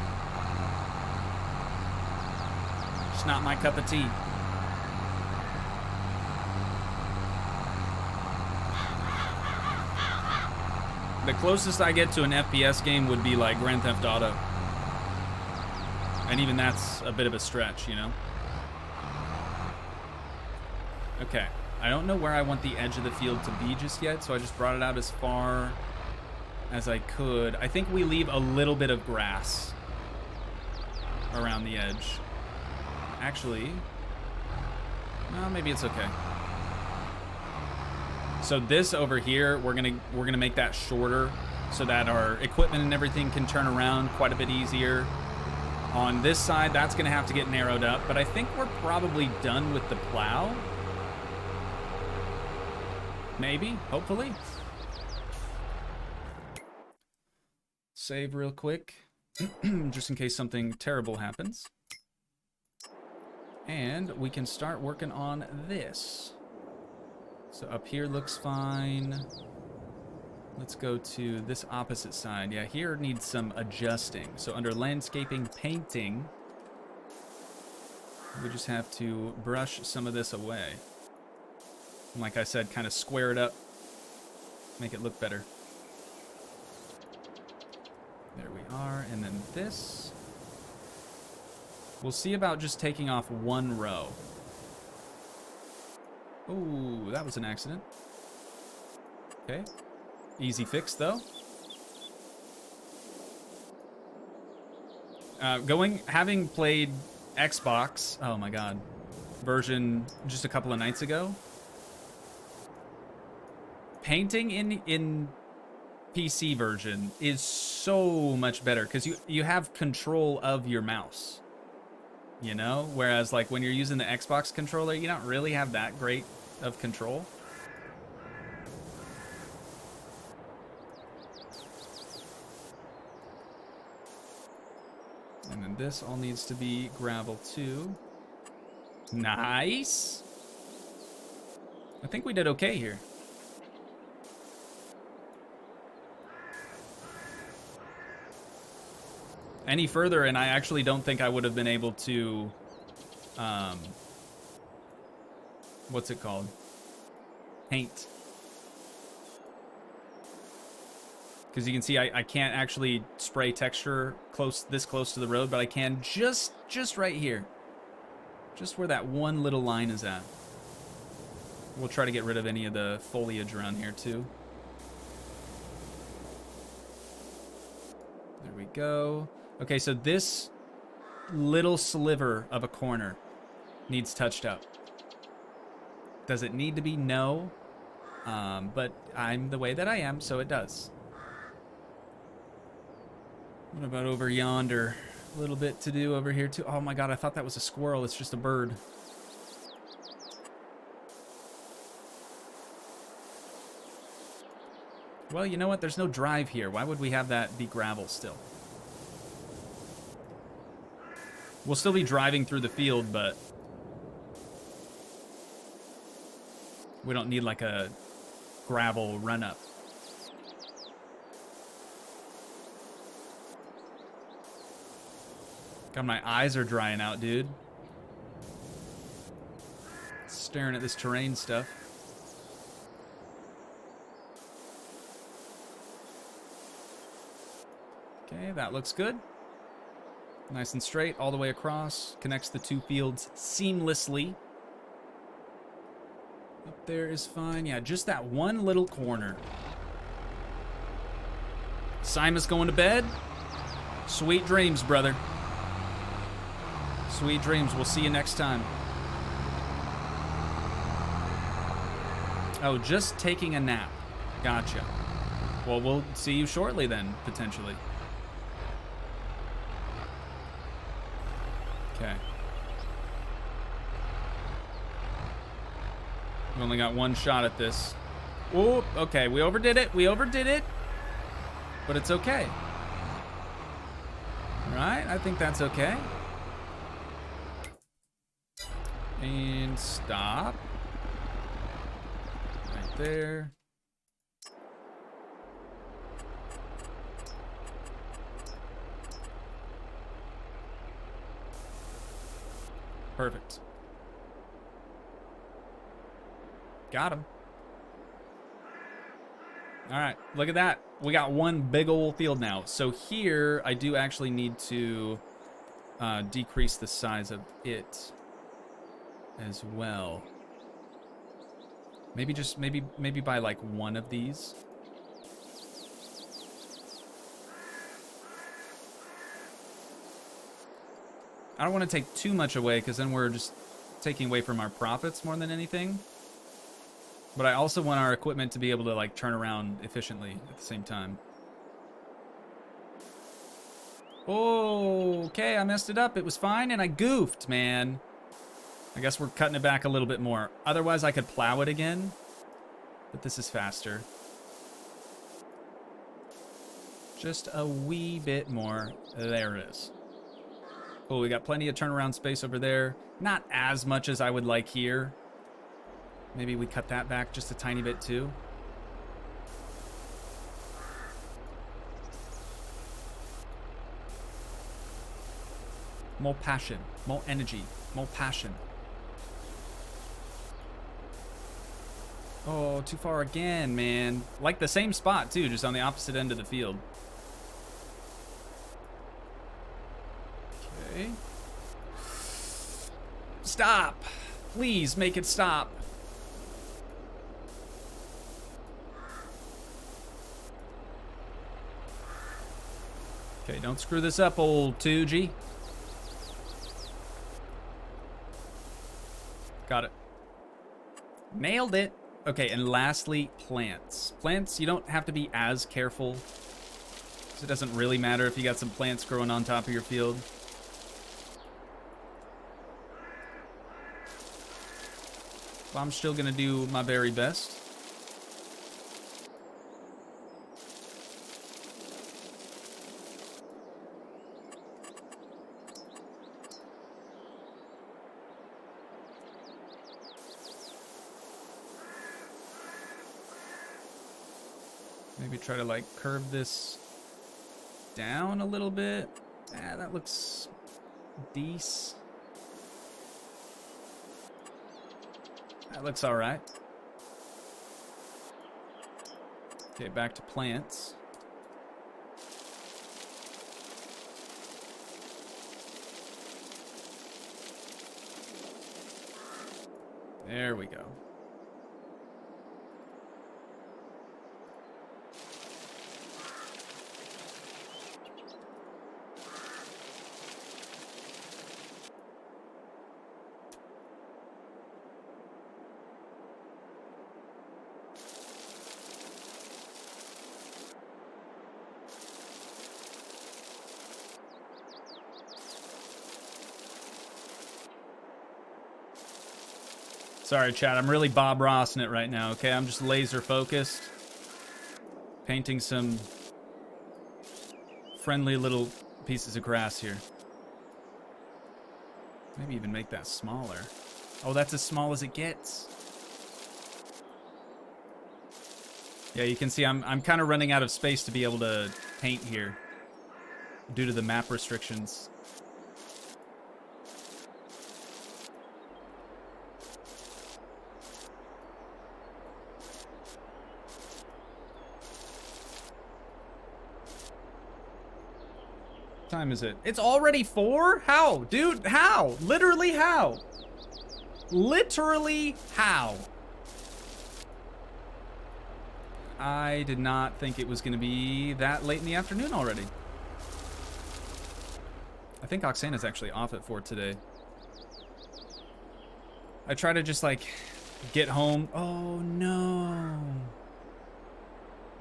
Just not my cup of tea. The closest I get to an FPS game would be like Grand Theft Auto. And even that's a bit of a stretch, you know? Okay. I don't know where I want the edge of the field to be just yet, so I just brought it out as far as I could. I think we leave a little bit of grass around the edge. Actually, no, maybe it's okay. So this over here, we're gonna make that shorter so that our equipment and everything can turn around quite a bit easier. On this side, that's gonna have to get narrowed up, but I think we're probably done with the plow. Maybe, hopefully. Save real quick, just in case something terrible happens. And we can start working on this. So up here looks fine. Let's go to this opposite side. Yeah, here needs some adjusting. So under landscaping, painting, we just have to brush some of this away. And like I said, kind of square it up, make it look better. There we are, and then this. We'll see about just taking off one row. Ooh, that was an accident. Okay. Easy fix, though. Having played Xbox, oh my god, version just a couple of nights ago, painting in PC version is so much better because you have control of your mouse, you know, whereas like when you're using the Xbox controller, you don't really have that great of control. And then this all needs to be gravel too. Nice. I think we did okay here. Any further, and I actually don't think I would have been able to, what's it called? Paint. Because you can see I can't actually spray texture this close to the road, but I can just right here. Just where that one little line is at. We'll try to get rid of any of the foliage around here too. There we go. Okay, so this little sliver of a corner needs touched up. Does it need to be? No. But I'm the way that I am, so it does. What about over yonder? A little bit to do over here too. Oh my god, I thought that was a squirrel. It's just a bird. Well, you know what? There's no drive here. Why would we have that be gravel still? We'll still be driving through the field, but we don't need like a gravel run-up. God, my eyes are drying out, dude. Staring at this terrain stuff. Okay, that looks good. Nice and straight all the way across. Connects the two fields seamlessly. Up there is fine. Yeah, just that one little corner. Simon's going to bed. Sweet dreams, brother. Sweet dreams. We'll see you next time. Oh, just taking a nap. Gotcha. Well, we'll see you shortly then, potentially. Okay. We only got one shot at this. Oh, okay. We overdid it. We overdid it. But it's okay. Right? I think that's okay. And stop. Right there. Perfect. Got him. All right, look at that. We got one big old field now. So here, I do actually need to decrease the size of it as well. Maybe just, maybe buy like one of these. I don't want to take too much away because then we're just taking away from our profits more than anything. But I also want our equipment to be able to like turn around efficiently at the same time. Okay, I messed it up. It was fine and I goofed, man. I guess we're cutting it back a little bit more. Otherwise I could plow it again, but this is faster. Just a wee bit more. There it is. Cool, we got plenty of turnaround space over there. Not as much as I would like here. Maybe we cut that back just a tiny bit too. More passion, more energy, more passion. Oh, too far again, man. Like the same spot too, just on the opposite end of the field. Okay. Stop. Please make it stop. Okay, don't screw this up, old Toogii. Got it. Nailed it. Okay, and lastly, plants. Plants, you don't have to be as careful. So it doesn't really matter if you got some plants growing on top of your field. But I'm still gonna do my very best. Maybe try to like curve this down a little bit. Ah, that looks decent. That looks all right. Okay, back to plants. There we go. Sorry, chat. I'm really Bob Rossing it right now, okay? I'm just laser focused. Painting some friendly little pieces of grass here. Maybe even make that smaller. Oh, that's as small as it gets. Yeah, you can see I'm kind of running out of space to be able to paint here due to the map restrictions. Time is it? It's already 4? How? Dude, how? Literally how? Literally how? I did not think it was going to be that late in the afternoon already. I think Oksana's actually off at 4 today. I try to just like get home. Oh no.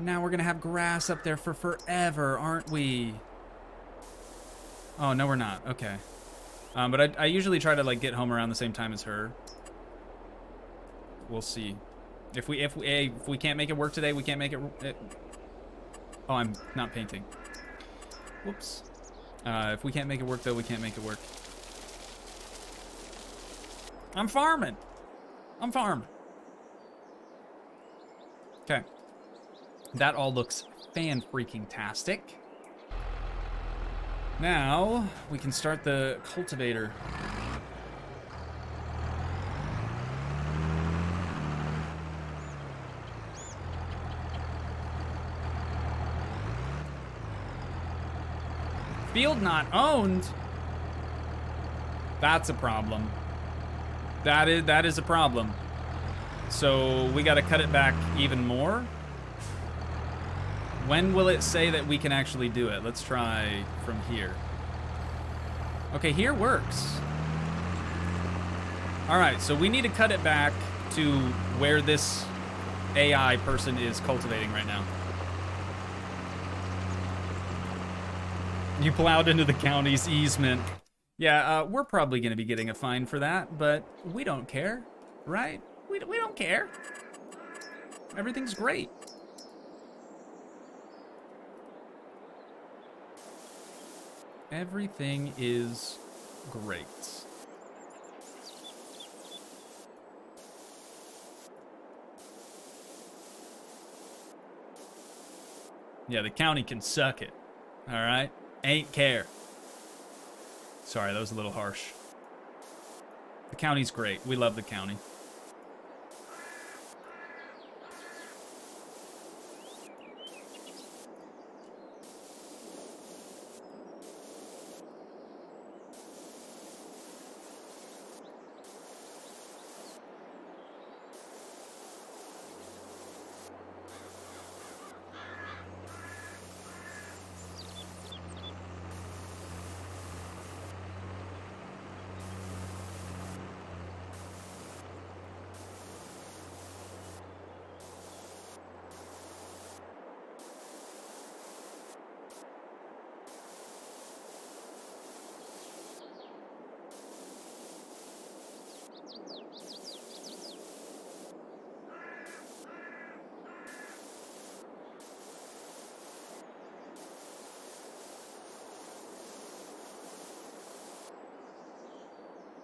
Now we're going to have grass up there for forever, aren't we? Oh, no, we're not. Okay. But I usually try to like get home around the same time as her. We'll see. If we can't make it work today, we can't make it. Oh, I'm not painting. Whoops. If we can't make it work though, we can't make it work. I'm farming. I'm farming. Okay. That all looks fan-freaking-tastic. Now, we can start the cultivator. Field not owned? That's a problem. That is a problem. So we gotta cut it back even more. When will it say that we can actually do it? Let's try from here. Okay, here works. All right, so we need to cut it back to where this AI person is cultivating right now. You plowed into the county's easement. Yeah, we're probably gonna be getting a fine for that, but we don't care, right? We don't care. Everything's great. Everything is great. Yeah, the county can suck it. All right? Ain't care. Sorry, that was a little harsh. The county's great. We love the county.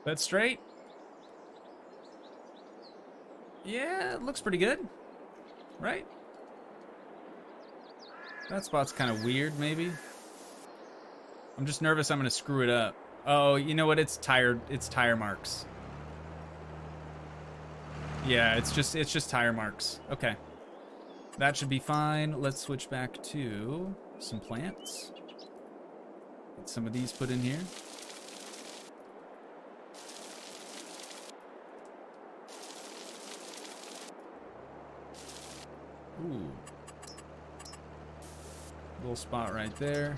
That's straight. Yeah, it looks pretty good. Right? That spot's kind of weird, maybe. I'm just nervous I'm gonna screw it up. Oh, you know what? It's tire marks. Yeah, it's just tire marks. Okay. That should be fine. Let's switch back to some plants. Get some of these put in here. Ooh. Little spot right there.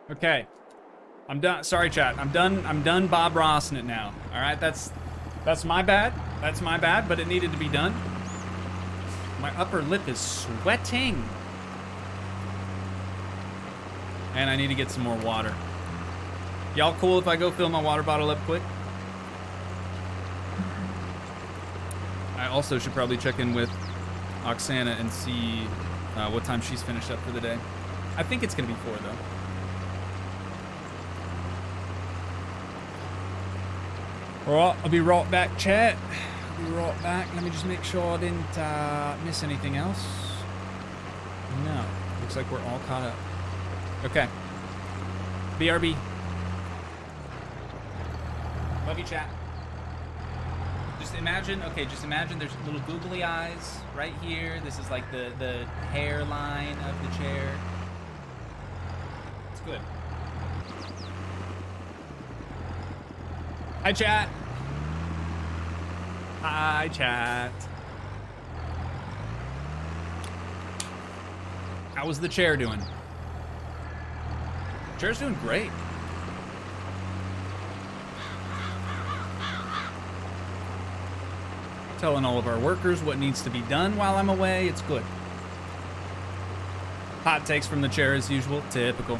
Okay, I'm done. Sorry, chat. I'm done Bob Rossing it now. All right, that's my bad. That's my bad, but it needed to be done. My upper lip is sweating. And I need to get some more water. Y'all cool if I go fill my water bottle up quick? I also should probably check in with Oksana and see what time she's finished up for the day. I think it's gonna be 4 though. Alright, I'll be right back, chat. I'll be right back. Let me just make sure I didn't miss anything else. No. Looks like we're all caught up. Okay. BRB. Love you, chat. Just imagine there's little googly eyes right here. This is like the hairline of the chair. It's good. Hi, chat. Hi, chat. How was the chair doing? Chair's doing great. Telling all of our workers what needs to be done while I'm away. It's good. Hot takes from the chair as usual. Typical.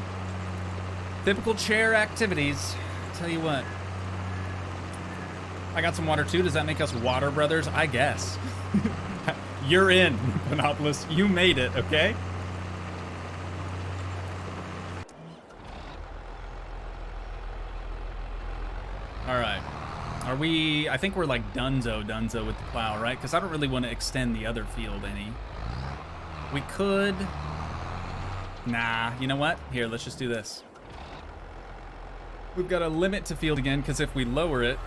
Typical chair activities. Tell you what. I got some water too. Does that make us water brothers? I guess. You're in, Monopolis. You made it, okay? Are we... I think we're like dunzo with the plow, right? Because I don't really want to extend the other field any. We could... Nah, you know what? Here, let's just do this. We've got a limit to field again, because if we lower it,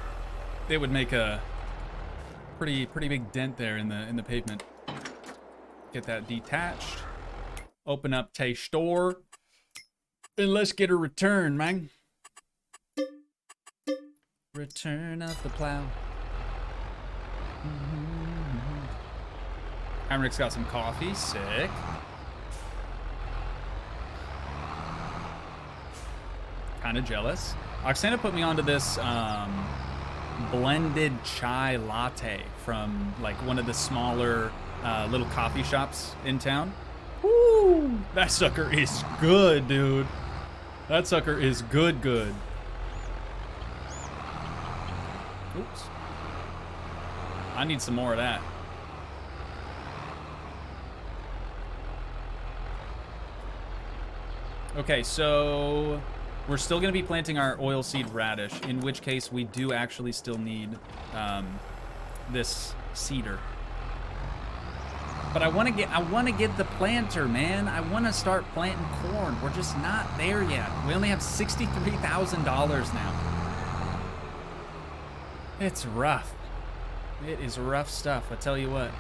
it would make a pretty big dent there in the pavement. Get that detached. Open up Tay store. And let's get a return, man. Return of the plow. Heinrich's got some coffee. Sick. Kind of jealous. Oksana put me onto this blended chai latte from like one of the smaller little coffee shops in town. Woo! That sucker is good, dude. That sucker is good. Oops. I need some more of that. Okay, so we're still going to be planting our oilseed radish, in which case we do actually still need this cedar. But I want to get the planter, man. I want to start planting corn. We're just not there yet. We only have $63,000 now. It's rough. It is rough stuff, I tell you what.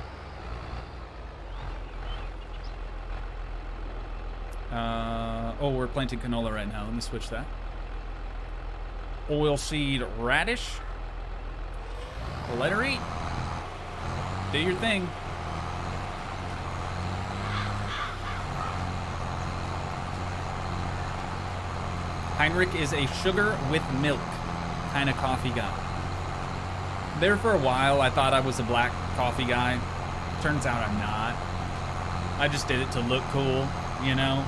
Oh, we're planting canola right now. Let me switch that. Oilseed radish. Let her eat. Do your thing. Heinrich is a sugar with milk kind of coffee guy. There for a while, I thought I was a black coffee guy. Turns out I'm not. I just did it to look cool, you know?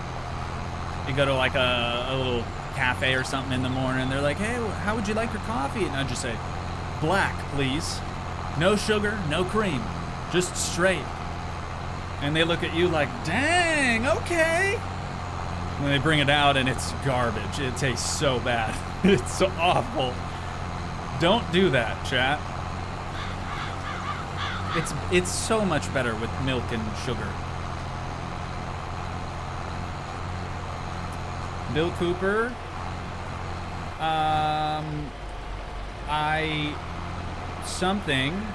You go to like a little cafe or something in the morning, they're like, hey, how would you like your coffee? And I just say, black, please. No sugar, no cream, just straight. And they look at you like, dang, okay. When they bring it out and it's garbage. It tastes so bad. It's so awful. Don't do that, chat. It's so much better with milk and sugar. Bill Cooper. I something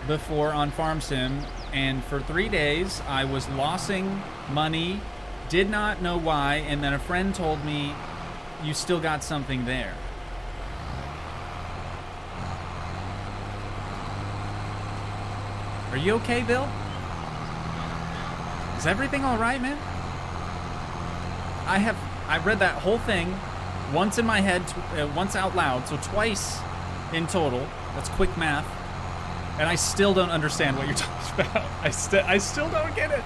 before on Farm Sim, and for 3 days I was losing money. Did not know why, and then a friend told me, you still got something there. Are you okay, Bill? Is everything all right, man? I read that whole thing once in my head, once out loud, so twice in total. That's quick math. And I still don't understand what you're talking about. I still don't get it.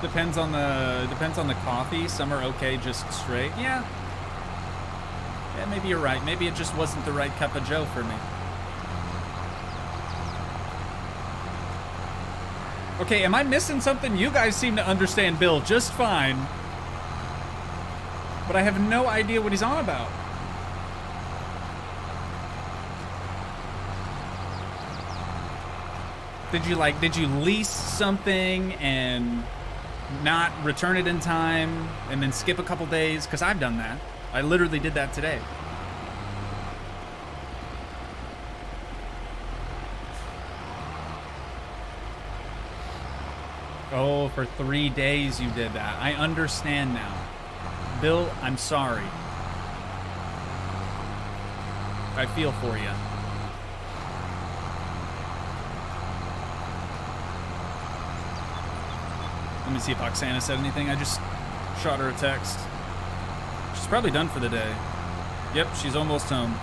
Depends on the coffee. Some are okay just straight. Yeah, maybe you're right. Maybe it just wasn't the right cup of joe for me. Okay, am I missing something? You guys seem to understand Bill just fine, but I have no idea what he's on about. Did you lease something and not return it in time and then skip a couple days? Because I've done that. I literally did that today. Oh, for 3 days you did that. I understand now. Bill, I'm sorry. I feel for you. Let me see if Oksana said anything. I just shot her a text. She's probably done for the day. Yep, she's almost home.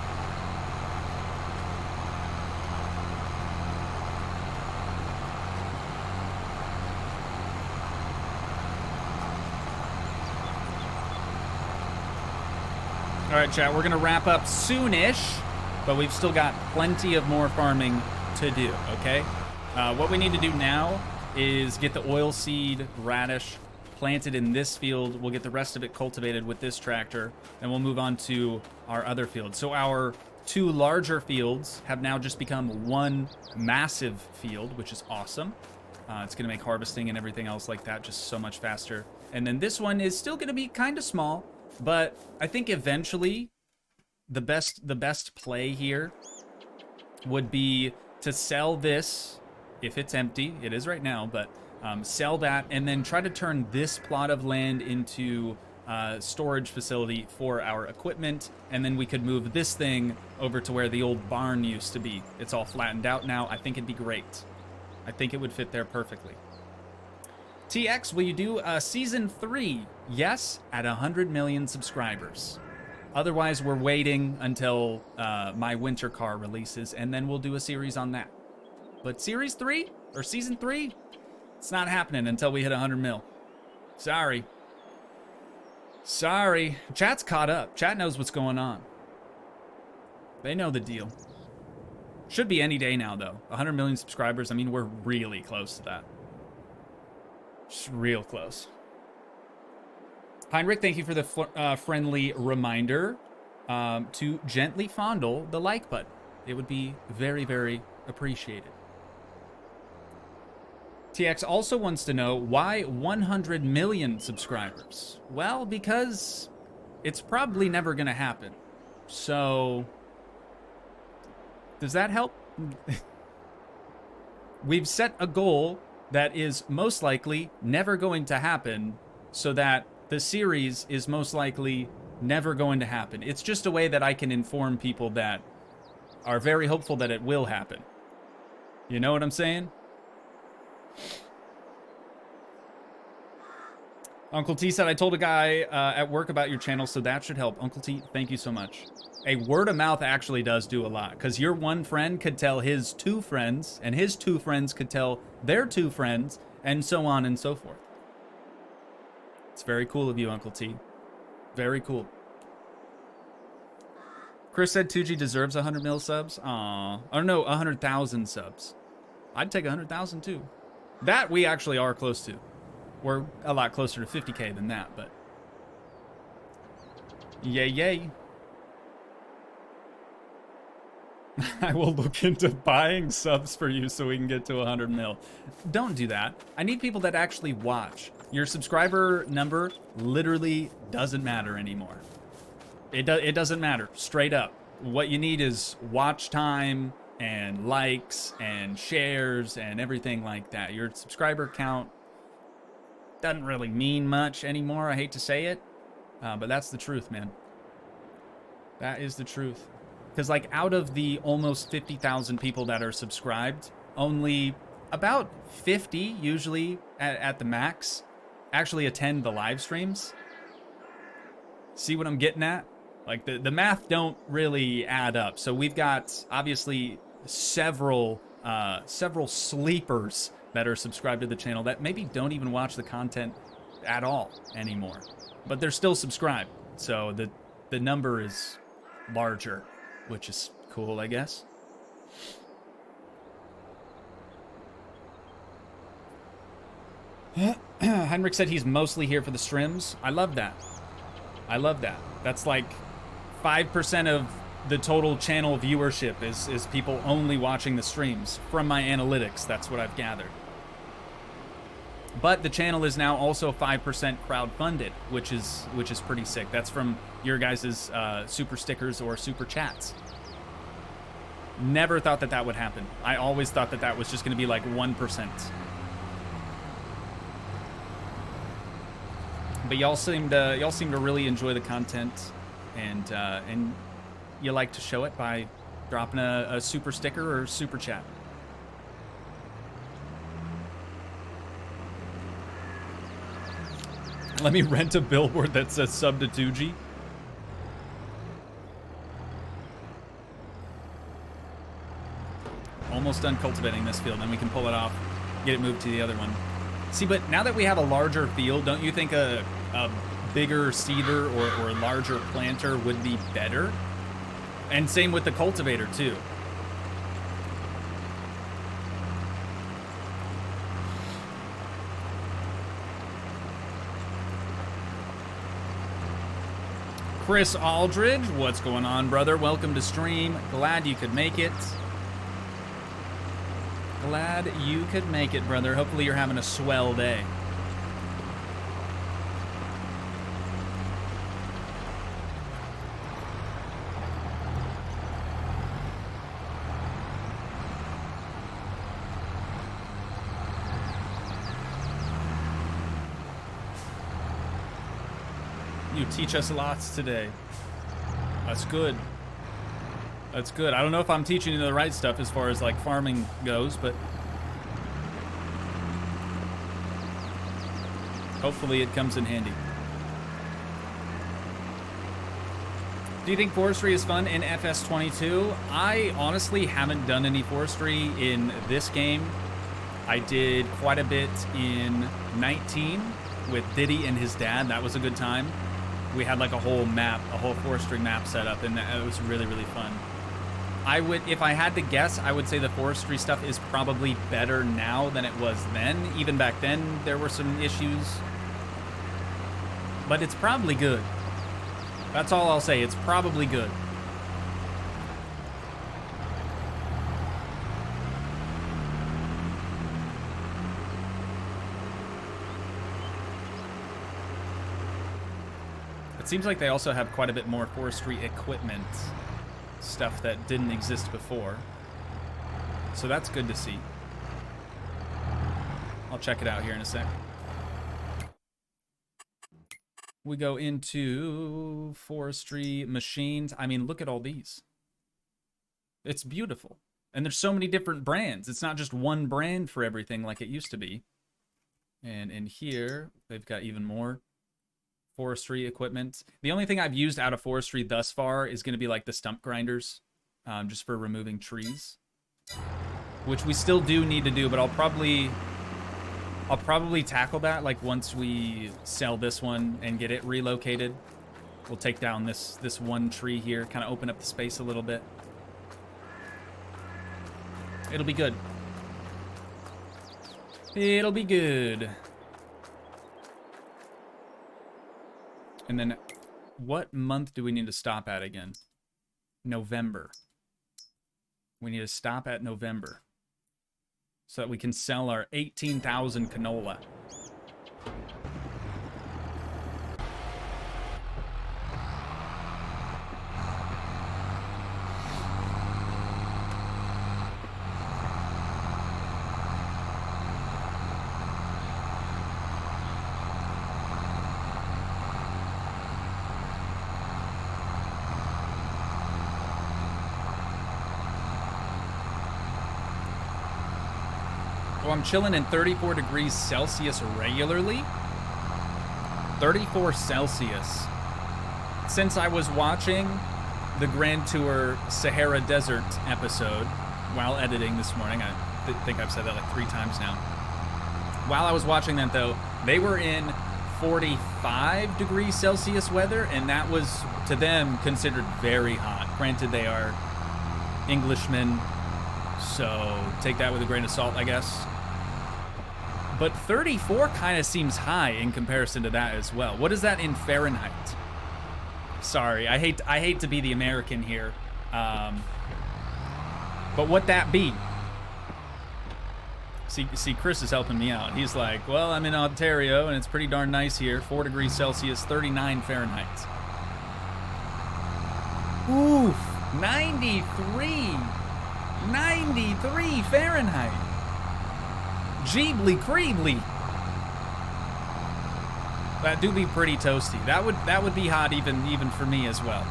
All right, chat, we're gonna wrap up soonish, but we've still got plenty of more farming to do, okay? What we need to do now is get the oilseed radish planted in this field. We'll get the rest of it cultivated with this tractor, and we'll move on to our other fields. So our 2 larger fields have now just become 1 massive field, which is awesome. It's going to make harvesting and everything else like that just so much faster. And then this one is still going to be kind of small, but I think eventually the best play here would be to sell this if it's empty. It is right now, but sell that and then try to turn this plot of land into a storage facility for our equipment, and then we could move this thing over to where the old barn used to be. It's all flattened out now. I think it'd be great. I think it would fit there perfectly. TX, will you do season 3? Yes, at 100 million subscribers. Otherwise, we're waiting until my winter car releases, and then we'll do a series on that. But series 3 or season 3, it's not happening until we hit 100 mil. Sorry. Sorry. Chat's caught up. Chat knows what's going on. They know the deal. Should be any day now, though. 100 million subscribers. I mean, we're really close to that. Just real close. Heinrich, thank you for the friendly reminder to gently fondle the like button. It would be very, very appreciated. TX also wants to know why 100 million subscribers. Well, because it's probably never going to happen. So, does that help? We've set a goal that is most likely never going to happen, so that the series is most likely never going to happen. It's just a way that I can inform people that are very hopeful that it will happen. You know what I'm saying? Uncle T said, I told a guy at work about your channel, so that should help. Uncle T, thank you so much. A word of mouth actually does do a lot, because your one friend could tell his 2 friends, and his 2 friends could tell their 2 friends, and so on and so forth. It's very cool of you, Uncle T. Very cool. Chris said Toogii deserves 100 mil subs. Aw. Oh no, 100,000 subs. I'd take 100,000 too. That we actually are close to. We're a lot closer to 50K than that, but... Yay, yay. I will look into buying subs for you so we can get to 100 mil. Don't do that. I need people that actually watch. Your subscriber number literally doesn't matter anymore. It doesn't matter, straight up. What you need is watch time and likes and shares and everything like that. Your subscriber count doesn't really mean much anymore. I hate to say it, but that's the truth, man. That is the truth. Because like out of the almost 50,000 people that are subscribed, only about 50 usually at the max actually attend the live streams. See what I'm getting at? Like the math don't really add up. So we've got obviously several sleepers that are subscribed to the channel that maybe don't even watch the content at all anymore, but they're still subscribed. So the number is larger, which is cool, I guess. Heinrich said he's mostly here for the streams. I love that. I love that. That's like 5% of the total channel viewership is people only watching the streams. From my analytics, that's what I've gathered. But the channel is now also 5% crowdfunded, which is pretty sick. That's from your guys' super stickers or super chats. Never thought that would happen. I always thought that was just going to be like 1%. But y'all seem to really enjoy the content, and you like to show it by dropping a super sticker or super chat. Let me rent a billboard that says sub to Toogii. Almost done cultivating this field, then we can pull it off, get it moved to the other one. See, but now that we have a larger field, don't you think a bigger seeder or larger planter would be better? And same with the cultivator too. Chris Aldridge, what's going on, brother? Welcome to stream. Glad you could make it. Glad you could make it, brother. Hopefully you're having a swell day. You teach us lots today. That's good. That's good. I don't know if I'm teaching you the right stuff as far as like farming goes, but hopefully it comes in handy. Do you think forestry is fun in FS22? I honestly haven't done any forestry in this game. I did quite a bit in 19 with Diddy and his dad. That was a good time. We had like a whole map, a whole forestry map set up, and it was really, really fun. I would, if I had to guess, I would say the forestry stuff is probably better now than it was then. Even back then, there were some issues. But it's probably good. That's all I'll say. It's probably good. It seems like they also have quite a bit more forestry equipment. Stuff that didn't exist before. So that's good to see. I'll check it out here in a sec. We go into forestry machines. I mean, look at all these. It's beautiful. And there's so many different brands. It's not just one brand for everything like it used to be. And in here, they've got even more forestry equipment. The only thing I've used out of forestry thus far is going to be like the stump grinders, just for removing trees, which we still do need to do, but I'll probably tackle that like once we sell this one and get it relocated. We'll take down this one tree here, kind of open up the space a little bit. It'll be good. It'll be good. And then what month do we need to stop at again? November. We need to stop at November so that we can sell our 18,000 canola. I'm chilling in 34 degrees Celsius regularly. 34 Celsius. Since I was watching the Grand Tour Sahara Desert episode while editing this morning, I think I've said that like 3 times now. While I was watching that though, they were in 45 degrees Celsius weather, and that was to them considered very hot. Granted, they are Englishmen, so take that with a grain of salt, I guess. But 34 kind of seems high in comparison to that as well. What is that in Fahrenheit? Sorry, I hate to be the American here. But what that be? See, Chris is helping me out. He's like, well, I'm in Ontario, and it's pretty darn nice here. 4 degrees Celsius, 39 Fahrenheit. Oof, 93. 93 Fahrenheit. Jeebly creebly. That do be pretty toasty. That would be hot even for me as well.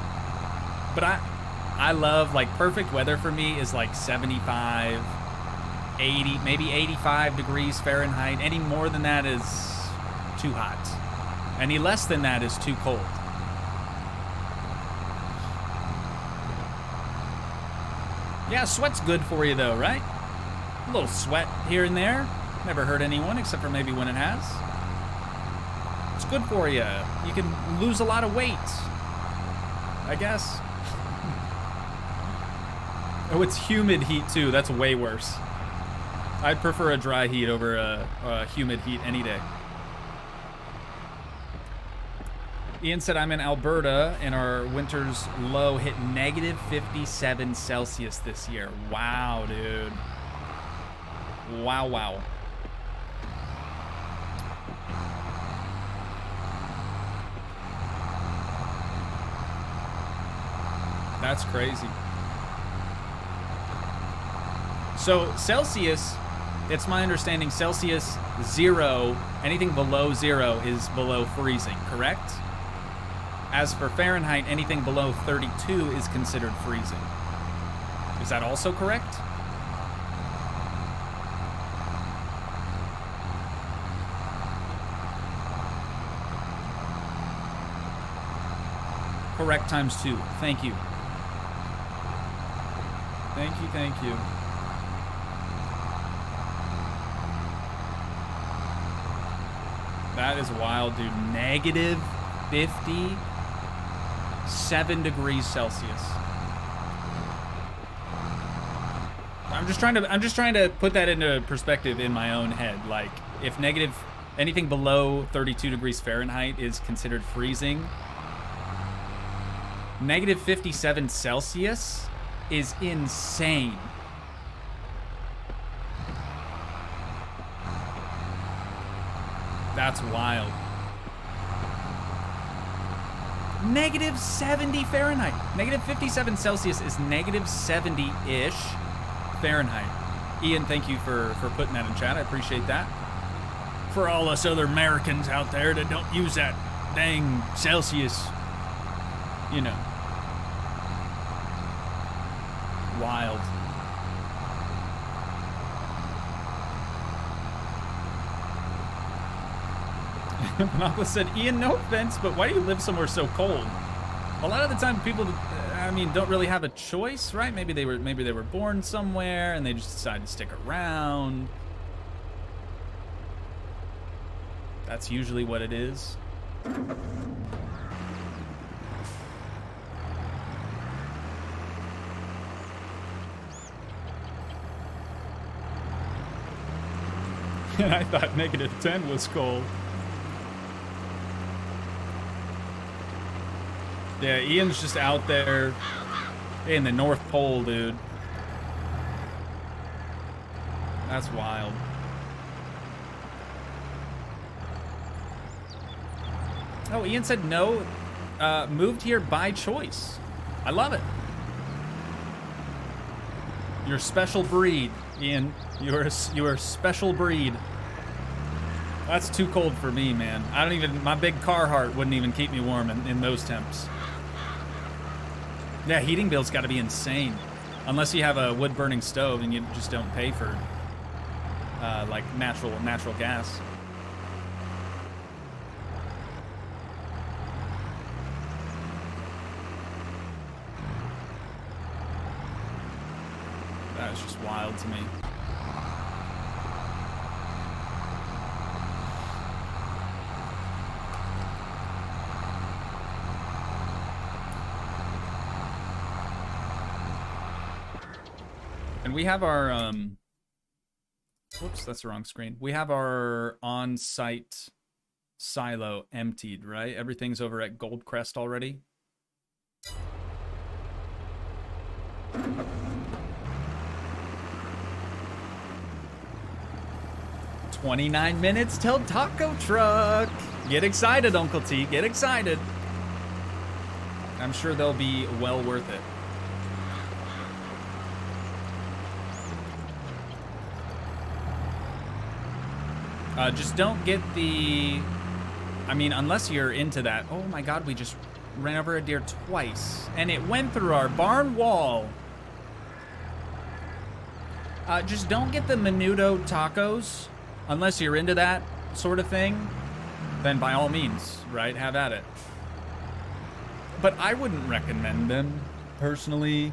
But I love, like, perfect weather for me is like 75, 80, maybe 85 degrees Fahrenheit. Any more than that is too hot. Any less than that is too cold. Yeah, sweat's good for you though, right? A little sweat here and there. Never hurt anyone, except for maybe when it has. It's good for you. You can lose a lot of weight, I guess. Oh, it's humid heat too. That's way worse. I'd prefer a dry heat over a humid heat any day. Ian said, I'm in Alberta, and our winter's low hit negative 57 Celsius this year. Wow, dude. Wow, wow. That's crazy. So Celsius, it's my understanding Celsius 0, anything below 0 is below freezing, correct? As for Fahrenheit, anything below 32 is considered freezing. Is that also correct? Correct times 2. Thank you. Thank you, thank you. That is wild, dude. Negative 57 degrees Celsius. I'm just trying to put that into perspective in my own head. Like, if anything below 32 degrees Fahrenheit is considered freezing, negative 57 Celsius is insane. That's wild. Negative 70 Fahrenheit. Negative 57 Celsius is negative 70-ish Fahrenheit. Ian, thank you for putting that in chat. I appreciate that. For all us other Americans out there that don't use that dang Celsius, you know. Wild. Manako said, Ian, no offense, but why do you live somewhere so cold? A lot of the time people, I mean, don't really have a choice, right? Maybe they were born somewhere and they just decided to stick around. That's usually what it is. And I thought negative 10 was cold. Yeah, Ian's just out there in the North Pole, dude. That's wild. Oh, Ian said no, moved here by choice. I love it. You're a special breed, Ian. You're a special breed. That's too cold for me, man. My big Carhartt wouldn't even keep me warm in those temps. Yeah, heating bill's got to be insane. Unless you have a wood-burning stove and you just don't pay for, like, natural gas. That is just wild to me. And we have our, whoops, that's the wrong screen. We have our on-site silo emptied, right? Everything's over at Goldcrest already. "29 minutes till taco truck." Get excited, Uncle T. Get excited. I'm sure they'll be well worth it. Just don't get the... I mean, unless you're into that. Oh my god, we just ran over a deer twice. And it went through our barn wall. Just don't get the menudo tacos. Unless you're into that sort of thing. Then by all means, right? Have at it. But I wouldn't recommend them, personally.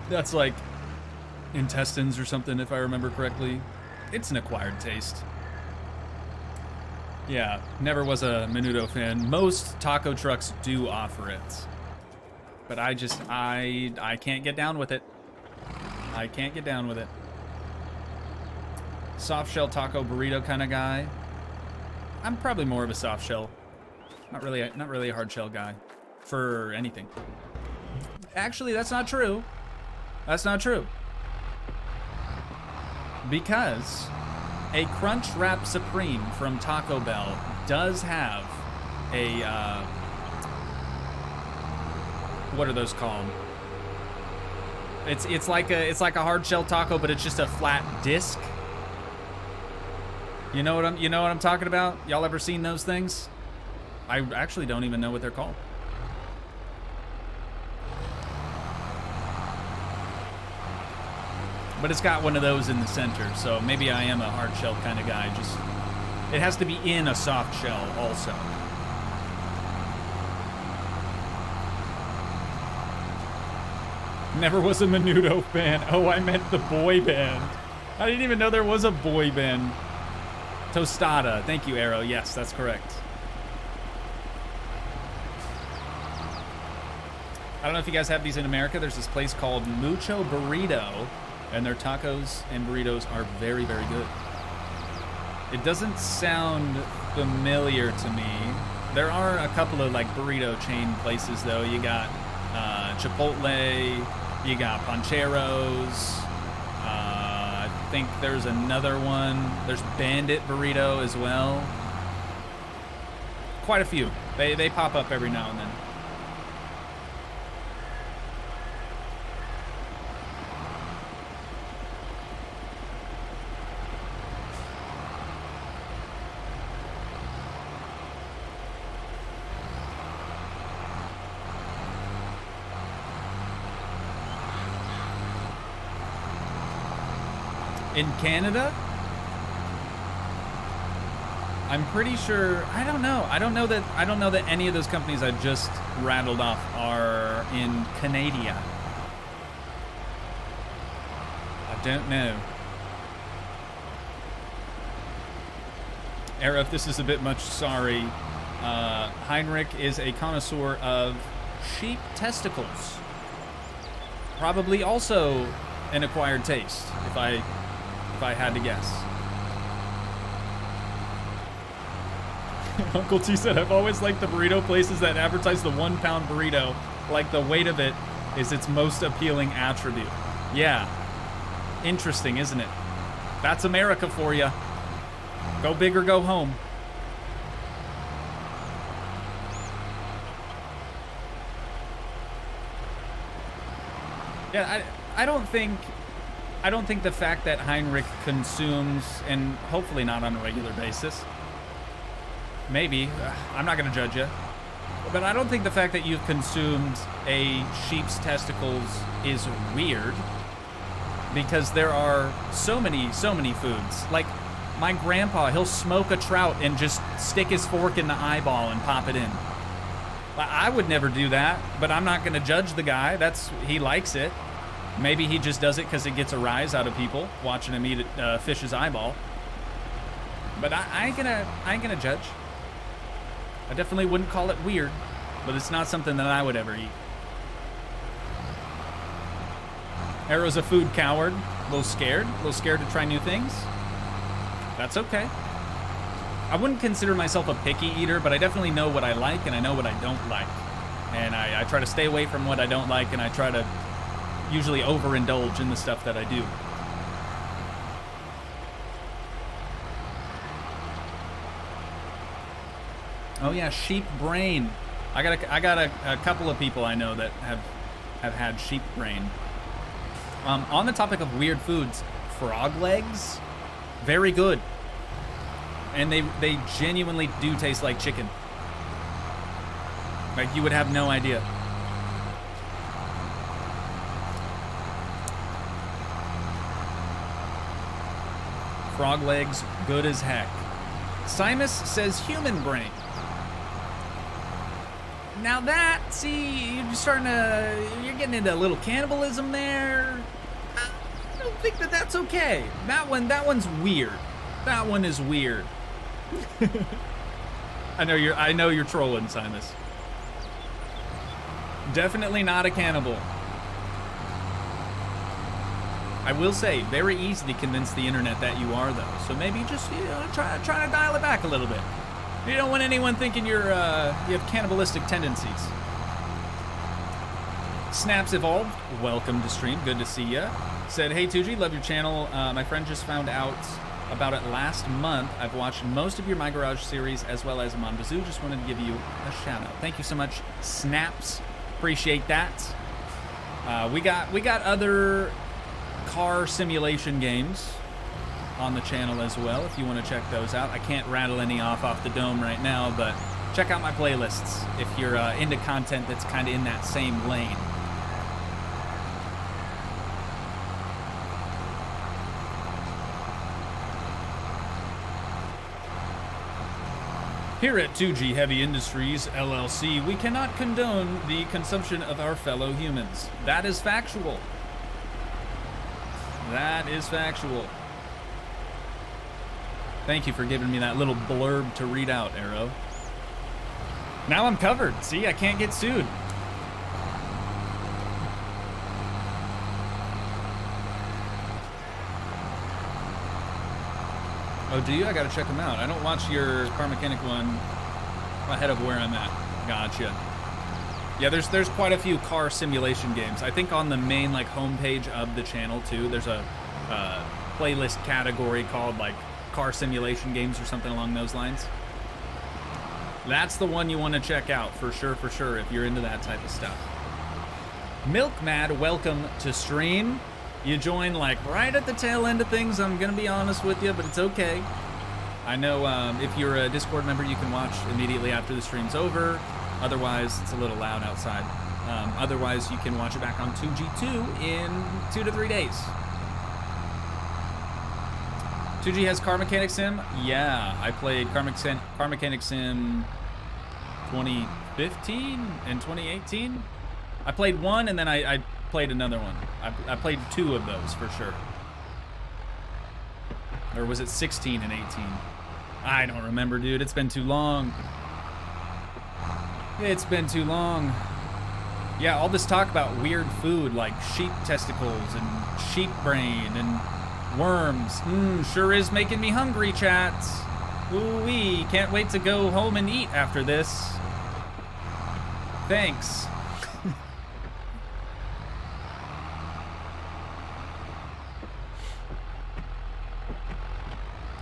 That's like intestines or something, if I remember correctly. It's an acquired taste. Yeah, never was a menudo fan. Most taco trucks do offer it. But I can't get down with it. I can't get down with it. Soft shell taco burrito kind of guy. I'm probably more of a soft shell Not really a hard shell guy for anything. Actually, that's not true. That's not true. Because a Crunch Wrap Supreme from Taco Bell does have a, what are those called? It's like a hard shell taco, but it's just a flat disc. You know what I'm talking about? Y'all ever seen those things? I actually don't even know what they're called. But it's got one of those in the center, so maybe I am a hard shell kind of guy. Just, it has to be in a soft shell also. Never was a Menudo fan. Oh, I meant the boy band. I didn't even know there was a boy band. Tostada. Thank you, Arrow. Yes, that's correct. I don't know if you guys have these in America. There's this place called Mucho Burrito, and their tacos and burritos are very, very good. It doesn't sound familiar to me. There are a couple of like burrito chain places though. You got Chipotle, you got Pancheros. I think there's another one. There's Bandit Burrito as well. Quite a few. They pop up every now and then. In Canada? I'm pretty sure, I don't know that any of those companies I just rattled off are in Canada. I don't know. Era, if this is a bit much, sorry. Heinrich is a connoisseur of sheep testicles. Probably also an acquired taste, if I had to guess. Uncle T said, I've always liked the burrito places that advertise the 1 pound burrito, like the weight of it is its most appealing attribute. Yeah. Interesting, isn't it? That's America for you. Go big or go home. Yeah, I don't think the fact that Heinrich consumes, and hopefully not on a regular basis, maybe, I'm not going to judge you, but I don't think the fact that you've consumed a sheep's testicles is weird, because there are so many foods. Like, my grandpa, he'll smoke a trout and just stick his fork in the eyeball and pop it in. I would never do that, but I'm not going to judge the guy. He likes it. Maybe he just does it because it gets a rise out of people watching him eat a fish's eyeball. But I ain't gonna judge. I definitely wouldn't call it weird, but it's not something that I would ever eat. Arrow's a food coward, a little scared to try new things. That's okay. I wouldn't consider myself a picky eater, but I definitely know what I like and I know what I don't like. And I try to stay away from what I don't like, and I try to usually overindulge in the stuff that I do. Oh yeah, sheep brain. I got a couple of people I know that have had sheep brain. On the topic of weird foods, frog legs, very good. And they genuinely do taste like chicken. Like, you would have no idea. Frog legs, good as heck. Simus says human brain. Now that, see, you're getting into a little cannibalism there. I don't think that's okay. That one's weird. That one is weird. I know you're trolling, Simus. Definitely not a cannibal. I will say, very easy to convince the internet that you are, though. So maybe just try to dial it back a little bit. You don't want anyone thinking you have cannibalistic tendencies. Snaps Evolved, welcome to stream. Good to see ya. Said, hey Toogii, love your channel. My friend just found out about it last month. I've watched most of your My Garage series as well as Monbazoo. Just wanted to give you a shout out. Thank you so much, Snaps. Appreciate that. We got other car simulation games on the channel as well if you want to check those out. I can't rattle any off the dome right now, but check out my playlists if you're into content that's kind of in that same lane. Here at Toogii Heavy Industries, LLC, we cannot condone the consumption of our fellow humans. That is factual. That is factual. Thank you for giving me that little blurb to read out, Arrow. Now I'm covered. See, I can't get sued. Oh, do you? I gotta check them out. I don't watch your Car Mechanic one ahead of where I'm at. Gotcha. Yeah, there's quite a few car simulation games. I think on the main like homepage of the channel too, there's a playlist category called like car simulation games or something along those lines. That's the one you want to check out for sure if you're into that type of stuff. Milkmad, welcome to stream. You join like right at the tail end of things, I'm gonna be honest with you, but it's okay. I know if you're a Discord member, you can watch immediately after the stream's over. Otherwise, it's a little loud outside. Otherwise, you can watch it back on Toogii 2 in 2 to 3 days. Toogii has Car Mechanic Sim? Yeah, I played Car Mechanic Sim 2015 and 2018. I played one and then I played another one. I played 2 of those for sure. Or was it 16 and 18? I don't remember, dude. It's been too long. It's been too long. Yeah, all this talk about weird food like sheep testicles and sheep brain and worms. Sure is making me hungry, chats. Ooh-wee, can't wait to go home and eat after this. Thanks.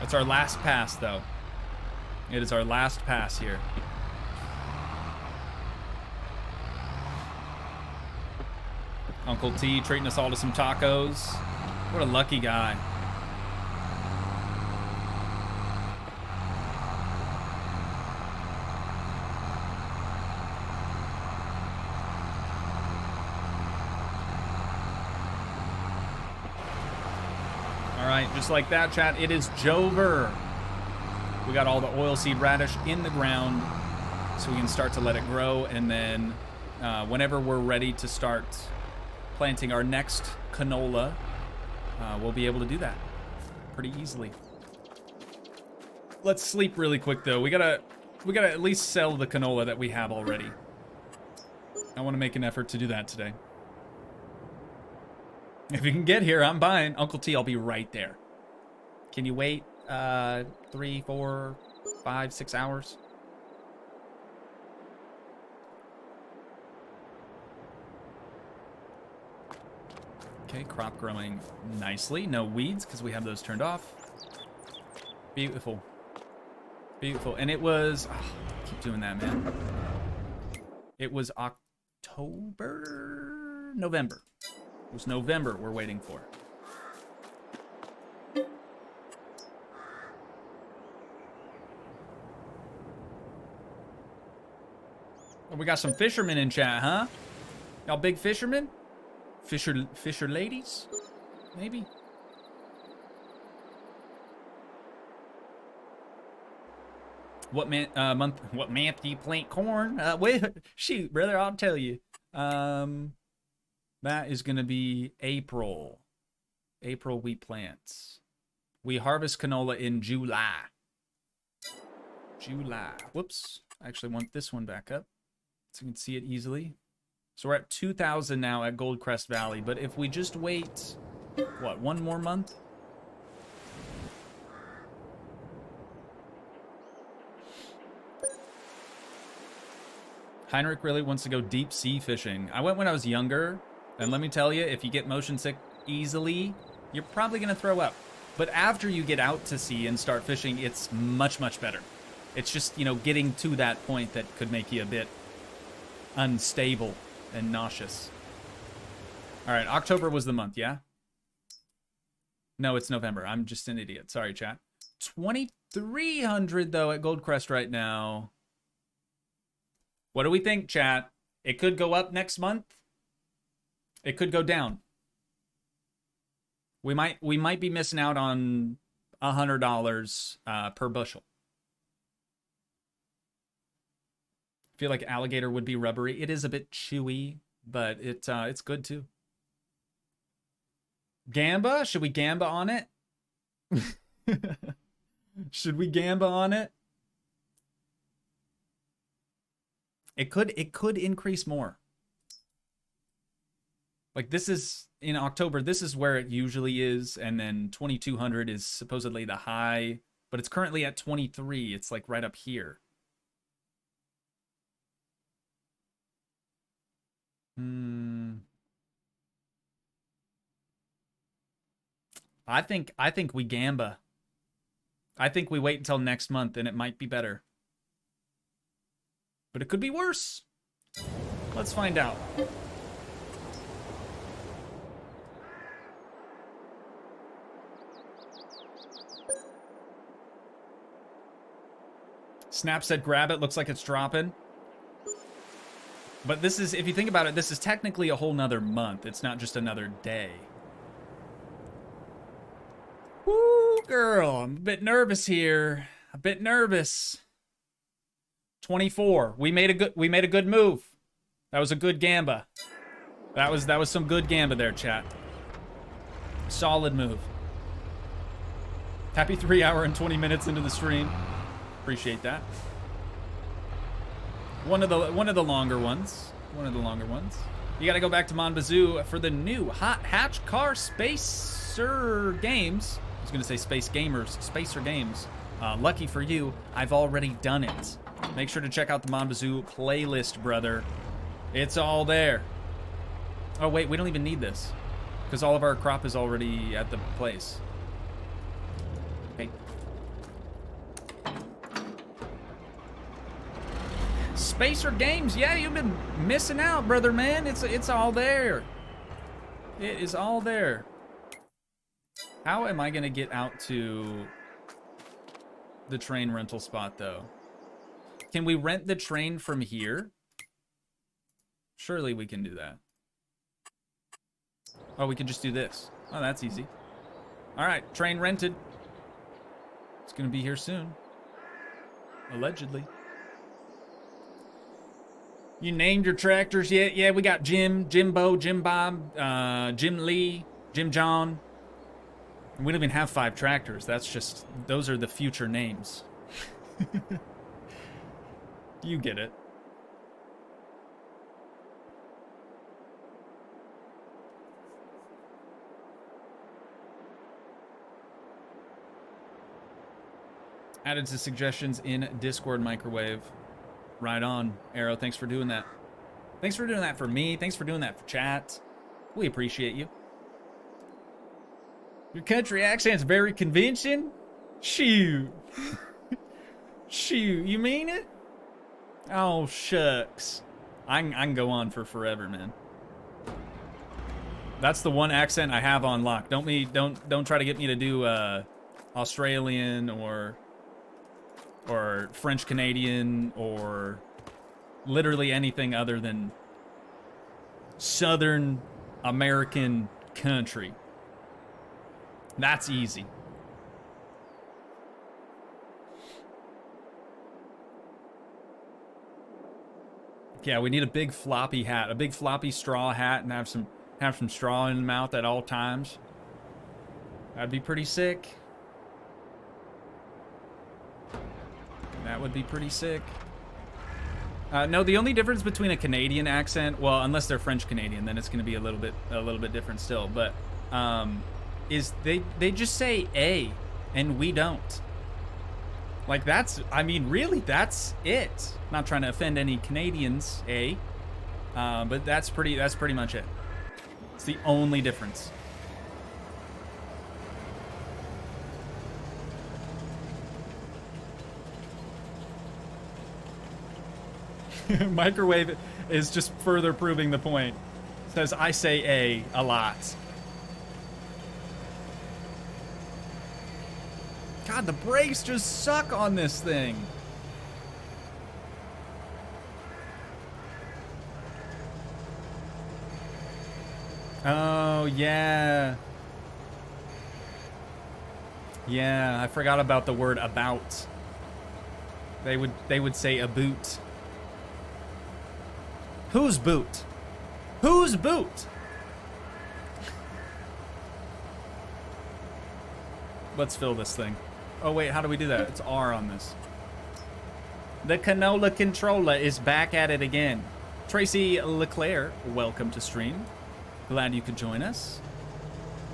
It's our last pass, though. It is our last pass here. Uncle T treating us all to some tacos. What a lucky guy. All right, just like that, chat, it is Jover. We got all the oilseed radish in the ground so we can start to let it grow, and then whenever we're ready to start planting our next canola, we'll be able to do that pretty easily. Let's sleep really quick though. We gotta at least sell the canola that we have already. I want to make an effort to do that today. If you can get here, I'm buying. Uncle T, I'll be right there. Can you wait 3, 4, 5, 6 hours? Okay, crop growing nicely. No weeds because we have those turned off. Beautiful. Beautiful. And it was... Oh, keep doing that, man. It was November. It was November we're waiting for. Oh, we got some fishermen in chat, huh? Y'all big fishermen? Fisher ladies? Maybe? What month do you plant corn? Wait, shoot, brother, I'll tell you. That is gonna be April. April we plant. We harvest canola in July. Whoops. I actually want this one back up so you can see it easily. So we're at 2,000 now at Goldcrest Valley, but if we just wait, what, 1 more month? Heinrich really wants to go deep sea fishing. I went when I was younger, and let me tell you, if you get motion sick easily, you're probably gonna throw up. But after you get out to sea and start fishing, it's much, much better. It's just, you know, getting to that point that could make you a bit unstable and nauseous. All right, October was the month, yeah? No, it's November. I'm just an idiot. Sorry, chat. 2,300 though at Goldcrest right now. What do we think, chat? It could go up next month. It could go down. We might be missing out on $100 per bushel. I feel like alligator would be rubbery. It is a bit chewy, but it's good too. Gamba? Should we gamba on it? Should we gamba on it? It could increase more. Like this is in October, this is where it usually is, and then 2,200 is supposedly the high, but it's currently at 23. It's like right up here. I think we gamba. I think we wait until next month and it might be better. But it could be worse. Let's find out. Snap said grab it, looks like it's dropping. But this is, if you think about it, this is technically a whole nother month. It's not just another day. Woo, girl, I'm a bit nervous here. A bit nervous. 24. We made a good move. That was a good gamba. That was some good gamba there, chat. Solid move. Happy 3 hour and 20 minutes into the stream. Appreciate that. One of the longer ones. One of the longer ones. You got to go back to Monbazoo for the new Hot Hatch Car Spacer Games. I was going to say Space Gamers, Spacer Games. Lucky for you, I've already done it. Make sure to check out the Monbazoo playlist, brother. It's all there. Oh, wait, we don't even need this. Because all of our crop is already at the place. Okay. Spacer Games, yeah, you've been missing out, brother, man. It's all there. It is all there. How am I going to get out to the train rental spot, though? Can we rent the train from here? Surely we can do that. Oh, we can just do this. Oh, that's easy. All right, train rented. It's going to be here soon. Allegedly. You named your tractors yet? Yeah, we got Jim, Jimbo, Jim Bob, Jim Lee, Jim John. And we don't even have 5 tractors. That's just, those are the future names. You get it. Added to suggestions in Discord microwave. Right on, Arrow. Thanks for doing that. Thanks for doing that for me. Thanks for doing that for chat. We appreciate you. Your country accent's very convincing. Shoot. Shoot, you mean it? Oh, shucks. I can go on for forever, man. That's the one accent I have on lock. Don't try to get me to do Australian or French Canadian or literally anything other than Southern American country. That's easy. Yeah, we need a big floppy hat, a big floppy straw hat, and have some straw in the mouth at all times. That'd be pretty sick. That would be pretty sick. No, the only difference between a Canadian accent, well, unless they're French Canadian, then it's going to be a little bit different still. But is they just say "a," and we don't. Like, that's, I mean, really, that's it. Not trying to offend any Canadians, but that's pretty much it. It's the only difference. Microwave is just further proving the point. It says, I say a lot. God, the brakes just suck on this thing. Oh, yeah. Yeah, I forgot about the word about. They would say a boot. Whose boot? Whose boot? Let's fill this thing. Oh wait, how do we do that? It's R on this. The canola controller is back at it again. Tracy Leclerc, welcome to stream. Glad you could join us.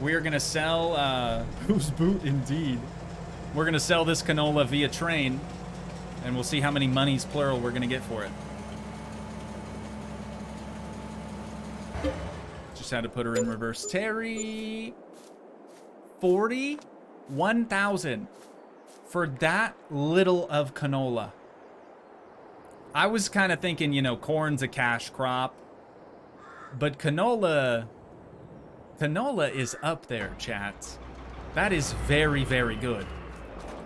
We're gonna sell, whose boot indeed. We're gonna sell this canola via train, and we'll see how many monies, plural, we're gonna get for it. Just had to put her in reverse. Terry, 41,000 for that little of canola. I was kind of thinking, you know, corn's a cash crop, but canola is up there, chat. That is very, very good.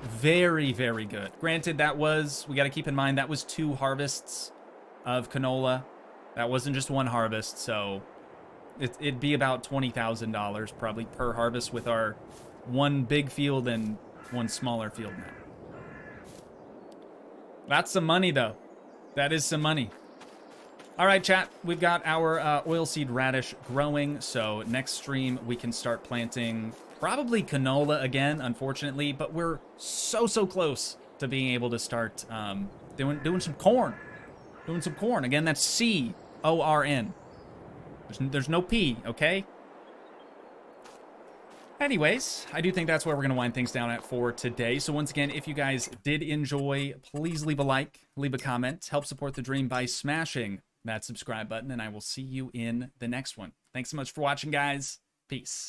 Very, very good. Granted, we got to keep in mind, that was 2 harvests of canola. That wasn't just 1 harvest, so it'd be about $20,000 probably per harvest with our 1 big field and 1 smaller field now. That's some money, though. That is some money. All right, chat, we've got our oilseed radish growing, so next stream we can start planting probably canola again, unfortunately, but we're so close to being able to start doing some corn. Doing some corn. Again, that's C-O-R-N. There's no P, okay? Anyways, I do think that's where we're going to wind things down at for today. So once again, if you guys did enjoy, please leave a like, leave a comment, help support the dream by smashing that subscribe button, and I will see you in the next one. Thanks so much for watching, guys. Peace.